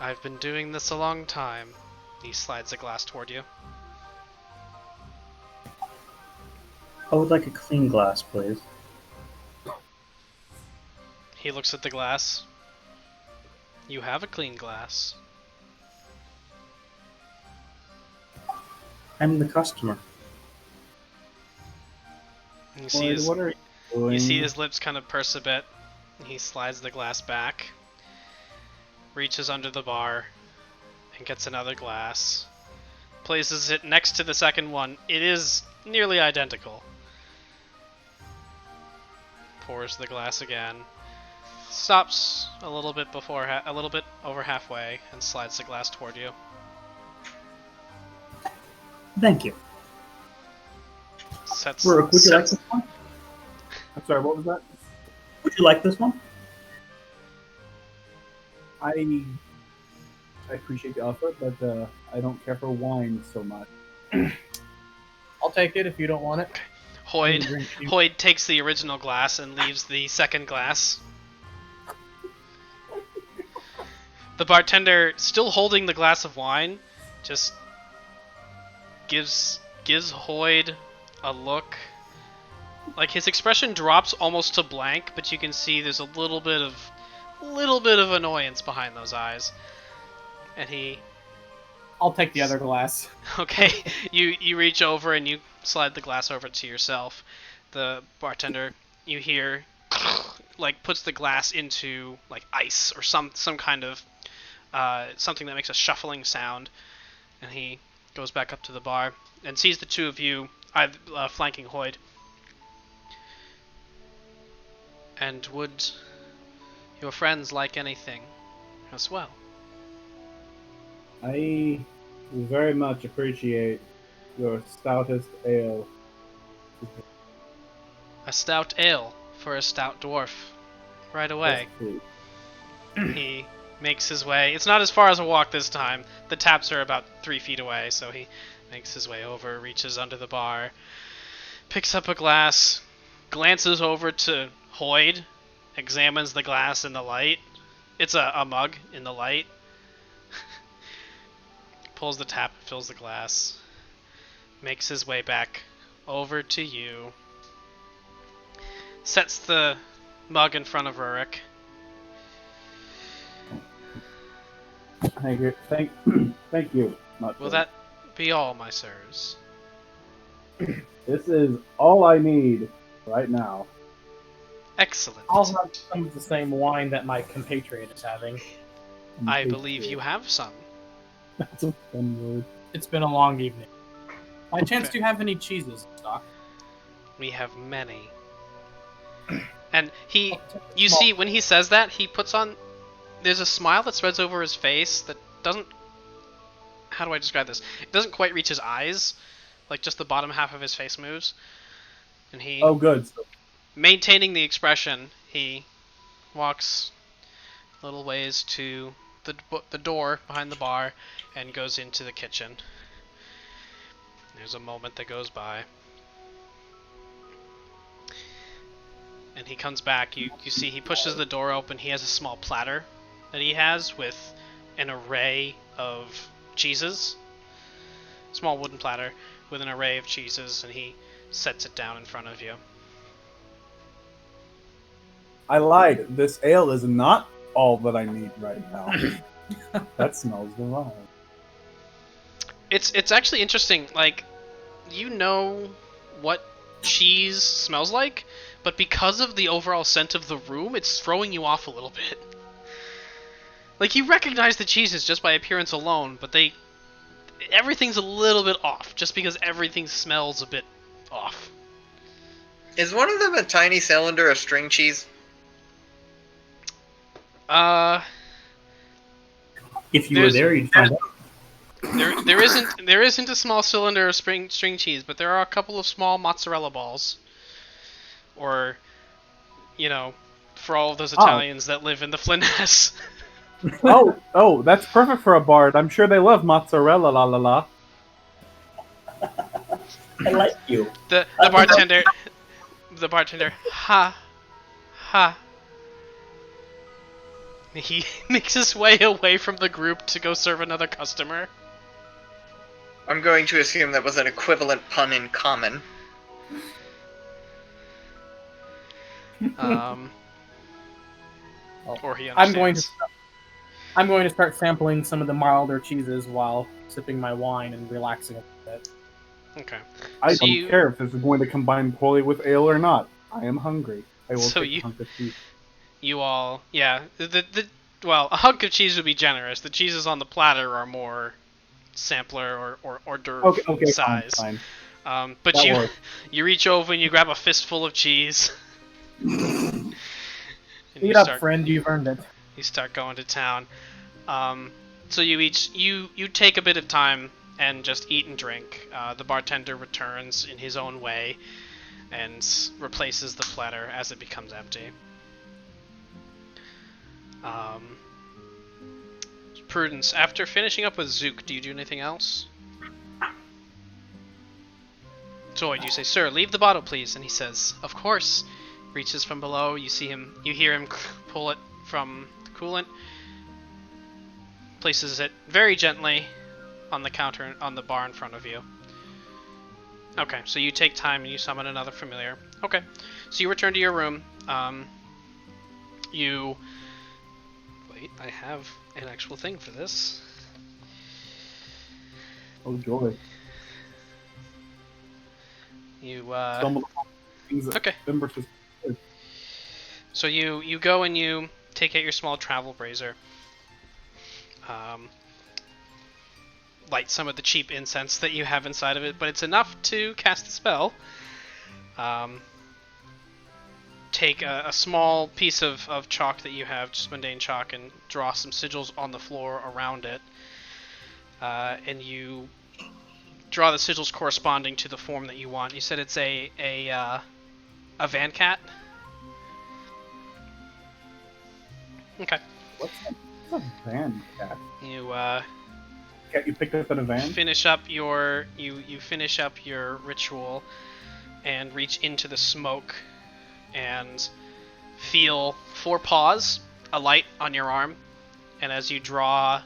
I've been doing this a long time. He slides a glass toward you. I would like a clean glass, please. He looks at the glass. You have a clean glass. I'm the customer. You see his, what are you doing? you see his lips kind of purse a bit. He slides the glass back, reaches under the bar, and gets another glass. Places it next to the second one. It is nearly identical. Pours the glass again. Stops a little bit before, a little bit over halfway, and slides the glass toward you. Thank you. Rurik, would you like this one? I'm sorry, what was that? Would you like this one? I appreciate the offer, but I don't care for wine so much. I'll take it if you don't want it. Hoyd takes the original glass and leaves the second glass. The bartender, still holding the glass of wine, just gives Hoyd a look. Like, his expression drops almost to blank, but you can see there's a little bit of annoyance behind those eyes. And he... I'll take the other glass. Okay, you reach over and you slide the glass over to yourself. The bartender, you hear, like, puts the glass into, like, ice or some kind of something that makes a shuffling sound. And he goes back up to the bar and sees the two of you flanking Hoyd. And would your friends like anything as well? I very much appreciate your stoutest ale. A stout ale for a stout dwarf. Right away. Yes, please. He makes his way. It's not as far as a walk this time. The taps are about 3 feet away, so he makes his way over, reaches under the bar, picks up a glass, glances over to Hoyd, examines the glass in the light. It's a mug in the light. Pulls the tap, fills the glass, makes his way back over to you, sets the mug in front of Rurik. Thank you. Thank you. Will that be all, my sirs? This is all I need right now. Excellent. I'll have some of the same wine that my compatriot is having. I believe you have some. That's a fun word. It's been a long evening. By chance, do you have any cheeses in stock? We have many. And you see, when he says that, he puts on... There's a smile that spreads over his face that doesn't... How do I describe this? It doesn't quite reach his eyes. Like, just the bottom half of his face moves. And he... Oh, good. Maintaining the expression, he walks a little ways to the door behind the bar and goes into the kitchen. There's a moment that goes by. And he comes back. You see he pushes the door open. He has a small platter that he has with an array of cheeses. Small wooden platter with an array of cheeses, and he sets it down in front of you. I lied. This ale is not all that I need right now. That smells divine. It's actually interesting. Like, you know what cheese smells like, but because of the overall scent of the room, it's throwing you off a little bit. Like, you recognize the cheeses just by appearance alone, but everything's a little bit off, just because everything smells a bit off. Is one of them a tiny cylinder of string cheese? If you were there, you'd find out. There isn't a small cylinder of string cheese, but there are a couple of small mozzarella balls. Or, you know, for all of those Italians that live in the Flyness. Oh, that's perfect for a bard. I'm sure they love mozzarella, la la la. I like you. The bartender, ha. He makes his way away from the group to go serve another customer. I'm going to assume that was an equivalent pun in common. Or he understands. I'm going to start sampling some of the milder cheeses while sipping my wine and relaxing a bit. Okay. I don't care if this is going to combine poorly with ale or not. I am hungry. I will take a hunk of cheese. You all, yeah. Well, a hunk of cheese would be generous. The cheeses on the platter are more sampler or hors d'oeuvre size. Fine. But you reach over and you grab a fistful of cheese. Eat up, friend. You've earned it. You start going to town. So you take a bit of time and just eat and drink. The bartender returns in his own way and replaces the platter as it becomes empty. Prudence, after finishing up with Zook, do you do anything else? Zoid, you say, "Sir, leave the bottle, please," and he says, "Of course." Reaches from below. You hear him pull it from the coolant. Places it very gently on the counter on the bar in front of you. Okay, so you take time and you summon another familiar. Okay, so you return to your room. Wait, I have an actual thing for this. Oh joy. Okay. So you go and you take out your small travel brazier. Light some of the cheap incense that you have inside of it, but it's enough to cast a spell. Take a small piece of chalk that you have, just mundane chalk, and draw some sigils on the floor around it. And you draw the sigils corresponding to the form that you want. You said it's a van cat? Okay. What's a van cat? You picked up in a van? Finish up your you finish up your ritual and reach into the smoke and feel 4 paws alight on your arm, and as you draw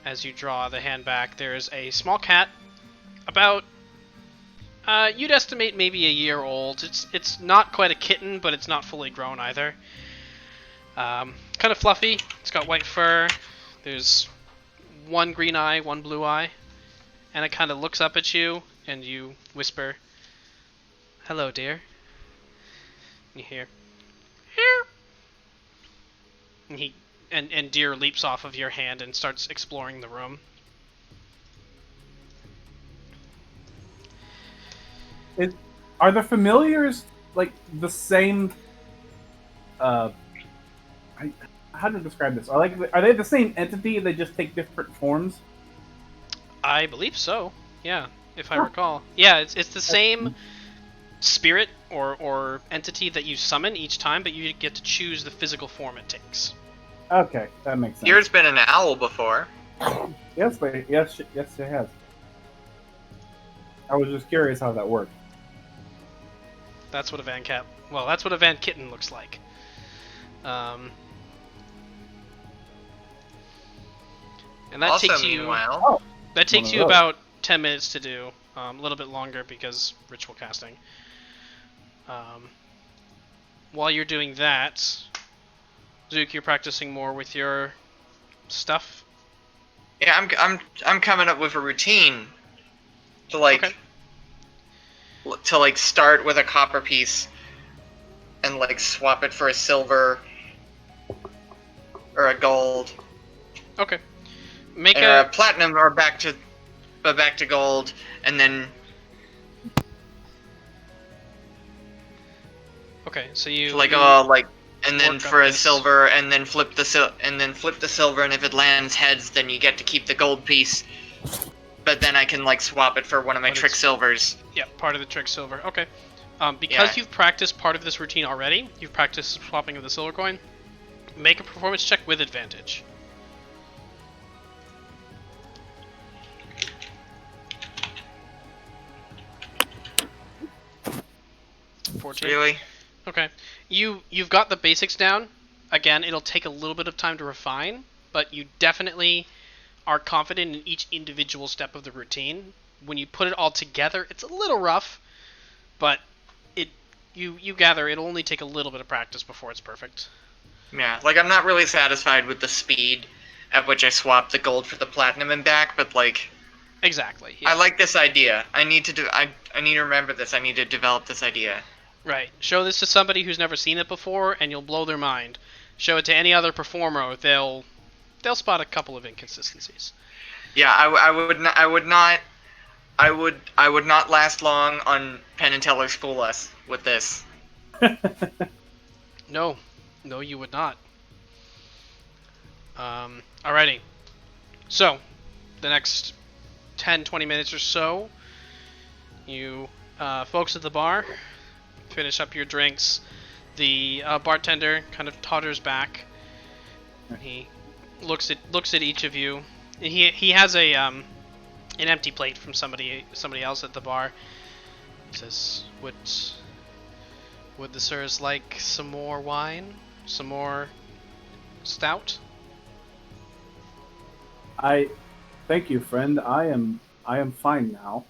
the hand back, there's a small cat about you'd estimate maybe a year old. It's not quite a kitten, but it's not fully grown either. Kind of fluffy. It's got white fur. There's one green eye, one blue eye, and it kind of looks up at you, and you whisper, "Hello, dear." And you hear, "Here." And deer leaps off of your hand and starts exploring the room. Are the familiars like the same? How to describe this? Are they the same entity? They just take different forms. I believe so. Yeah, if I recall. Yeah, it's the same spirit or entity that you summon each time, but you get to choose the physical form it takes. Okay, that makes sense. Here's been an owl before. Yes, it has. I was just curious how that worked. That's what a van cat. Well, that's what a van kitten looks like. And that also, takes you. meanwhile, that takes you about 10 minutes to do. A little bit longer because ritual casting. While you're doing that, Zook, you're practicing more with your stuff. Yeah, I'm coming up with a routine to start with a copper piece and swap it for a silver or a gold. Okay. Make a platinum or back to gold, and then. Okay, so you. And then for a silver, and then flip the silver, and if it lands heads, then you get to keep the gold piece. But then I can swap it for one of my trick silvers. Yeah, part of the trick silver. Okay. Because you've practiced part of this routine already, you've practiced swapping of the silver coin. Make a performance check with advantage. 14. Really? Okay. You've got the basics down. again, it'll take a little bit of time to refine, but you definitely are confident in each individual step of the routine. When you put it all together, it's a little rough, but you gather it'll only take a little bit of practice before it's perfect. Yeah, like, I'm not really satisfied with the speed at which I swapped the gold for the platinum and back, but, like... Exactly, yeah. I like this idea. I need to I need to remember this. I need to develop this idea. Right. Show this to somebody who's never seen it before, and you'll blow their mind. Show it to any other performer, they'll spot a couple of inconsistencies. Yeah, I would not last long on Penn and Teller's Fool Us with this. No, you would not. Alrighty. So, the next 10-20 minutes or so, you folks at the bar finish up your drinks. The bartender kind of totters back. He looks at each of you. He has an empty plate from somebody else at the bar. He says, "Would the sirs like some more wine? Some more stout?" Thank you, friend. I am fine now.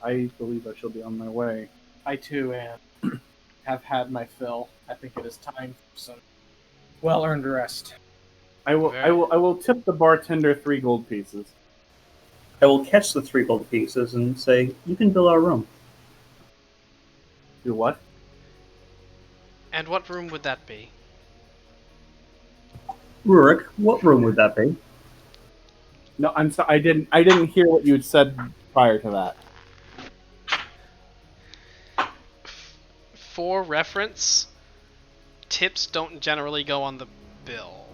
I believe I shall be on my way. I too am. Have had my fill. I think it is time for some well-earned rest. I will tip the bartender 3 gold pieces. I will catch the 3 gold pieces and say, "You can bill our room." Do what? And what room would that be? Rurik, what room would that be? No, I'm sorry. I didn't hear what you had said prior to that. For reference, tips don't generally go on the bill.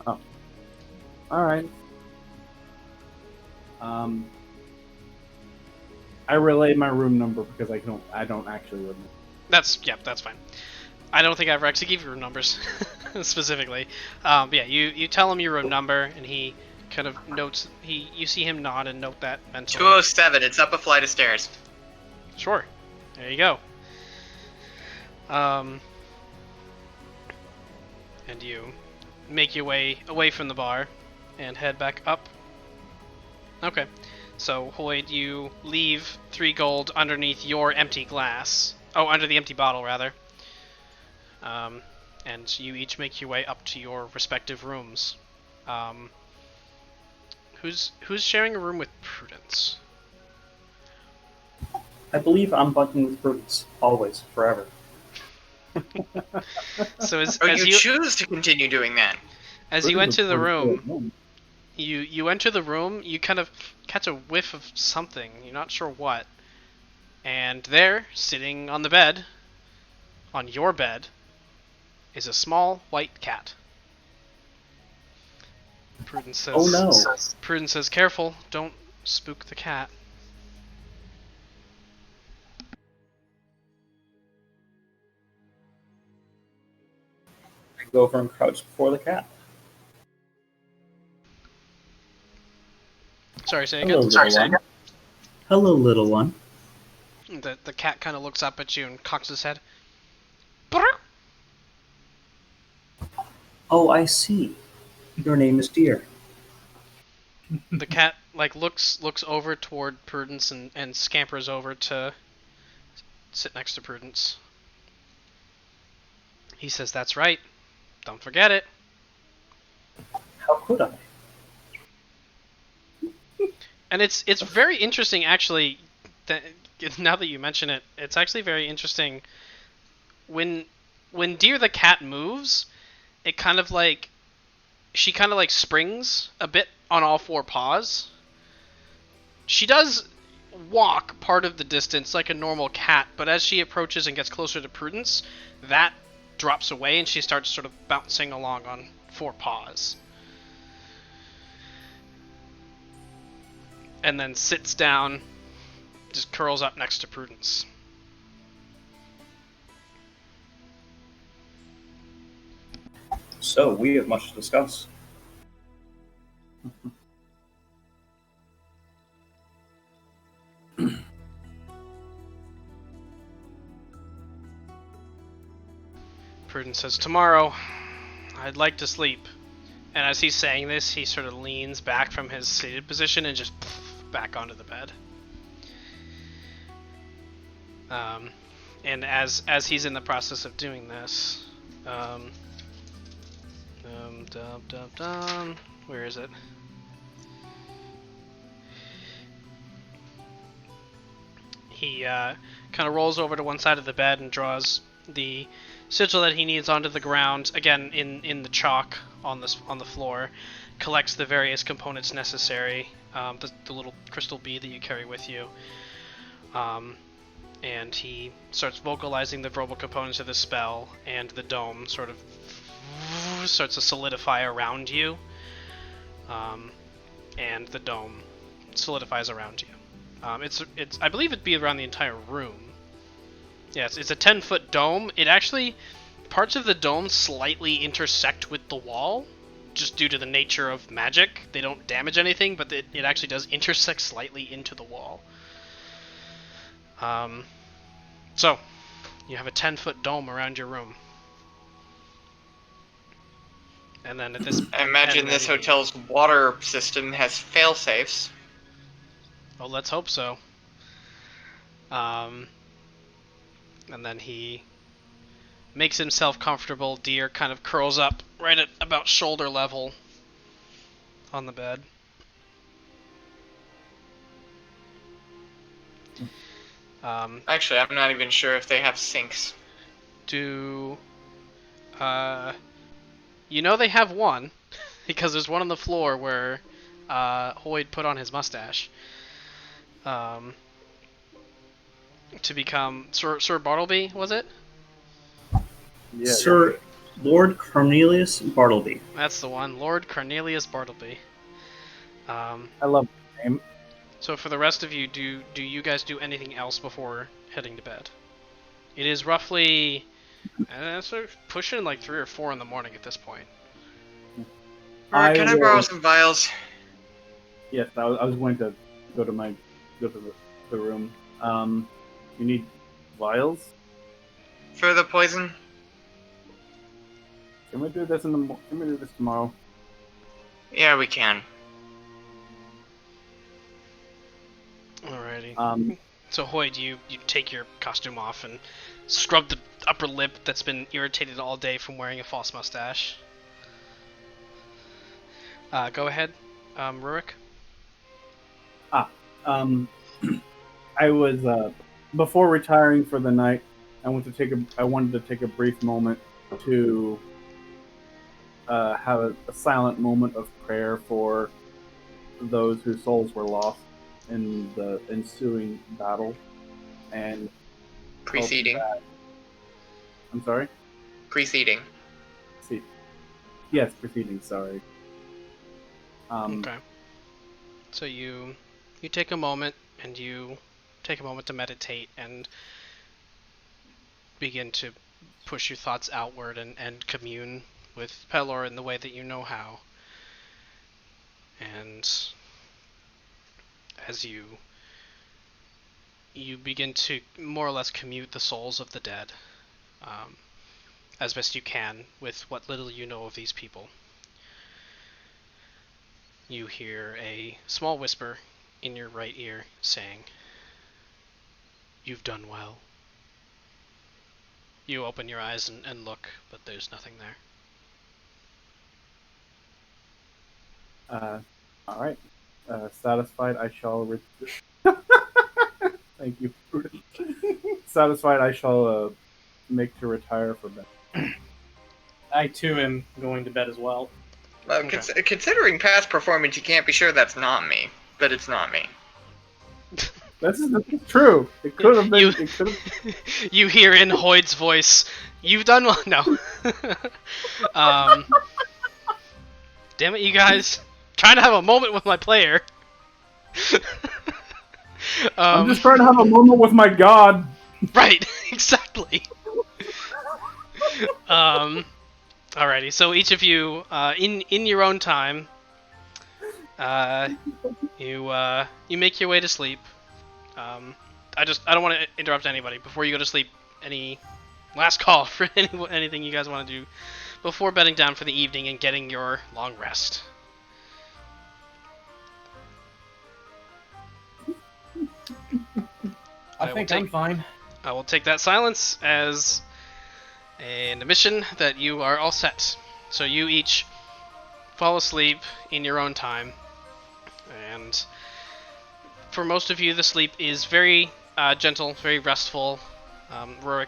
Oh. All right. I relay my room number because I don't actually remember. That's fine. I don't think I ever actually gave you room numbers specifically. But yeah, you tell him your room number, and he kind of notes. You see him nod and note that mentally. 207. It's up a flight of stairs. Sure. There you go. And you make your way away from the bar and head back up. Okay. So, Hoyd, you leave 3 gold underneath your empty glass. Oh, under the empty bottle, rather. And you each make your way up to your respective rooms. Who's sharing a room with Prudence? I believe I'm bunking with Prudence. Always. Forever. So as you choose to continue doing that. As you enter the room, you enter the room, you kind of catch a whiff of something. You're not sure what. And there, sitting on the bed, on your bed, is a small white cat. Prudence says, "Oh no." Prudence says, "Careful, don't spook the cat." I go over and crouch before the cat. Sorry, say Hello, again. little one. Hello, little one. The cat kind of looks up at you and cocks his head. Brr! Oh, I see. Your name is Deer. The cat looks over toward Prudence and scampers over to sit next to Prudence. He says, "That's right. Don't forget it." How could I? And it's very interesting, actually. That now that you mention it, it's actually very interesting. When Deer the cat moves, it kind of she kind of springs a bit on all 4 paws. She does walk part of the distance like a normal cat, but as she approaches and gets closer to Prudence, that drops away and she starts sort of bouncing along on 4 paws. And then sits down, just curls up next to Prudence. So, we have much to discuss. Prudence says, "Tomorrow, I'd like to sleep." And as he's saying this, he sort of leans back from his seated position and just back onto the bed. And as he's in the process of doing this, where is it? He kind of rolls over to one side of the bed and draws the sigil that he needs onto the ground, again in the chalk on the floor, collects the various components necessary, the little crystal bead that you carry with you, and he starts vocalizing the verbal components of the spell, and the dome sort of starts to solidify around you, and the dome solidifies around you. It's I believe it'd be around the entire room. Yes, it's a 10-foot dome. It actually, parts of the dome slightly intersect with the wall, just due to the nature of magic. They don't damage anything, but it actually does intersect slightly into the wall. So, you have a 10-foot dome around your room. And then at this... I imagine this hotel's water system has fail-safes. Well, let's hope so. And then he makes himself comfortable. Deer kind of curls up right at about shoulder level on the bed. Actually, I'm not even sure if they have sinks. You know they have one, because there's one on the floor where Hoyd put on his mustache. To become Sir Bartleby, was it? Yeah, Sir Lord Cornelius Bartleby. That's the one, Lord Cornelius Bartleby. I love the name. So for the rest of you, do you guys do anything else before heading to bed? It is roughly sort of pushing like 3 or 4 in the morning at this point. Can I borrow some vials? Yes, I was going to go to the room. You need vials? For the poison? Can we do this tomorrow? Yeah, we can. Alrighty. So Hoyd, you take your costume off and scrub the upper lip that's been irritated all day from wearing a false mustache. Go ahead, Rurik. I was before retiring for the night. I wanted to take a brief moment to have a silent moment of prayer for those whose souls were lost in the ensuing battle, and preceding. I'm sorry. Preceding. Yes, preceding. Sorry. Okay. So you take a moment and you take a moment to meditate and begin to push your thoughts outward and commune with Pelor in the way that you know how. And as you begin to more or less commute the souls of the dead, as best you can with what little you know of these people, you hear a small whisper in your right ear saying, "You've done well." You open your eyes and look, but there's nothing there. Alright. Satisfied, I shall... Thank you, Prudence. Satisfied, I shall make to retire for bed. I, too, am going to bed as well. Well, Okay. Considering past performance, you can't be sure that's not me. But it's not me. This is true. It could have been. You hear in Hoyd's voice, "You've done well." No. Damn it, you guys! Trying to have a moment with my player. I'm just trying to have a moment with my god. Right, exactly. Alrighty, so each of you, in your own time, you make your way to sleep. I don't want to interrupt anybody before you go to sleep. Any last call for anything you guys want to do before bedding down for the evening and getting your long rest. I think I'm fine. I will take that silence as an admission that you are all set. So you each fall asleep in your own time, and for most of you, the sleep is very gentle, very restful. Rurik,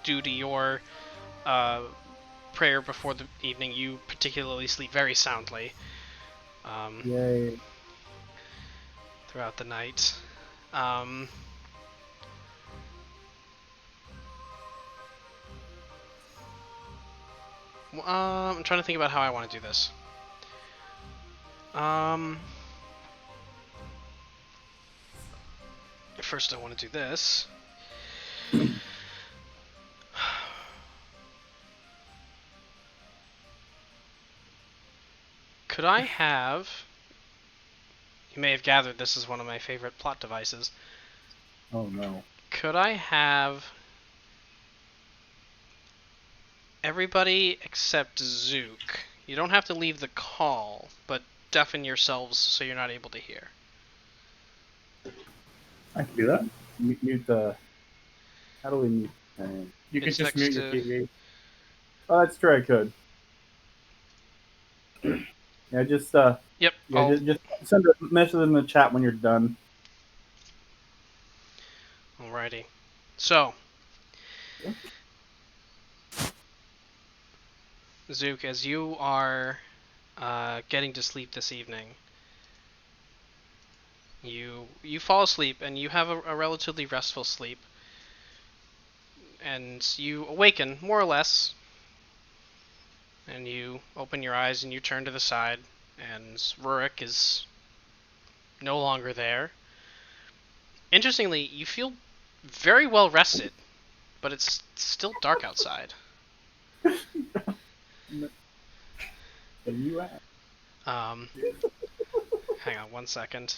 due to your prayer before the evening, you particularly sleep very soundly. Yay. Throughout the night. I'm trying to think about how I want to do this. First I want to do this. Could I have... You may have gathered this is one of my favorite plot devices. Oh no. Could I have everybody except Zook? You don't have to leave the call, but deafen yourselves so you're not able to hear. I can do that. Mute the... How do we mute? You can It's just next mute your to- TV. Oh, that's true, I could. Yeah, just Yep. yeah, just send a message in the chat when you're done. Alrighty. So, Zook, as you are getting to sleep this evening, you fall asleep and you have a relatively restful sleep, and you awaken more or less, and you open your eyes and you turn to the side, and Rurik is no longer there. Interestingly, you feel very well rested, but it's still dark outside. Where you at? Hang on 1 second.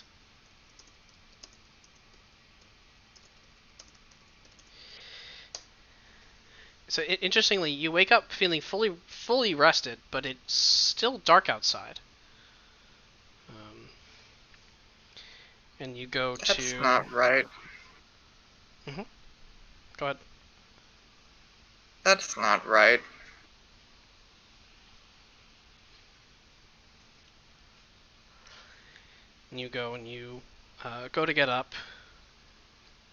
So interestingly, you wake up feeling fully rested, but it's still dark outside. And you go to... That's not right. Go ahead. That's not right. And you go and you go to get up,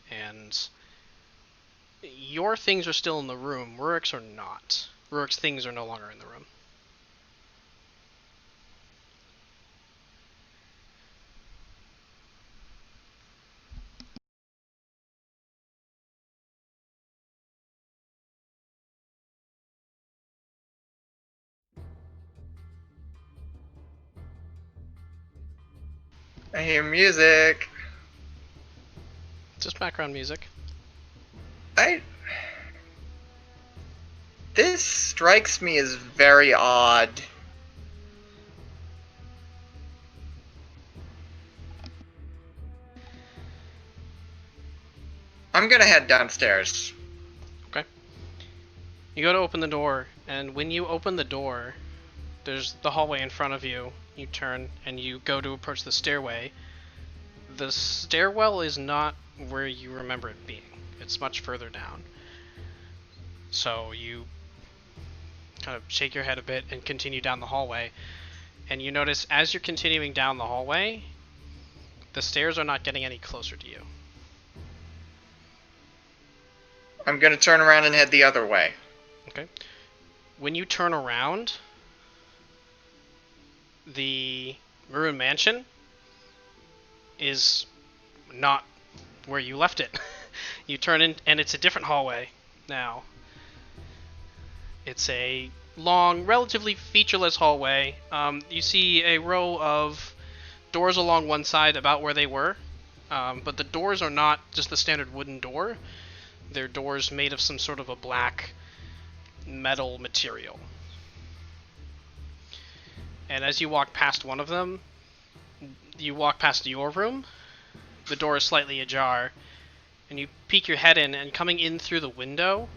and your things are still in the room. Rurik's are not. Rurik's things are no longer in the room. I hear music. Just background music. This strikes me as very odd. I'm gonna head downstairs. Okay. You go to open the door, and when you open the door, there's the hallway in front of you. You turn and you go to approach the stairway. The stairwell is not where you remember it being. It's much further down. So you kind of shake your head a bit and continue down the hallway. And you notice as you're continuing down the hallway, the stairs are not getting any closer to you. I'm gonna turn around and head the other way. Okay. When you turn around, the Maroon Mansion is not where you left it. You turn in, and it's a different hallway now. It's a long, relatively featureless hallway. You see a row of doors along one side about where they were, but the doors are not just the standard wooden door. They're doors made of some sort of a black metal material. And as you walk past one of them, you walk past your room. The door is slightly ajar, and you peek your head in, and coming in through the window,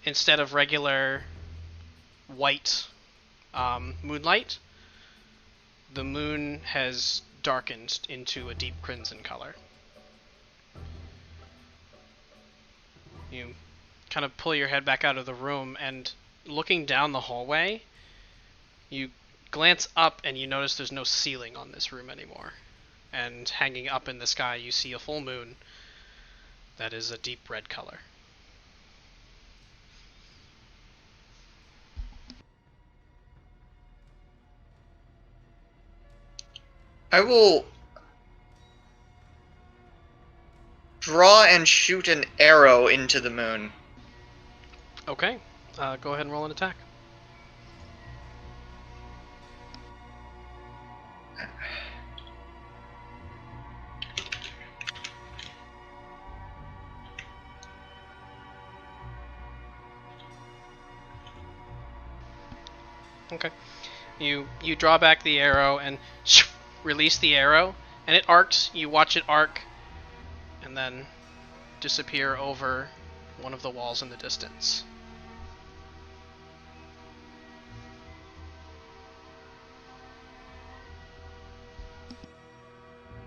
instead of regular white moonlight, the moon has darkened into a deep crimson color. You kind of pull your head back out of the room, and looking down the hallway, you glance up and you notice there's no ceiling on this room anymore. And hanging up in the sky, you see a full moon that is a deep red color. I will draw and shoot an arrow into the moon. Okay, go ahead and roll an attack. Okay. You draw back the arrow and release the arrow, and it arcs. You watch it arc and then disappear over one of the walls in the distance.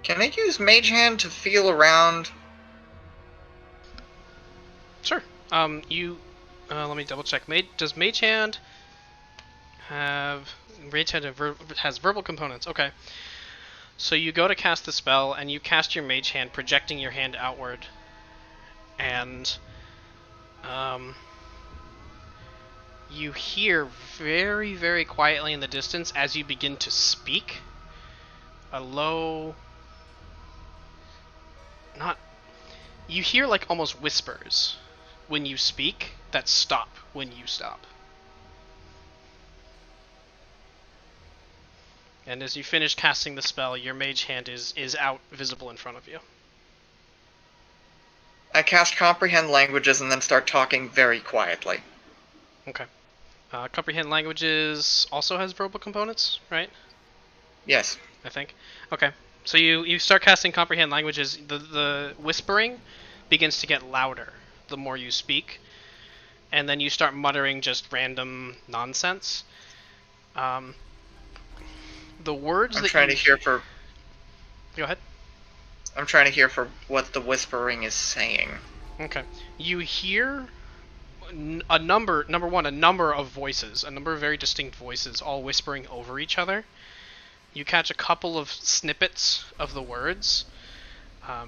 Can I use Mage Hand to feel around? Sure. Let me double check. Does Mage Hand have... Mage Hand has verbal components. Okay. So you go to cast the spell, and you cast your Mage Hand, projecting your hand outward. And you hear very, very quietly in the distance as you begin to speak a low... You hear like almost whispers when you speak that stop when you stop. And as you finish casting the spell, your Mage Hand is out, visible in front of you. I cast Comprehend Languages and then start talking very quietly. Okay. Comprehend Languages also has verbal components, right? Yes. I think. Okay. So you start casting Comprehend Languages. The whispering begins to get louder the more you speak. And then you start muttering just random nonsense. The words I'm trying to hear for... Go ahead. I'm trying to hear for what the whispering is saying. Okay. You hear a number of voices, a number of very distinct voices, all whispering over each other. You catch a couple of snippets of the words.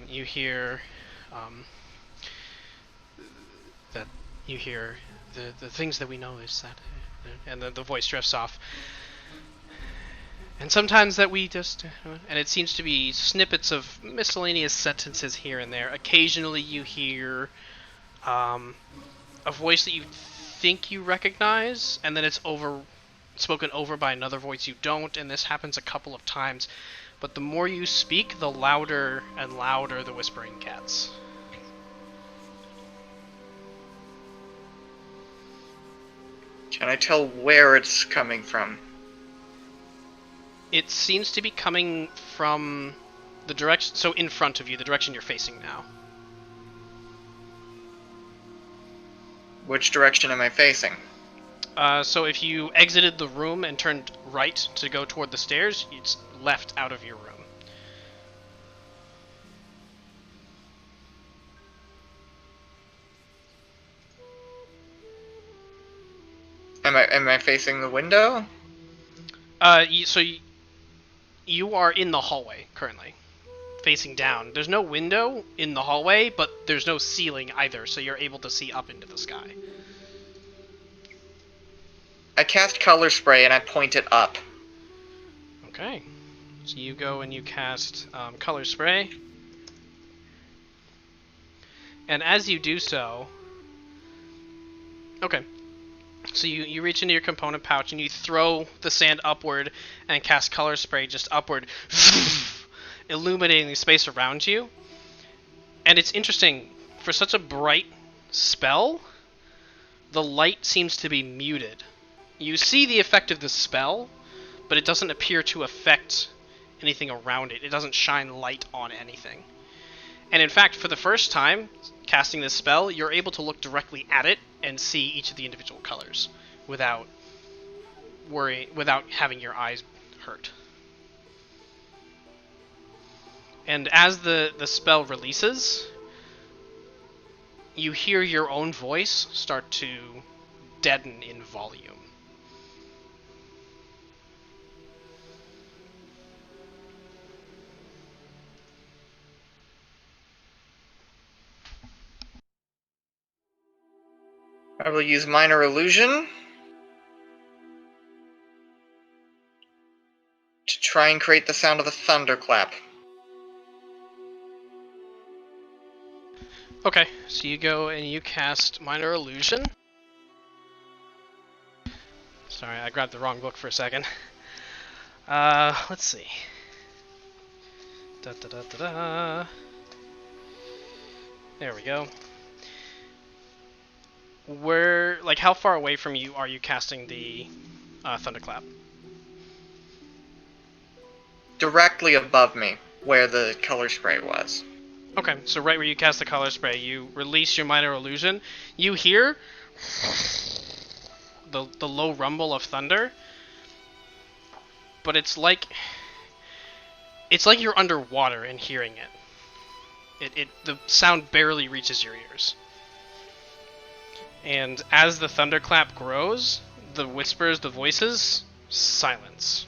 You hear that you hear the things that we know is that, and the voice drifts off. And sometimes that we just, and it seems to be snippets of miscellaneous sentences here and there. Occasionally you hear a voice that you think you recognize, and then it's spoken over by another voice you don't, and this happens a couple of times. But the more you speak, the louder and louder the whispering gets. Can I tell where it's coming from? It seems to be coming from the direction, so in front of you, the direction you're facing now. Which direction am I facing? So if you exited the room and turned right to go toward the stairs, it's left out of your room. Am I facing the window? You are in the hallway currently, facing down. There's no window in the hallway, but there's no ceiling either, so you're able to see up into the sky. I cast Color Spray and I point it up. Okay. So you go and you cast Color Spray. And as you do so... Okay. So you reach into your component pouch and you throw the sand upward and cast Color Spray just upward, illuminating the space around you. And it's interesting, for such a bright spell, the light seems to be muted. You see the effect of the spell, but it doesn't appear to affect anything around it. It doesn't shine light on anything. And in fact, for the first time casting this spell, you're able to look directly at it and see each of the individual colors without having your eyes hurt. And as the spell releases, you hear your own voice start to deaden in volume. I will use Minor Illusion to try and create the sound of a thunderclap. Okay, so you go and you cast Minor Illusion. Sorry, I grabbed the wrong book for a second. Let's see. There we go. How far away from you are you casting the thunderclap? Directly above me, where the color spray was. Okay, so right where you cast the color spray, you release your Minor Illusion. You hear the low rumble of thunder, but it's like you're underwater and hearing it. The sound barely reaches your ears. And as the thunderclap grows, the whispers, the voices, silence.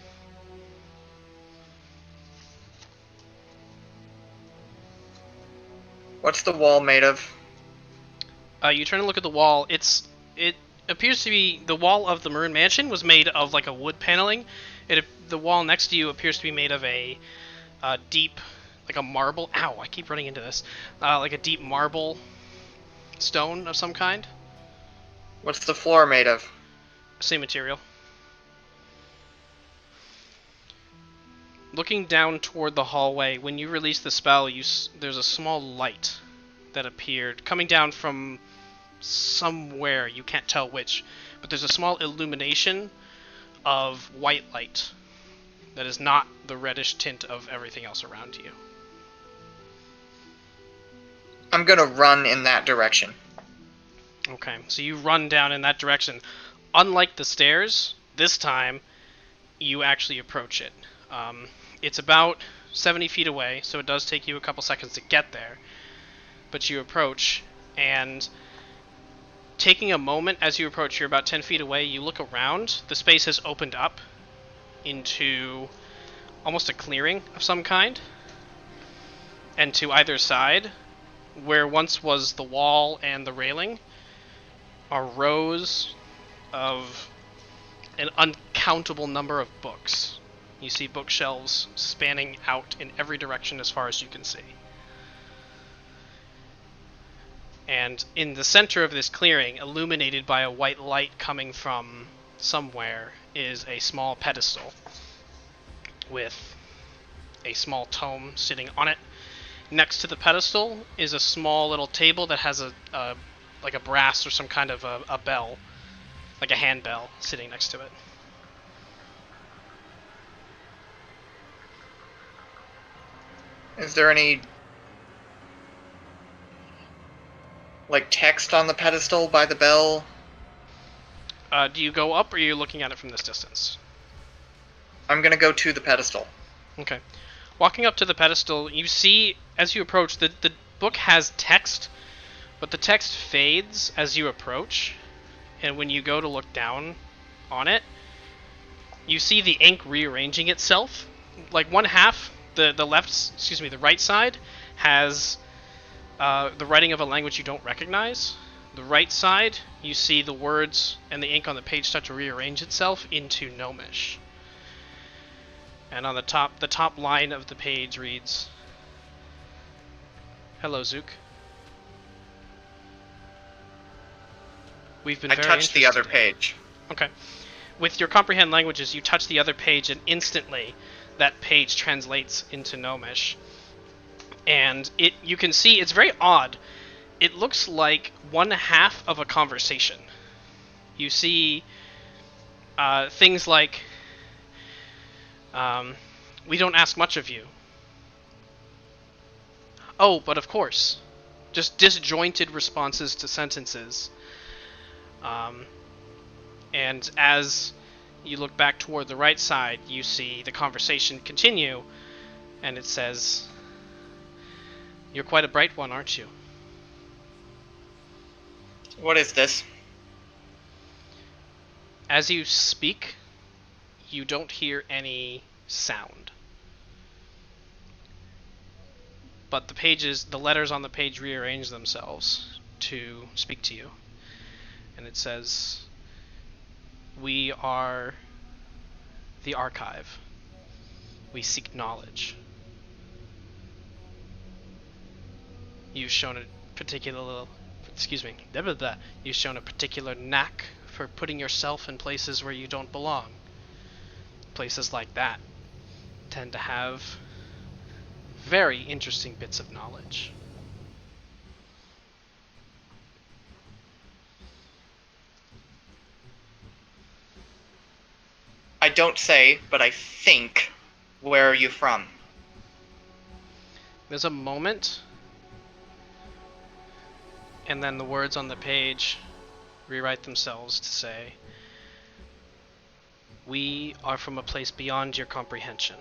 What's the wall made of? You turn and look at the wall. It appears to be the wall of the Maroon Mansion was made of like a wood paneling. The wall next to you appears to be made of a deep, like a marble. Ow! I keep running into this. Like a deep marble stone of some kind. What's the floor made of? Same material. Looking down toward the hallway, when you release the spell, there's a small light that appeared coming down from somewhere, you can't tell which, but there's a small illumination of white light that is not the reddish tint of everything else around you. I'm gonna run in that direction. Okay, so you run down in that direction. Unlike the stairs, this time you actually approach it. It's about 70 feet away, so it does take you a couple seconds to get there. But you approach, and taking a moment as you approach, you're about 10 feet away, you look around, the space has opened up into almost a clearing of some kind. And to either side, where once was the wall and the railing, are rows of an uncountable number of books. You see bookshelves spanning out in every direction as far as you can see. And in the center of this clearing, illuminated by a white light coming from somewhere, is a small pedestal with a small tome sitting on it. Next to the pedestal is a small little table that has like a brass or some kind of a bell, like a handbell, sitting next to it. Is there any text on the pedestal by the bell? Do you go up, or are you looking at it from this distance? I'm gonna go to the pedestal. Okay. Walking up to the pedestal, you see, as you approach, the book has text, but the text fades as you approach, and when you go to look down on it, you see the ink rearranging itself. Like one half, the right side has the writing of a language you don't recognize. The right side, you see the words and the ink on the page start to rearrange itself into Gnomish. And on the top line of the page reads, "Hello, Zook. We've been very touched the other interested." page. Okay. With your comprehend languages, you touch the other page, and instantly that page translates into Gnomish. And you can see it's very odd. It looks like one half of a conversation. You see things like, "We don't ask much of you. Oh, but of course." Just disjointed responses to sentences. And as you look back toward the right side, you see the conversation continue, and it says, "You're quite a bright one, aren't you?" What is this? As you speak, you don't hear any sound. But the letters on the page rearrange themselves to speak to you. And it says, "We are the archive. We seek knowledge. You've shown a particular, You've shown a particular knack for putting yourself in places where you don't belong. Places like that tend to have very interesting bits of knowledge." I don't say, but I think. Where are you from? There's a moment, and then the words on the page rewrite themselves to say, "We are from a place beyond your comprehension."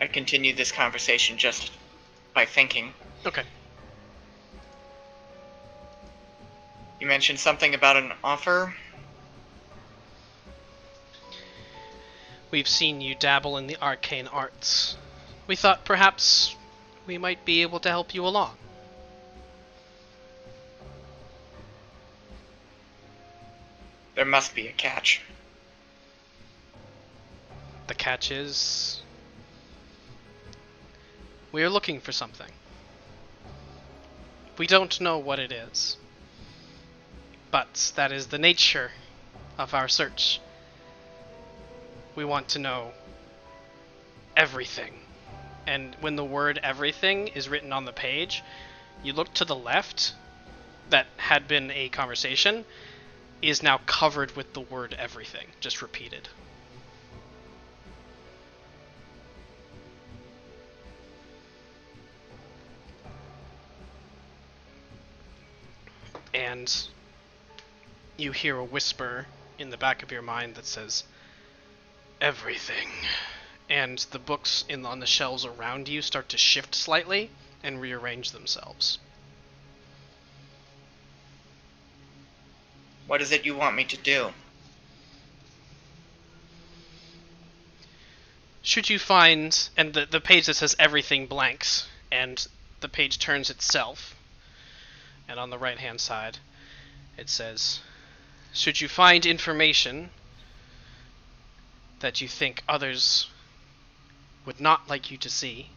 I continue this conversation just by thinking. Okay. You mentioned something about an offer? We've seen you dabble in the arcane arts. We thought perhaps we might be able to help you along. There must be a catch. The catch is, we are looking for something. We don't know what it is, but that is the nature of our search. We want to know everything. And when the word everything is written on the page, you look to the left, that had been a conversation, is now covered with the word everything, just repeated. And you hear a whisper in the back of your mind that says, "Everything." And the books on the shelves around you start to shift slightly and rearrange themselves. What is it you want me to do? Should you find, and the page that says everything blanks, and the page turns itself, and on the right hand side it says, "Should you find information that you think others would not like you to see,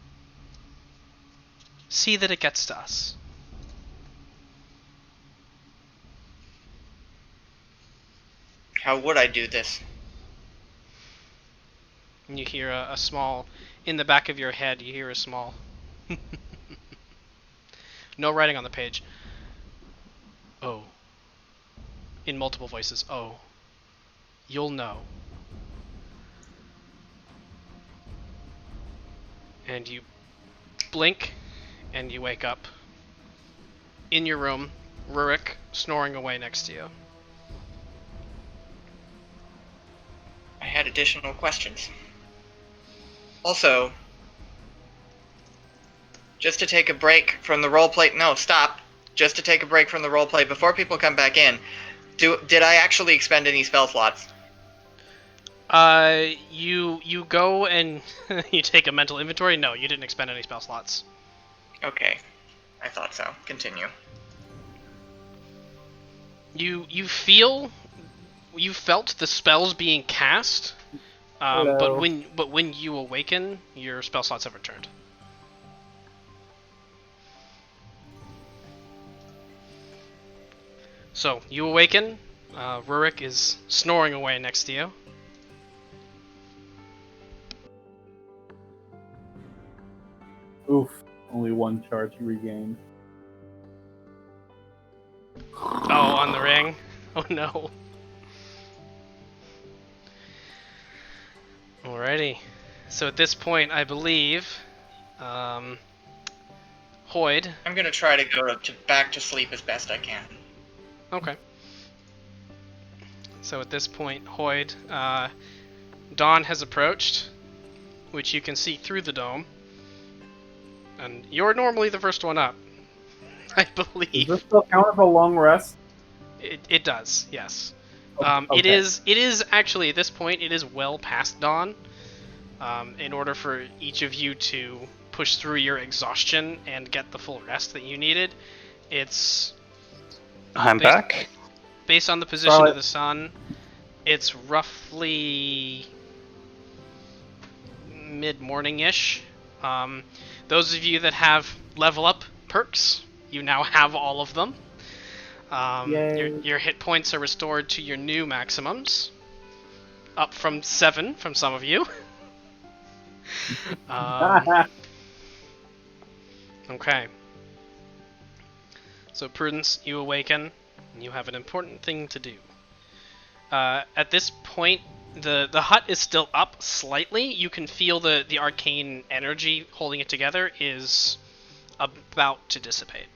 see that it gets to us." How would I do this? And you hear a small, in the back of your head, you hear a small, no writing on the page, "Oh," in multiple voices, "Oh, you'll know." And you blink, and you wake up in your room, Rurik snoring away next to you. I had additional questions. Also, just to take a break from the roleplay. No, stop. Just to take a break from the roleplay before people come back in. Did I actually expend any spell slots? You go and you take a mental inventory. No, you didn't expend any spell slots. Okay, I thought so. Continue. You felt the spells being cast, but when you awaken, your spell slots have returned. So you awaken. Rurik is snoring away next to you. Oof, only one charge regained. Oh, on the ring? Oh no. Alrighty. So at this point, I believe, Hoyd. I'm gonna try to go back to sleep as best I can. Okay. So at this point, Hoyd, dawn has approached, which you can see through the dome. And you're normally the first one up, I Does believe. this still count as a long rest? It does, yes. Okay. It is actually, at this point, it is well past dawn. In order for each of you to push through your exhaustion and get the full rest that you needed, it's... I'm back. Based on the position of the sun, it's roughly mid-morning-ish. Those of you that have level up perks, you now have all of them. Your hit points are restored to your new maximums, up from 7 from some of you. Okay. So Prudence, you awaken, and you have an important thing to do. At this point, the hut is still up slightly. You can feel the arcane energy holding it together is about to dissipate.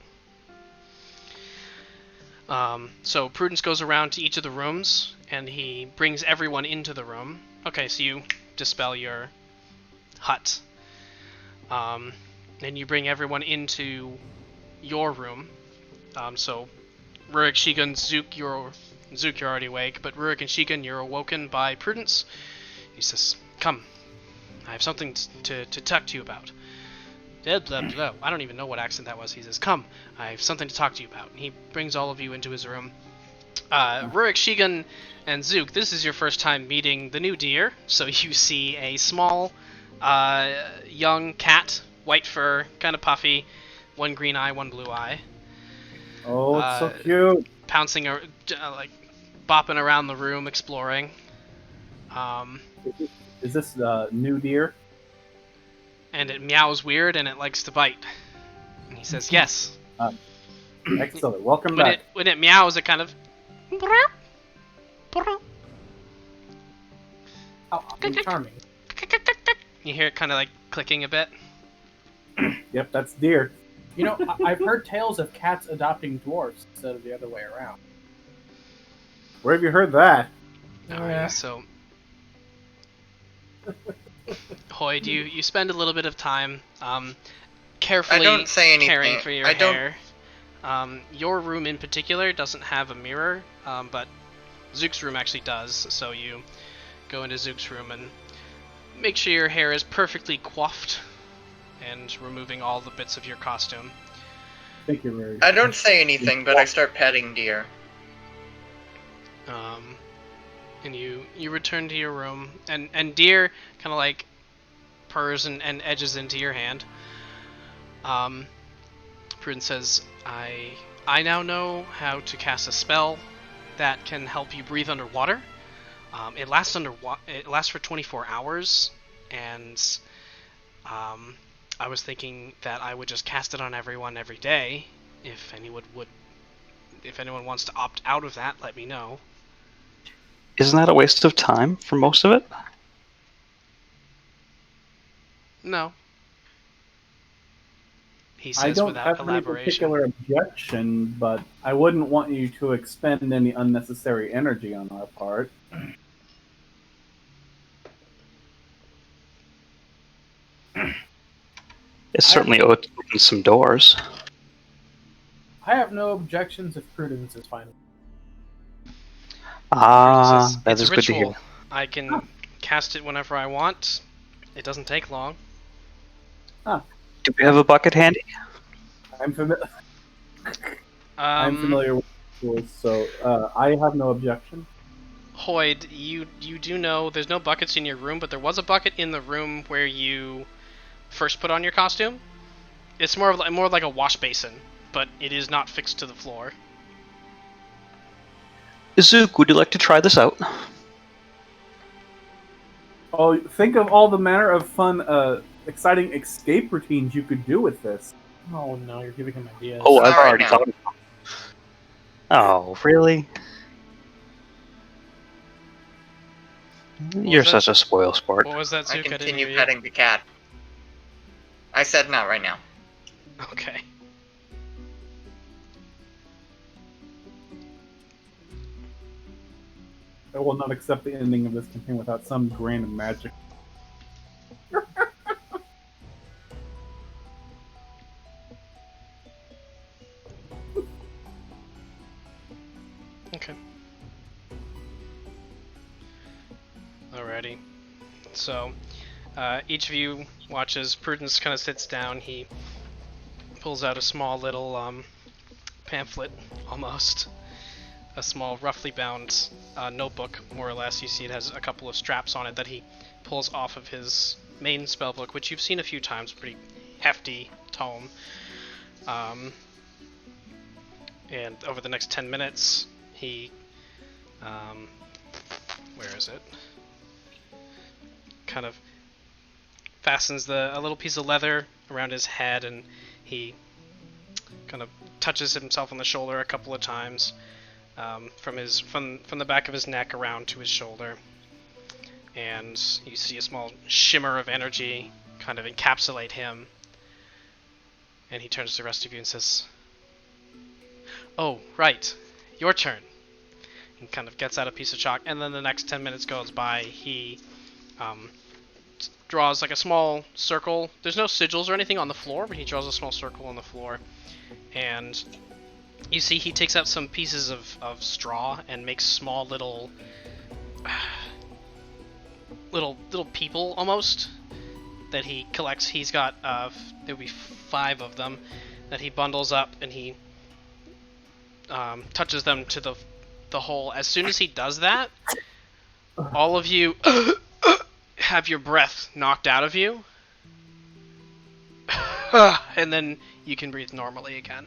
So Prudence goes around to each of the rooms, and he brings everyone into the room. Okay, so you dispel your hut. And you bring everyone into your room. So Rurik, Shigun, Zook, you're already awake, but Rurik and Shigun, you're awoken by Prudence. He says, "Come, I have something to talk to you about." Blah, blah, blah. I don't even know what accent that was. He says, "Come, I have something to talk to you about." And he brings all of you into his room. Rurik, Shigun, and Zook, this is your first time meeting the new deer, so you see a small, young cat, white fur, kind of puffy, one green eye, one blue eye. Oh, it's so cute. Pouncing, like, bopping around the room, exploring. Is this new deer? And it meows weird, and it likes to bite. And he says, "Yes." Excellent. Welcome back. When it meows, it kind of... Oh, charming. You hear it kind of like clicking a bit. Yep, that's deer. You know, I've heard tales of cats adopting dwarfs instead of the other way around. Where have you heard that? Alright, so... Hoyd, you spend a little bit of time carefully caring for your hair. Your room in particular doesn't have a mirror, but Zook's room actually does, so you go into Zook's room and make sure your hair is perfectly coiffed and removing all the bits of your costume. Thank you very much. I don't say anything, but I start petting deer. And you return to your room, and deer kind of like purrs and edges into your hand. Prudence says, I now know how to cast a spell that can help you breathe underwater. It lasts for 24 hours, and I was thinking that I would just cast it on everyone every day. If anyone wants to opt out of that, let me know. Isn't that a waste of time for most of it? No. He says I don't without have any elaboration. particular objection, but I wouldn't want you to expend any unnecessary energy on our part. It certainly opens some doors. I have no objections if Prudence is fine. Ah, that It's is a good to ritual. hear. I can cast it whenever I want. It doesn't take long. Do we have a bucket handy? I'm familiar with the rules, so I have no objection. Hoyd, you do know there's no buckets in your room, but there was a bucket in the room where you first put on your costume. It's more like a wash basin, but it is not fixed to the floor. Zook, would you like to try this out? Oh, think of all the manner of fun, exciting escape routines you could do with this. Oh no, you're giving him ideas. Oh, I've All right, already now. thought of it. Oh, really? You're such a spoil sport. What was that, Zook? I didn't continue hear you. petting the cat. I said not right now. Okay. I will not accept the ending of this campaign without some grain of magic. Okay. Alrighty. So, each of you watches Prudence kind of sits down. He pulls out a small little pamphlet, almost. A small, roughly bound notebook, more or less. You see it has a couple of straps on it that he pulls off of his main spellbook, which you've seen a few times, pretty hefty tome. And over the next 10 minutes, he, where is it? Kind of fastens a little piece of leather around his head, and he kind of touches himself on the shoulder a couple of times, from the back of his neck around to his shoulder. And you see a small shimmer of energy kind of encapsulate him. And he turns to the rest of you and says, "Oh, right. Your turn." And kind of gets out a piece of chalk, and then the next 10 minutes goes by. He draws like a small circle. There's no sigils or anything on the floor, but he draws a small circle on the floor. And you see he takes out some pieces of straw and makes small little people almost that he collects. He's got there'll be 5 of them that he bundles up, and he touches them to the hole. As soon as he does that, all of you have your breath knocked out of you, and then you can breathe normally again.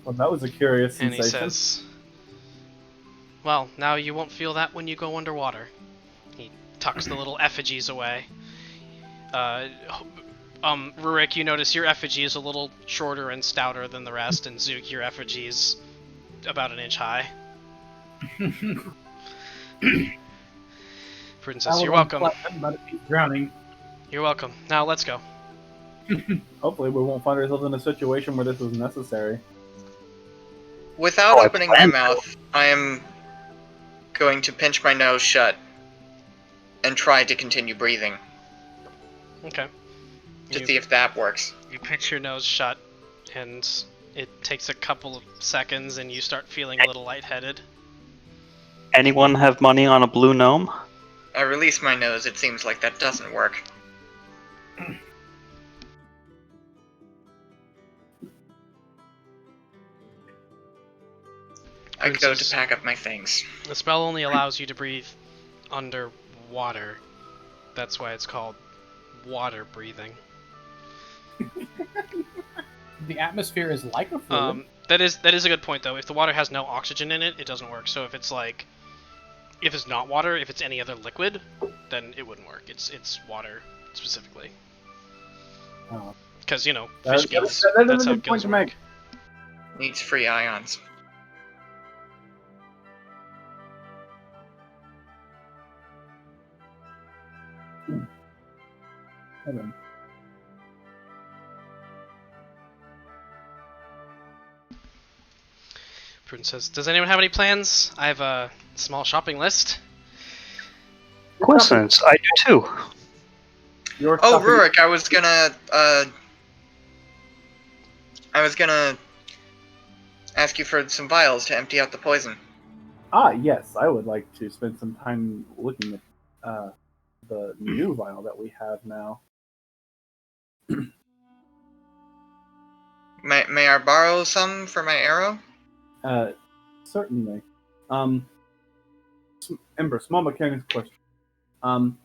Well, that was a curious And sensation. he says, "Well, now you won't feel that when you go underwater." He tucks the little effigies away. Rurik, you notice your effigy is a little shorter and stouter than the rest, and Zook, your effigy is about an inch high. Prudence says, "You're welcome." Drowning. You're welcome. Now let's go. Hopefully we won't find ourselves in a situation where this is necessary. Without I opening my plan to. mouth, I am going to pinch my nose shut and try to continue breathing Okay. to see if that works. You pinch your nose shut, and it takes a couple of seconds, and you start feeling a little lightheaded. Anyone have money on a blue gnome? I release my nose, it seems like that doesn't work. I go to Princess. pack up my things. The spell only allows you to breathe underwater. That's why it's called water breathing. The atmosphere is like a fluid. That is a good point, though. If the water has no oxygen in it, it doesn't work. So if it's not water, if it's any other liquid, then it wouldn't work. It's water specifically. Oh. Because fish That's gills. a That's how good point gills to work. make. Needs free ions. Hold on. Prudence says, "Does anyone have any plans? I have a small shopping list." Coincidence, I do too. Your Oh, shopping- Rurik, I was gonna ask you for some vials to empty out the poison. Yes, I would like to spend some time looking at the new vial that we have now. May I borrow some for my arrow? Certainly. Ember, small mechanics question.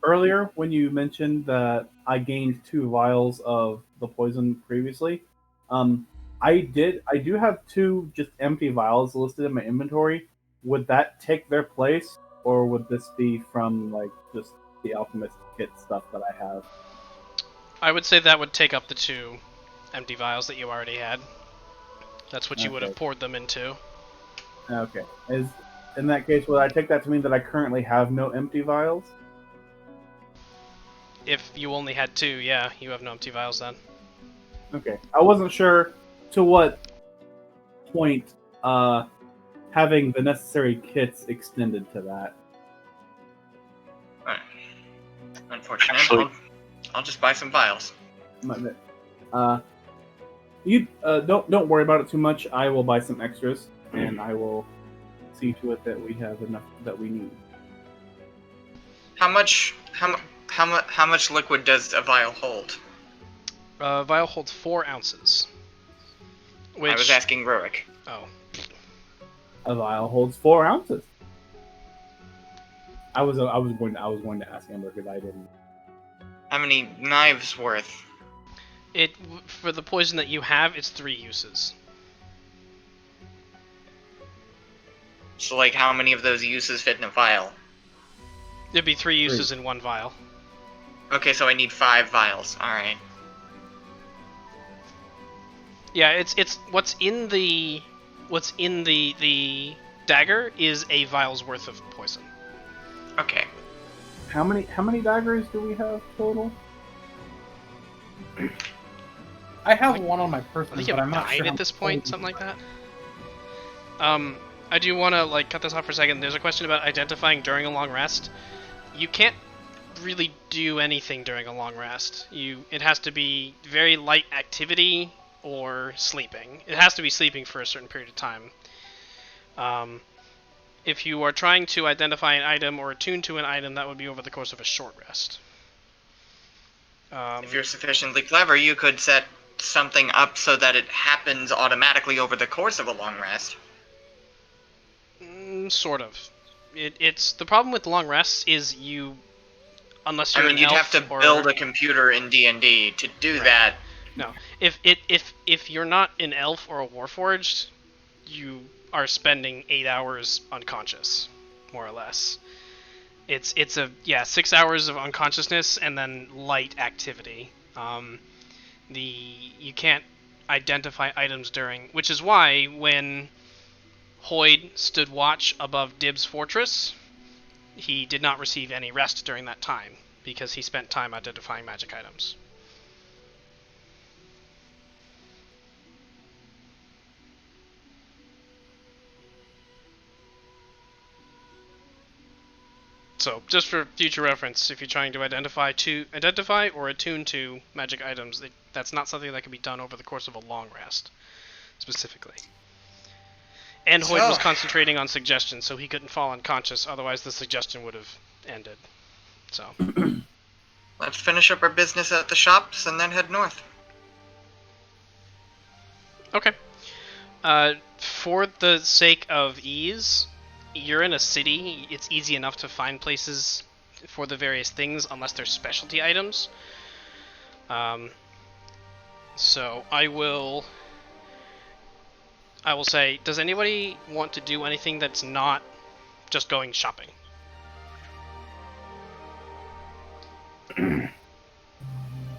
Earlier, when you mentioned that I gained 2 vials of the poison previously, I do have 2 just empty vials listed in my inventory. Would that take their place, or would this be from just the alchemist kit stuff that I have? I would say that would take up the 2 empty vials that you already had. That's what you would have Okay. poured them into. Okay. In that case, would I take that to mean that I currently have no empty vials? If you only had 2, yeah, you have no empty vials then. Okay. I wasn't sure to what point having the necessary kits extended to that. Unfortunately, Actually- I'll just buy some vials. You don't worry about it too much. I will buy some extras, and I will see to it that we have enough that we need. How much liquid does a vial hold? Vial holds 4 ounces. Which... I was asking Rurik. Oh. A vial holds 4 ounces. I was going to ask Ember because I didn't. How many knives worth? For the poison that you have, it's 3 uses. So, like, how many of those uses fit in a vial? There'd be 3 uses in 1 vial. Okay, so I need 5 vials. All right. Yeah, it's what's in the dagger is a vial's worth of poison. Okay. How many daggers do we have total? I have one on my person, I think you but have I'm not 9 sure. at this point, something like that. I do want to cut this off for a second. There's a question about identifying during a long rest. You can't really do anything during a long rest. It has to be very light activity or sleeping. It has to be sleeping for a certain period of time. If you are trying to identify an item or attune to an item, that would be over the course of a short rest. If you're sufficiently clever, you could set something up so that it happens automatically over the course of a long rest. Sort of. It's the problem with long rests is unless you're an you'd elf have to or... build a computer in D&D to do that. No, if you're not an elf or a warforged, you are spending 8 hours unconscious, more or less. It's 6 hours of unconsciousness and then light activity. You can't identify items during, which is why when Hoyd stood watch above Dib's fortress, he did not receive any rest during that time because he spent time identifying magic items. So, just for future reference, if you're trying to identify or attune to magic items, that's not something that can be done over the course of a long rest, specifically. And Hoyd was concentrating on suggestion, so he couldn't fall unconscious, otherwise the suggestion would have ended. So. Let's finish up our business at the shops and then head north. Okay. For the sake of ease, you're in a city. It's easy enough to find places for the various things, unless they're specialty items. So I will say, does anybody want to do anything that's not just going shopping?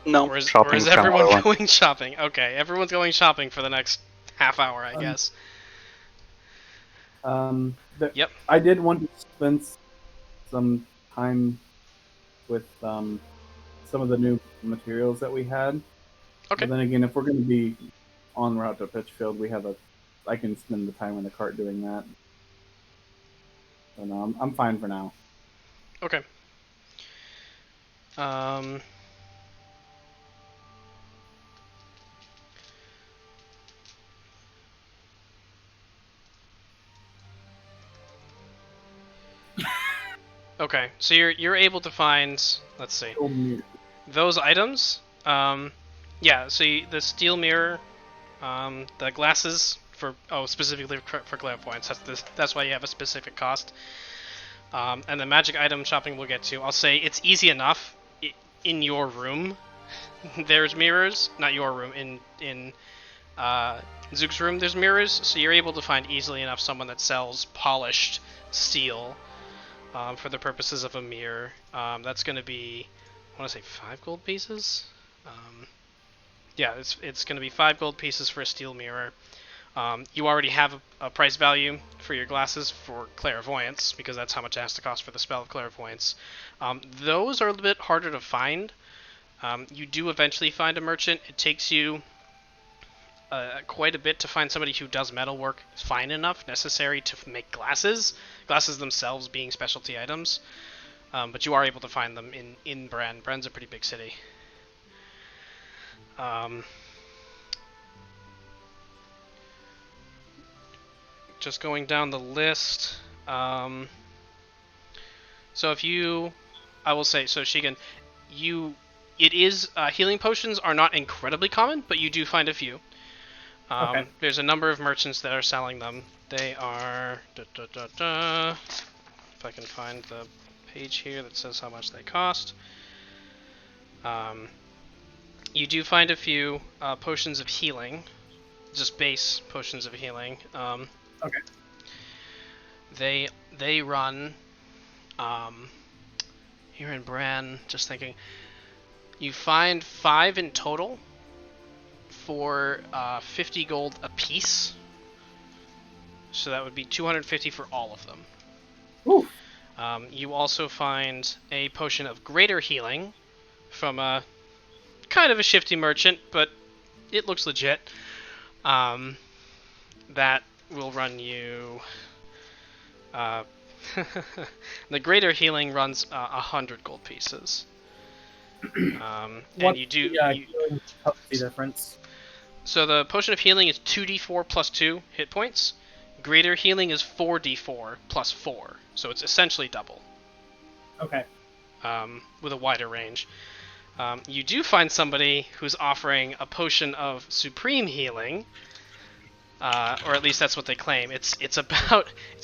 No, Or is shopping's kinda everyone what I want. going shopping? Okay, everyone's going shopping for the next half hour, I guess. Yep. I did want to spend some time with some of the new materials that we had. Okay. But then again, if we're going to be en route to Pitchfield, I can spend the time in the cart doing that. So no, I'm fine for now. Okay. Okay, so you're able to find, let's see, those items. Yeah, so the steel mirror, the glasses specifically for clairvoyance. That's why you have a specific cost. And the magic item shopping we'll get to. I'll say it's easy enough. In your room, there's mirrors. Not your room. In Zook's room, there's mirrors. So you're able to find easily enough someone that sells polished steel. For the purposes of a mirror. That's going to be, I want to say 5 gold pieces? Yeah, it's going to be 5 gold pieces for a steel mirror. You already have a price value for your glasses for clairvoyance, because that's how much it has to cost for the spell of clairvoyance. Those are a little bit harder to find. You do eventually find a merchant. It takes you quite a bit to find somebody who does metalwork fine enough, necessary to make glasses. Glasses themselves being specialty items. But you are able to find them in Bren. Bren's a pretty big city. Just going down the list. So I will say, so Shigun, healing potions are not incredibly common, but you do find a few. Okay. There's a number of merchants that are selling them. They are, if I can find the page here that says how much they cost. You do find a few potions of healing, just base potions of healing. Okay. They run here in Bran. Just thinking, you find 5 in total for 50 gold a piece. So that would be 250 for all of them. Woo. You also find a potion of greater healing from a kind of a shifty merchant, but it looks legit. That will run you... the greater healing runs 100 gold pieces. And you do... healing potency difference? So the potion of healing is 2d4 plus 2 hit points. Greater healing is 4d4 plus 4. So it's essentially double. Okay. With a wider range. You do find somebody who's offering a potion of supreme healing, or at least that's what they claim. It's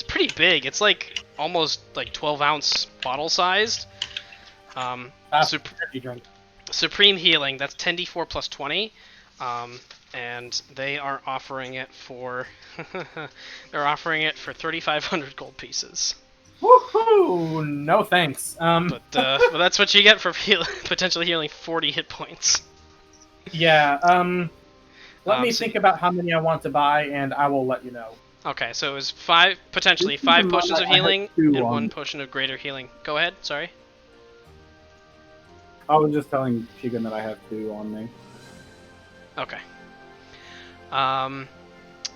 pretty big. It's like almost like 12-ounce bottle sized. Supreme healing. That's 10d4 plus 20, and they are offering it for 3,500 gold pieces. Woohoo! No thanks. But that's what you get for potentially healing 40 hit points. Yeah. Let me think about how many I want to buy, and I will let you know. Okay, so it was 5 potions of healing and 1 potion of greater healing. Go ahead. Sorry. I was just telling Shigun that I have 2 on me. Okay.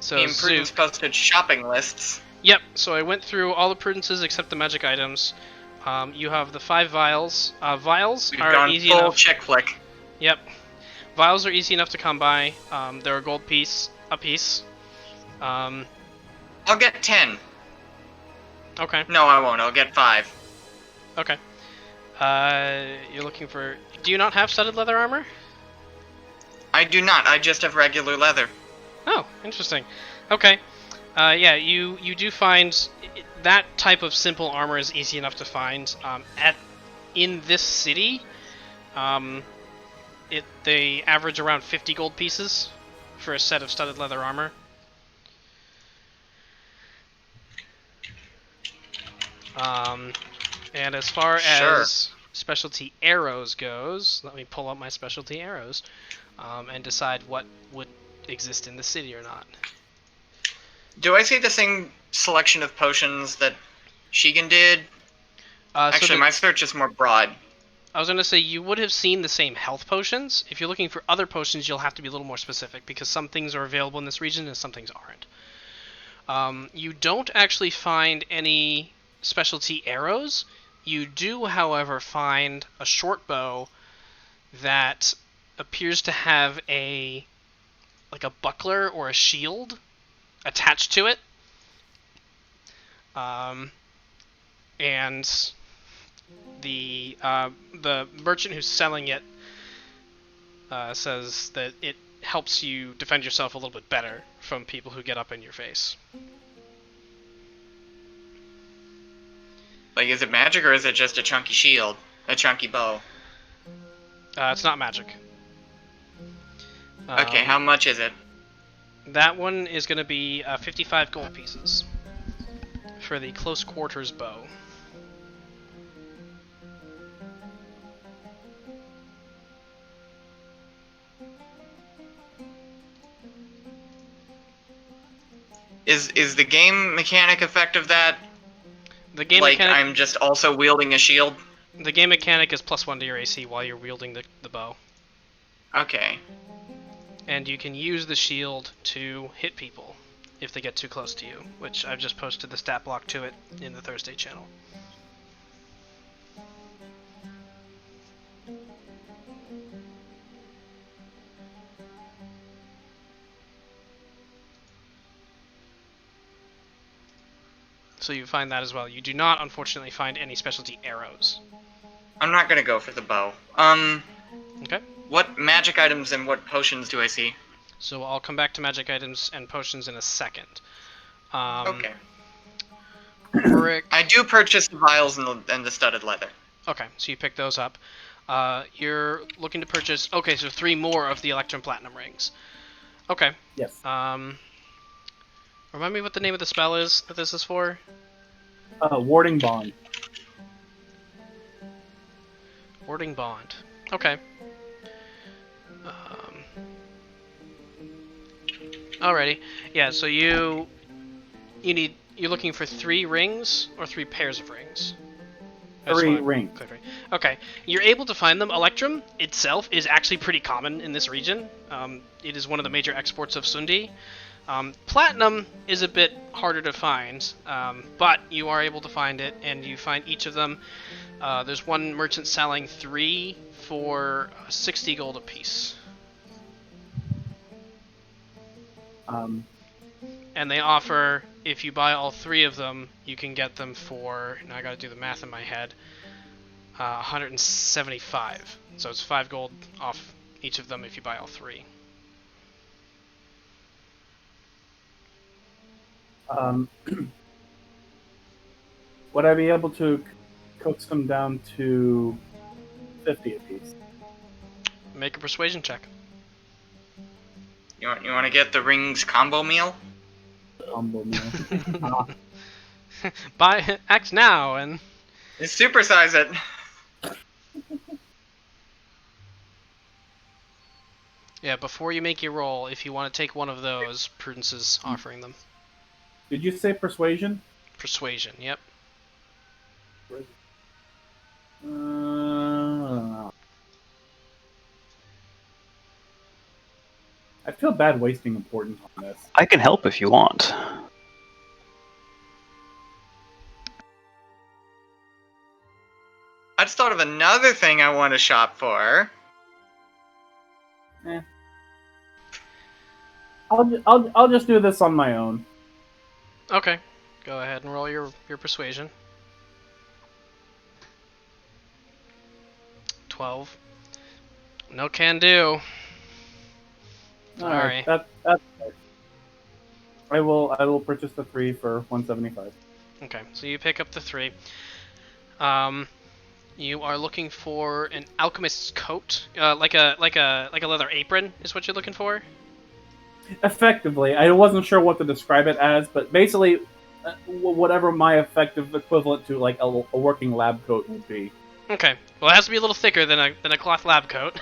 So Me and Prudence posted shopping lists. Yep, so I went through all the Prudences except the magic items. You have the 5 vials. Vials We've are gone easy full enough. chick flick. Yep. Vials are easy enough to come by. They're a gold piece a piece. I'll get 10. Okay. No, I won't. I'll get 5. Okay. You're looking for... Do you not have studded leather armor? I do not. I just have regular leather. Oh, interesting. Okay. Yeah, you do find that type of simple armor is easy enough to find. In this city, they average around 50 gold pieces for a set of studded leather armor. And as far as specialty arrows goes, let me pull up my specialty arrows and decide what would exist in the city or not. Do I see the same selection of potions that Shigun did? Actually, my search is more broad. I was going to say, you would have seen the same health potions. If you're looking for other potions, you'll have to be a little more specific, because some things are available in this region and some things aren't. You don't actually find any specialty arrows. You do, however, find a short bow that appears to have a buckler or a shield attached to it. And the merchant who's selling it says that it helps you defend yourself a little bit better from people who get up in your face. Like, is it magic or is it just a chunky shield? A chunky bow? It's not magic. Okay, how much is it? That one is going to be 55 gold pieces for the close quarters bow. Is the game mechanic effect of that? The game like mechanic, I'm just also wielding a shield? The game mechanic is +1 to your AC while you're wielding the bow. Okay. And you can use the shield to hit people if they get too close to you, which I've just posted the stat block to it in the Thursday channel. So you find that as well. You do not, unfortunately, find any specialty arrows. I'm not gonna go for the bow. Okay. What magic items and what potions do I see? So I'll come back to magic items and potions in a second. Okay. Rurik. I do purchase the vials and the studded leather. Okay, so you pick those up. You're looking to purchase... Okay, so 3 more of the Electrum Platinum rings. Okay. Yes. Remind me what the name of the spell is that this is for? Warding Bond. Warding Bond. Okay. Alrighty. Yeah, so you're looking for 3 rings or 3 pairs of rings? 3 rings. Okay, you're able to find them. Electrum itself is actually pretty common in this region. It is one of the major exports of Sundi. Platinum is a bit harder to find, but you are able to find it, and you find each of them. There's one merchant selling 3 for 60 gold apiece. And they offer, if you buy all 3 of them, you can get them for, now I gotta do the math in my head, 175. So it's 5 gold off each of them if you buy all 3. Would I be able to coax them down to 50 apiece? Make a persuasion check. You want to get the rings combo meal? Combo meal. Act now and Supersize it. Yeah, before you make your roll, if you want to take one of those, Prudence is offering them. Did you say persuasion? Persuasion, yep. I feel bad wasting importance on this. I can help if you want. I just thought of another thing I want to shop for. I'll just do this on my own. Okay, go ahead and roll your persuasion. 12. No can do. Alright. That's I will purchase the 3 for 175. Okay, so you pick up the 3. You are looking for an alchemist's coat, like a leather apron, is what you're looking for. Effectively, I wasn't sure what to describe it as, but basically, whatever my effective equivalent to like a working lab coat would be. Okay, well, it has to be a little thicker than a cloth lab coat.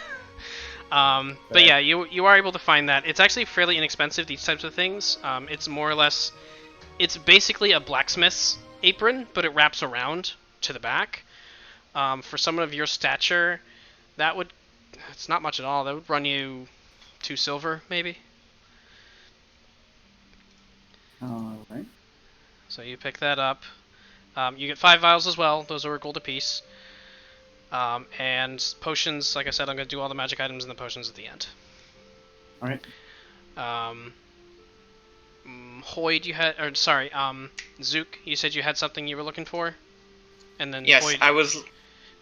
But yeah, you are able to find that. It's actually fairly inexpensive, these types of things. It's more or less, it's basically a blacksmith's apron, but it wraps around to the back. For someone of your stature, it's not much at all. That would run you 2 silver, maybe. Alright. So you pick that up. You get 5 vials as well. Those are a gold apiece. And potions, like I said, I'm going to do all the magic items and the potions at the end. Alright. Hoyd, Zook, you said you had something you were looking for? And then yes, Hoyd, I was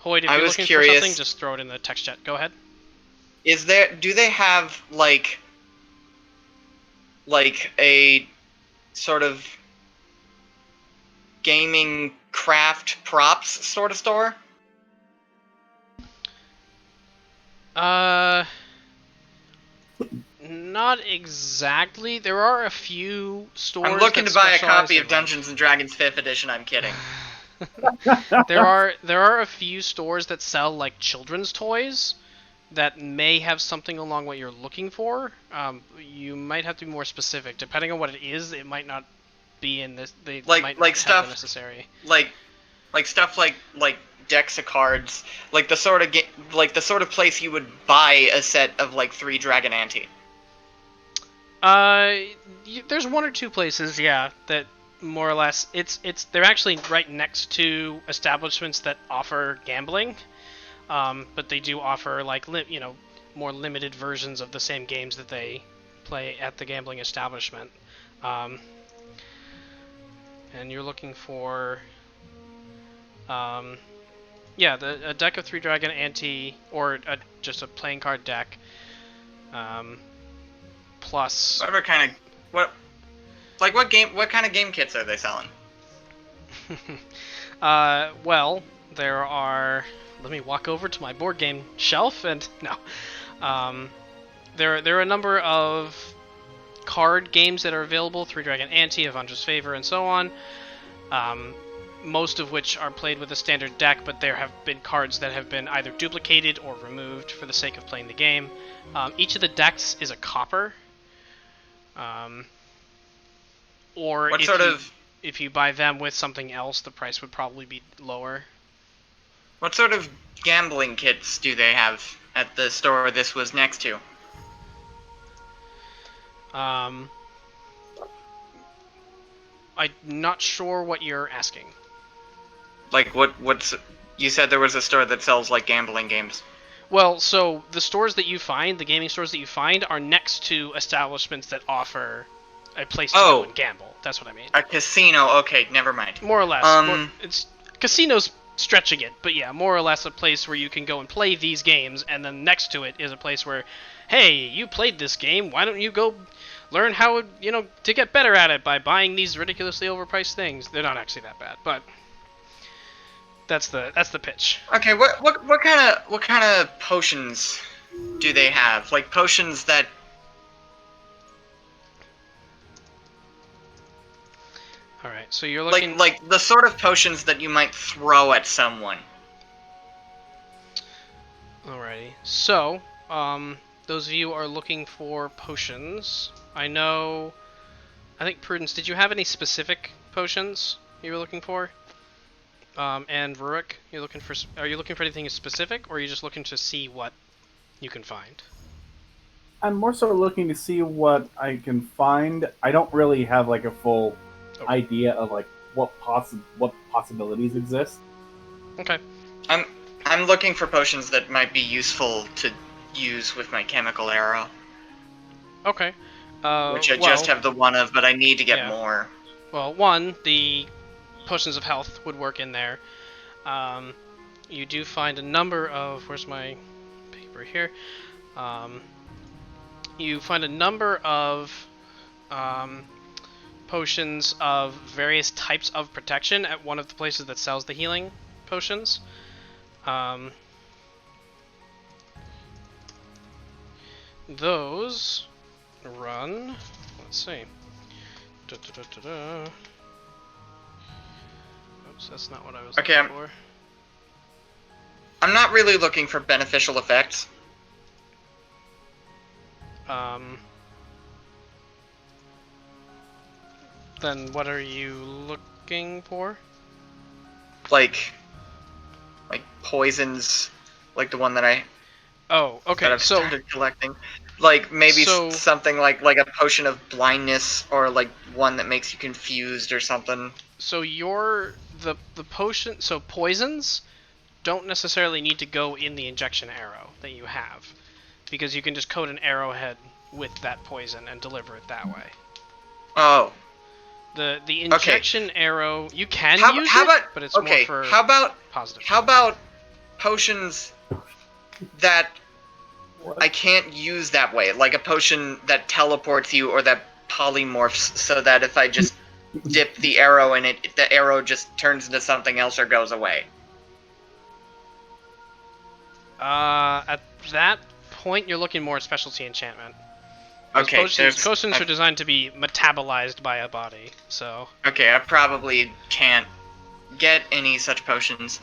Hoyd, if you're looking curious. for something, just throw it in the text chat. Go ahead. Do they have, like a sort of gaming craft props sort of store? Not exactly. There are a few stores. I'm looking to buy a copy of in Dungeons and Dragons 5th edition. I'm kidding. there are a few stores that sell like children's toys, that may have something along what you're looking for. You might have to be more specific. Depending on what it is, it might not be in this. They might not have the necessary. Like stuff like decks of cards, like the sort of place you would buy a set of like 3 Dragon Ante. There's 1 or 2 places, yeah, that more or less they're actually right next to establishments that offer gambling, but they do offer like more limited versions of the same games that they play at the gambling establishment. And you're looking for a deck of 3 Dragon Ante, or just a playing card deck, plus what kind of game kits are they selling? Well, there are. Let me walk over to my board game shelf and no. There are a number of card games that are available: 3 Dragon Ante, Avandra's Favor, and so on. Most of which are played with a standard deck, but there have been cards that have been either duplicated or removed for the sake of playing the game. Each of the decks is a copper. Or if you buy them with something else, the price would probably be lower. What sort of gambling kits do they have at the store this was next to? I'm not sure what you're asking. Like, what's... You said there was a store that sells, like, gambling games. Well, so the stores that you find, the gaming stores that you find, are next to establishments that offer a place to go and gamble. That's what I mean. A casino. Okay, never mind. More or less. It's casinos stretching it, but yeah, more or less a place where you can go and play these games, and then next to it is a place where, hey, you played this game, why don't you go learn how, to get better at it by buying these ridiculously overpriced things. They're not actually that bad, but that's the pitch. Okay, what kind of potions do they have? Like potions that... All right, so you're looking like the sort of potions that you might throw at someone. Alrighty, so those of you are looking for potions. I think Prudence, did you have any specific potions you were looking for? And Rurik, are you looking for anything specific, or are you just looking to see what you can find? I'm more so looking to see what I can find. I don't really have like a full idea of like what possibilities exist. Okay. I'm looking for potions that might be useful to use with my chemical arrow. Okay. Which I just have the one of, but I need to get more. Well, one, the potions of health would work in there. You do find a number of... Where's my paper here? You find a number of potions of various types of protection at one of the places that sells the healing potions. Those run... Let's see. Oops, that's not what I was looking for. I'm not really looking for beneficial effects. Then what are you looking for? Like poisons, like the one that I... Oh, okay. That I've started collecting. Like maybe something like a potion of blindness, or like one that makes you confused or something. So the potion. So poisons don't necessarily need to go in the injection arrow that you have, because you can just coat an arrowhead with that poison and deliver it that way. Oh. The injection arrow you can use but it's more for positive. How about potions that I can't use that way, like a potion that teleports you or that polymorphs, so that if I just dip the arrow in it, the arrow just turns into something else or goes away? At that point, you're looking more at specialty enchantment. Okay, potions are designed to be metabolized by a body, so... Okay, I probably can't get any such potions.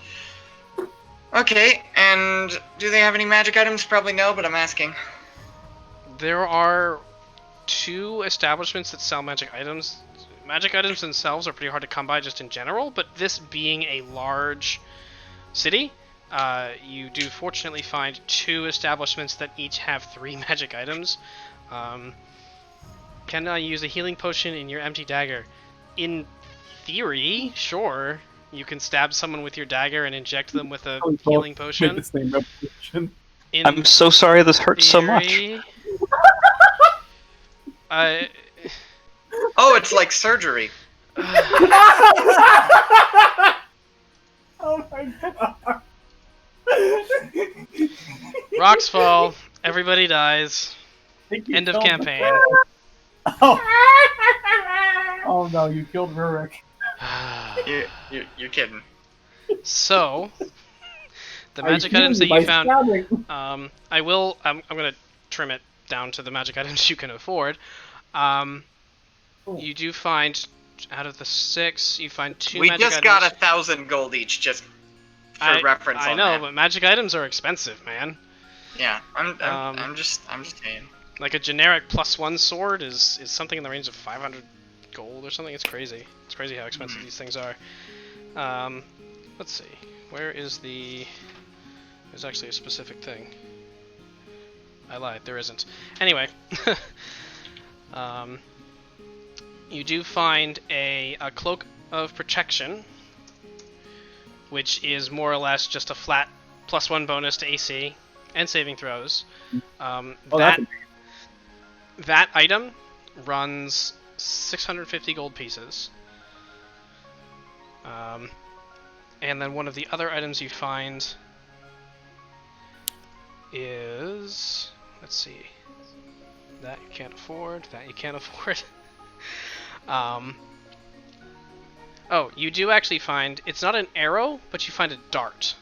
Okay, and do they have any magic items? Probably no, but I'm asking. There are 2 establishments that sell magic items. Magic items themselves are pretty hard to come by just in general, but this being a large city, you do fortunately find 2 establishments that each have 3 magic items. Can I use a healing potion in your empty dagger? In theory, sure. You can stab someone with your dagger and inject them with a healing potion. Make the same repetition. I'm so sorry this hurts so much. Oh, it's like surgery. Oh my god. Rocks fall. Everybody dies. End of campaign. Oh no, you killed Rurik. You're kidding. So, the magic items that you found, I'm gonna trim it down to the magic items you can afford. You do find, out of the 6, you find 2 magic items. We just got 1,000 gold each, just for reference. I know, but magic items are expensive, man. Yeah, I'm just saying. Like a generic +1 sword is something in the range of 500 gold or something. It's crazy. It's crazy how expensive these things are. Let's see. Where is the... There's actually a specific thing. I lied. There isn't. Anyway. You do find a cloak of protection, which is more or less just a flat +1 bonus to AC and saving throws. That item runs 650 gold pieces. And then one of the other items you find is... Let's see. That you can't afford. That you can't afford. Oh, you do actually find... It's not an arrow, but you find a dart.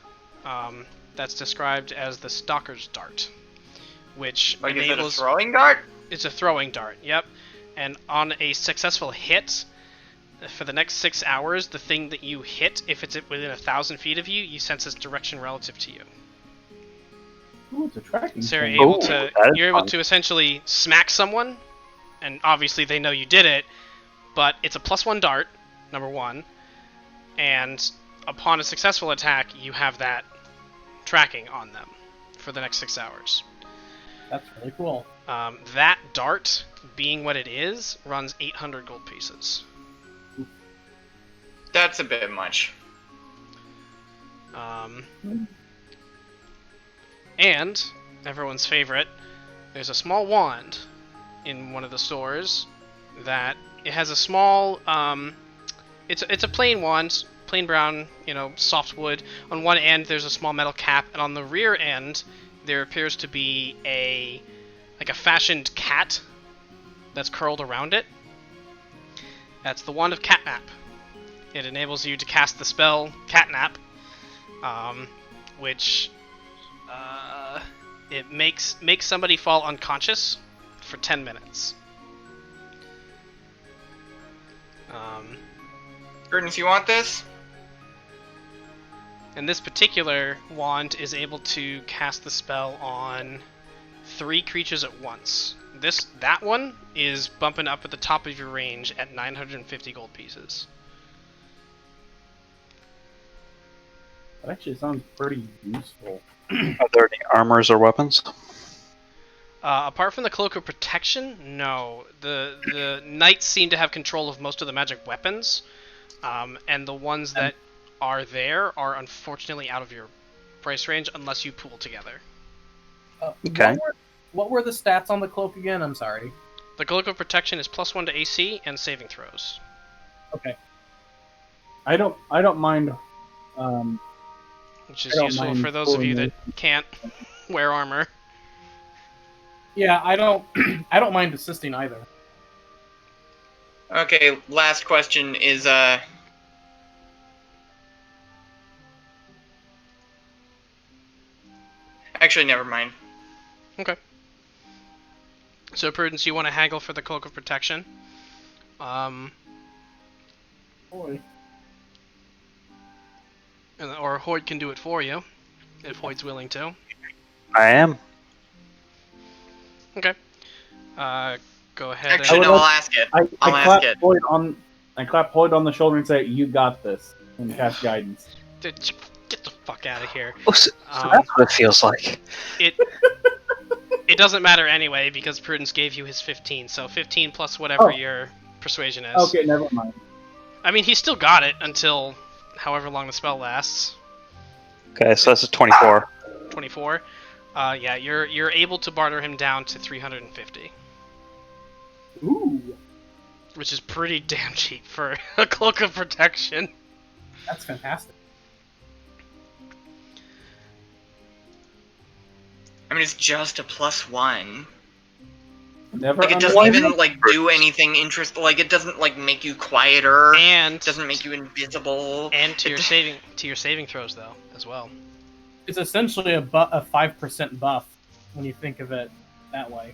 That's described as the Stalker's Dart. Which enables... Is it a throwing dart? It's a throwing dart, yep. And on a successful hit, for the next 6 hours, the thing that you hit, if it's within 1,000 feet of you, you sense its direction relative to you. Ooh, it's a tracking So thing. you're able to essentially smack someone, and obviously they know you did it, but it's a +1 dart, number 1, and upon a successful attack, you have that tracking on them for the next 6 hours. That's really cool. That dart, being what it is, runs 800 gold pieces. That's a bit much. And, everyone's favorite, there's a small wand in one of the stores that it has a small, it's a plain wand, plain brown, soft wood. On one end there's a small metal cap, and on the rear end there appears to be a fashioned cat that's curled around it. That's the Wand of Catnap. It enables you to cast the spell Catnap, which it makes somebody fall unconscious for 10 minutes. Prudence, you want this? And this particular wand is able to cast the spell on 3 creatures at once. That one is bumping up at the top of your range at 950 gold pieces. That actually sounds pretty useful. Are there any armors or weapons? Apart from the Cloak of Protection, no. The knights seem to have control of most of the magic weapons, and the ones that are there are unfortunately out of your price range unless you pool together. Okay. What were the stats on the cloak again? I'm sorry. The Cloak of Protection is +1 to AC and saving throws. Okay. I don't mind. Which is useful for those of you that can't wear armor. Yeah, I don't mind assisting either. Okay, last question is Actually, never mind. Okay. So, Prudence, you want to haggle for the Cloak of Protection? Boy. Or Hoyd can do it for you. If Hoyd's willing to. I am. Okay. Go ahead. Actually, no, I'll ask it. I'll ask it. I clap Hoyd on the shoulder and say, "You got this," and cast guidance. Get the fuck out of here. Oh, so that's what it feels like. It doesn't matter anyway because Prudence gave you his 15, so 15 plus whatever your persuasion is. Okay, never mind. I mean, he still got it until however long the spell lasts. Okay, so that's a 24. 24. Yeah, you're able to barter him down to 350. Ooh, Which is pretty damn cheap for a cloak of protection. That's fantastic. I mean, it's just a +1. never. Like, it doesn't even, like, do anything interesting. Like, it doesn't, like, make you quieter. And it doesn't make you invisible. And to your saving throws though as well. It's essentially a 5% buff when you think of it that way.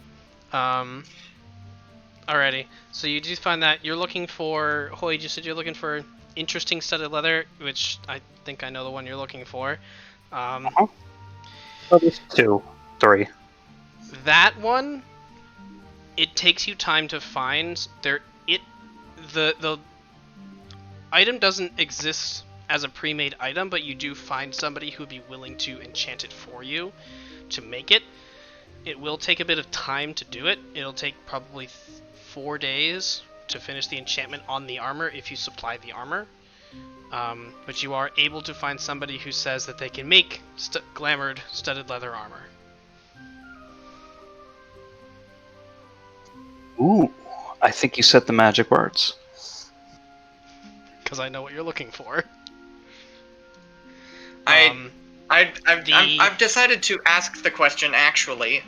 Alrighty. So you do find that you're looking for Hoyd. You said you're looking for interesting studded leather, which I think I know the one you're looking for. Oh, there's 2, 3. That one, it takes you time to find. The item doesn't exist as a pre-made item, but you do find somebody who'd be willing to enchant it for you to make it. It will take a bit of time to do it. It'll take probably 4 days to finish the enchantment on the armor if you supply the armor. But you are able to find somebody who says that they can make glamored studded leather armor. Ooh, I think you said the magic words. Because I know what you're looking for. I've decided to ask the question, actually.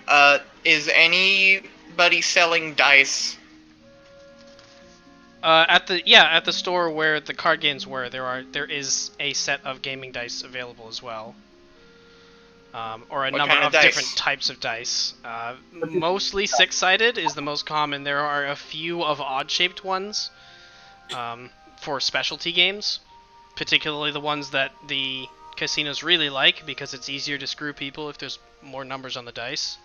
Is anybody selling dice? At the store where the card games were, there is a set of gaming dice available as well. Or a number of different types of dice. Mostly 6-sided is the most common. There are a few of odd-shaped ones for specialty games, particularly the ones that the casinos really like because it's easier to screw people if there's more numbers on the dice.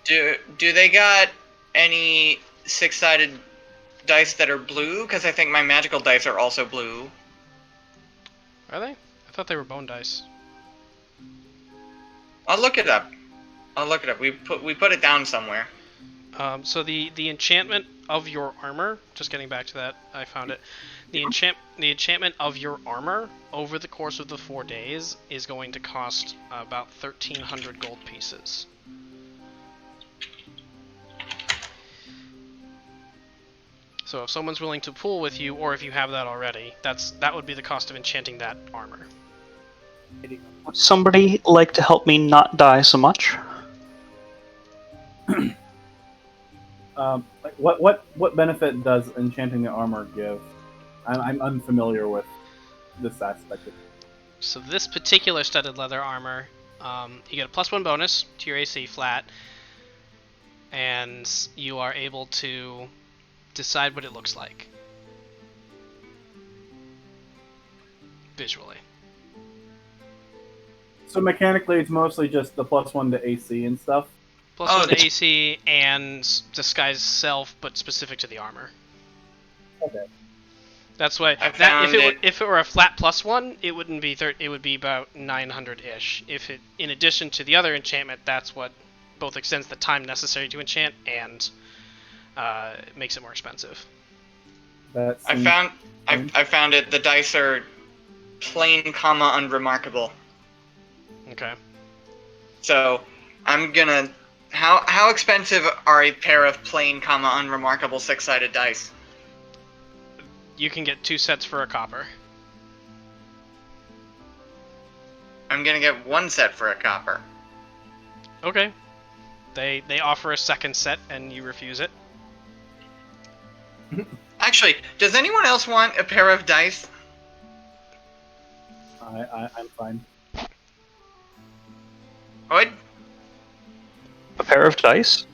Do they got any 6-sided dice that are blue? Because I think my magical dice are also blue. Are they? I thought they were bone dice. I'll look it up. We put it down somewhere. So the enchantment of your armor, just getting back to that, I found it. The enchantment of your armor over the course of the 4 days is going to cost about 1,300 gold pieces. So if someone's willing to pool with you, or if you have that already, that would be the cost of enchanting that armor. Would somebody like to help me not die so much? What benefit does enchanting the armor give? I'm unfamiliar with this aspect of it. So this particular studded leather armor, you get a +1 bonus to your AC flat, and you are able to decide what it looks like visually. So mechanically, it's mostly just the +1 to AC and stuff. +1 to AC and disguise self, but specific to the armor. Okay. That's why if it were a flat +1, it wouldn't be it would be about 900-ish. If it, in addition to the other enchantment, that's what both extends the time necessary to enchant and makes it more expensive. I found it. The dice are plain, unremarkable. Okay. So I'm gonna. How expensive are a pair of plain, unremarkable 6-sided dice? You can get 2 sets for a copper. I'm gonna get 1 set for a copper. Okay. They offer a second set and you refuse it. Actually, does anyone else want a pair of dice? I'm fine. What? A pair of dice?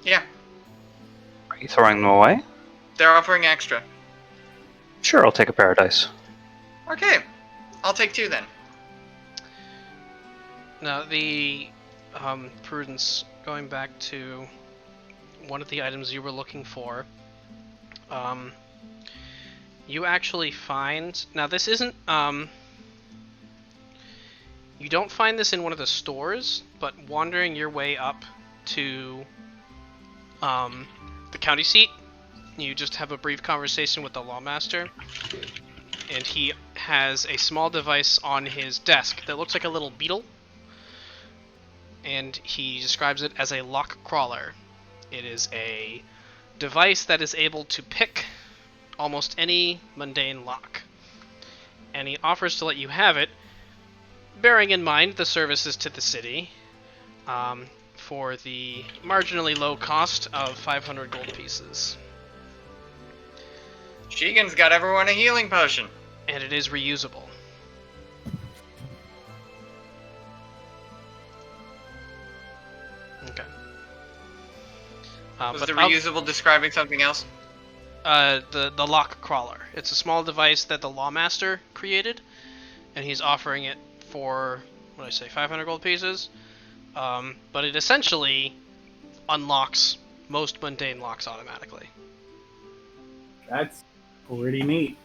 Yeah. Are you throwing them away? They're offering extra. Sure, I'll take a pair of dice. Okay. I'll take 2 then. Now, the Prudence, going back to one of the items you were looking for, you actually find... Now, this isn't... you don't find this in one of the stores, but wandering your way up to the county seat, you just have a brief conversation with the lawmaster, and he has a small device on his desk that looks like a little beetle, and he describes it as a lock crawler. It is a device that is able to pick almost any mundane lock, and he offers to let you have it, bearing in mind the services to the city, for the marginally low cost of 500 gold pieces. Shigun's got everyone a healing potion. And it is reusable. Okay. Was the reusable describing something else? The lock crawler. It's a small device that the lawmaster created, and he's offering it for, what did I say, 500 gold pieces? But it essentially unlocks most mundane locks automatically. That's pretty neat.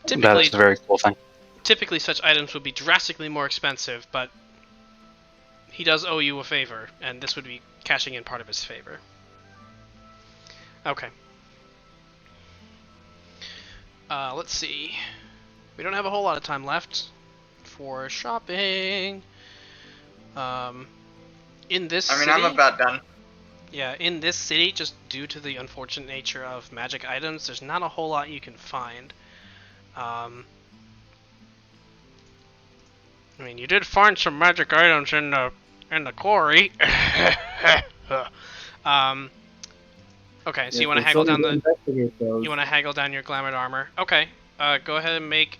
That is a very cool thing. Typically, such items would be drastically more expensive, but he does owe you a favor, and this would be cashing in part of his favor. Okay. Let's see. We don't have a whole lot of time left for shopping. In this city, I'm about done. Yeah, in this city, just due to the unfortunate nature of magic items, there's not a whole lot you can find. I mean, you did find some magic items in the quarry. Okay, so you want to haggle down your glamored armor. Okay, go ahead and make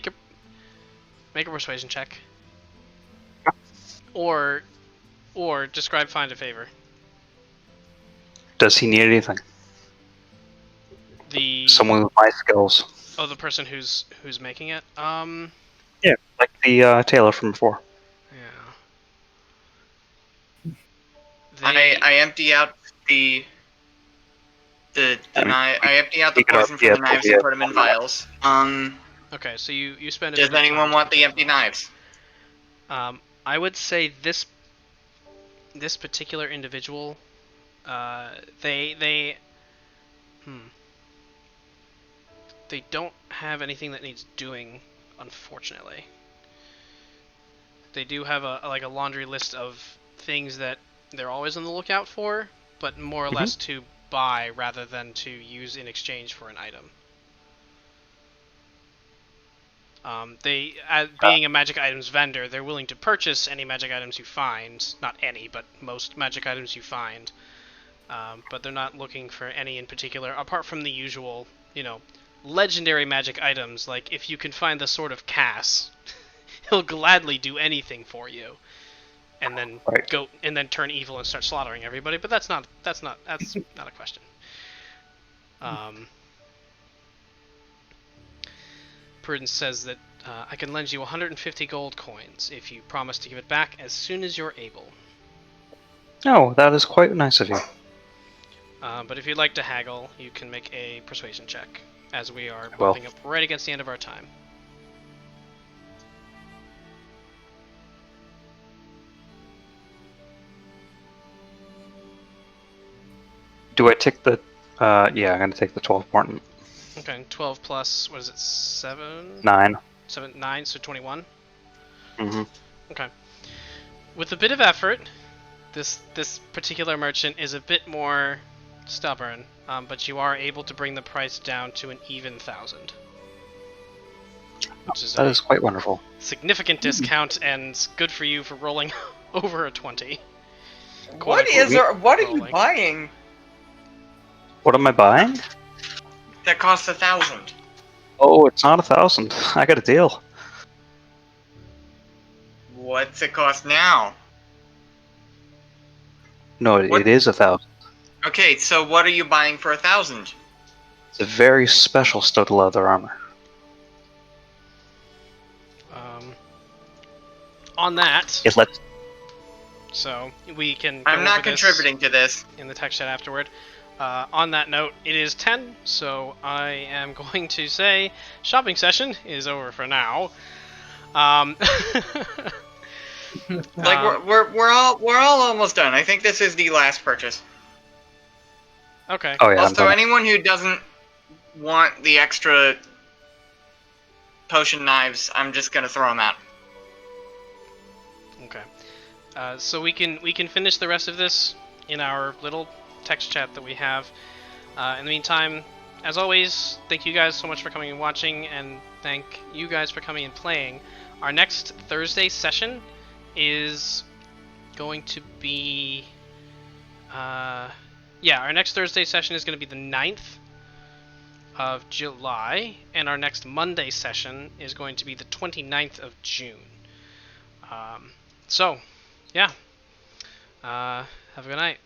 a persuasion check, or describe find a favor. Does he need anything? Someone with my skills. Oh, the person who's making it. Yeah, like the tailor from before. Yeah. I empty out the knife. I empty out the poison from the knives and put them in vials. Okay, so you spend. Does anyone want the empty knives? I would say this particular individual, they don't have anything that needs doing, unfortunately. They do have a laundry list of things that they're always on the lookout for, but more or less to buy rather than to use in exchange for an item. Being a magic items vendor, they're willing to purchase any magic items you find. Not any, but most magic items you find. But they're not looking for any in particular, apart from the usual, legendary magic items. Like, if you can find the Sword of Cass, he'll gladly do anything for you. And then go and then turn evil and start slaughtering everybody. But that's not a question. Prudence says that I can lend you 150 gold coins if you promise to give it back as soon as you're able. Oh, that is quite nice of you. But if you'd like to haggle, you can make a persuasion check, as we are bumping up right against the end of our time. Do I take the... yeah, I'm going to take the 12 important. Okay, 12 plus, what is it, 7? 9. 9, so 21? Mm-hmm. Okay. With a bit of effort, this particular merchant is a bit more stubborn, but you are able to bring the price down to an even 1,000. That is quite wonderful. Significant discount, and good for you for rolling over a 20. What are you buying? What am I buying? That costs 1,000. Oh, it's not 1,000. I got a deal. What's it cost now? No, What? it is 1,000. Okay, so what are you buying for 1,000? It's a very special studded leather armor. On that, It lets. so we can. I'm go not over this contributing to this. in the text chat afterward. On that note, it is 10, so I am going to say shopping session is over for now. Like we're all almost done. I think this is the last purchase. Okay. Oh yeah. Also, anyone who doesn't want the extra potion knives, I'm just gonna throw them out. Okay. So we can finish the rest of this in our little text chat that we have. In the meantime, as always, thank you guys so much for coming and watching, and thank you guys for coming and playing. Our next Thursday session is going to be... our next Thursday session is going to be the 9th of July, and our next Monday session is going to be the 29th of June. Have a good night.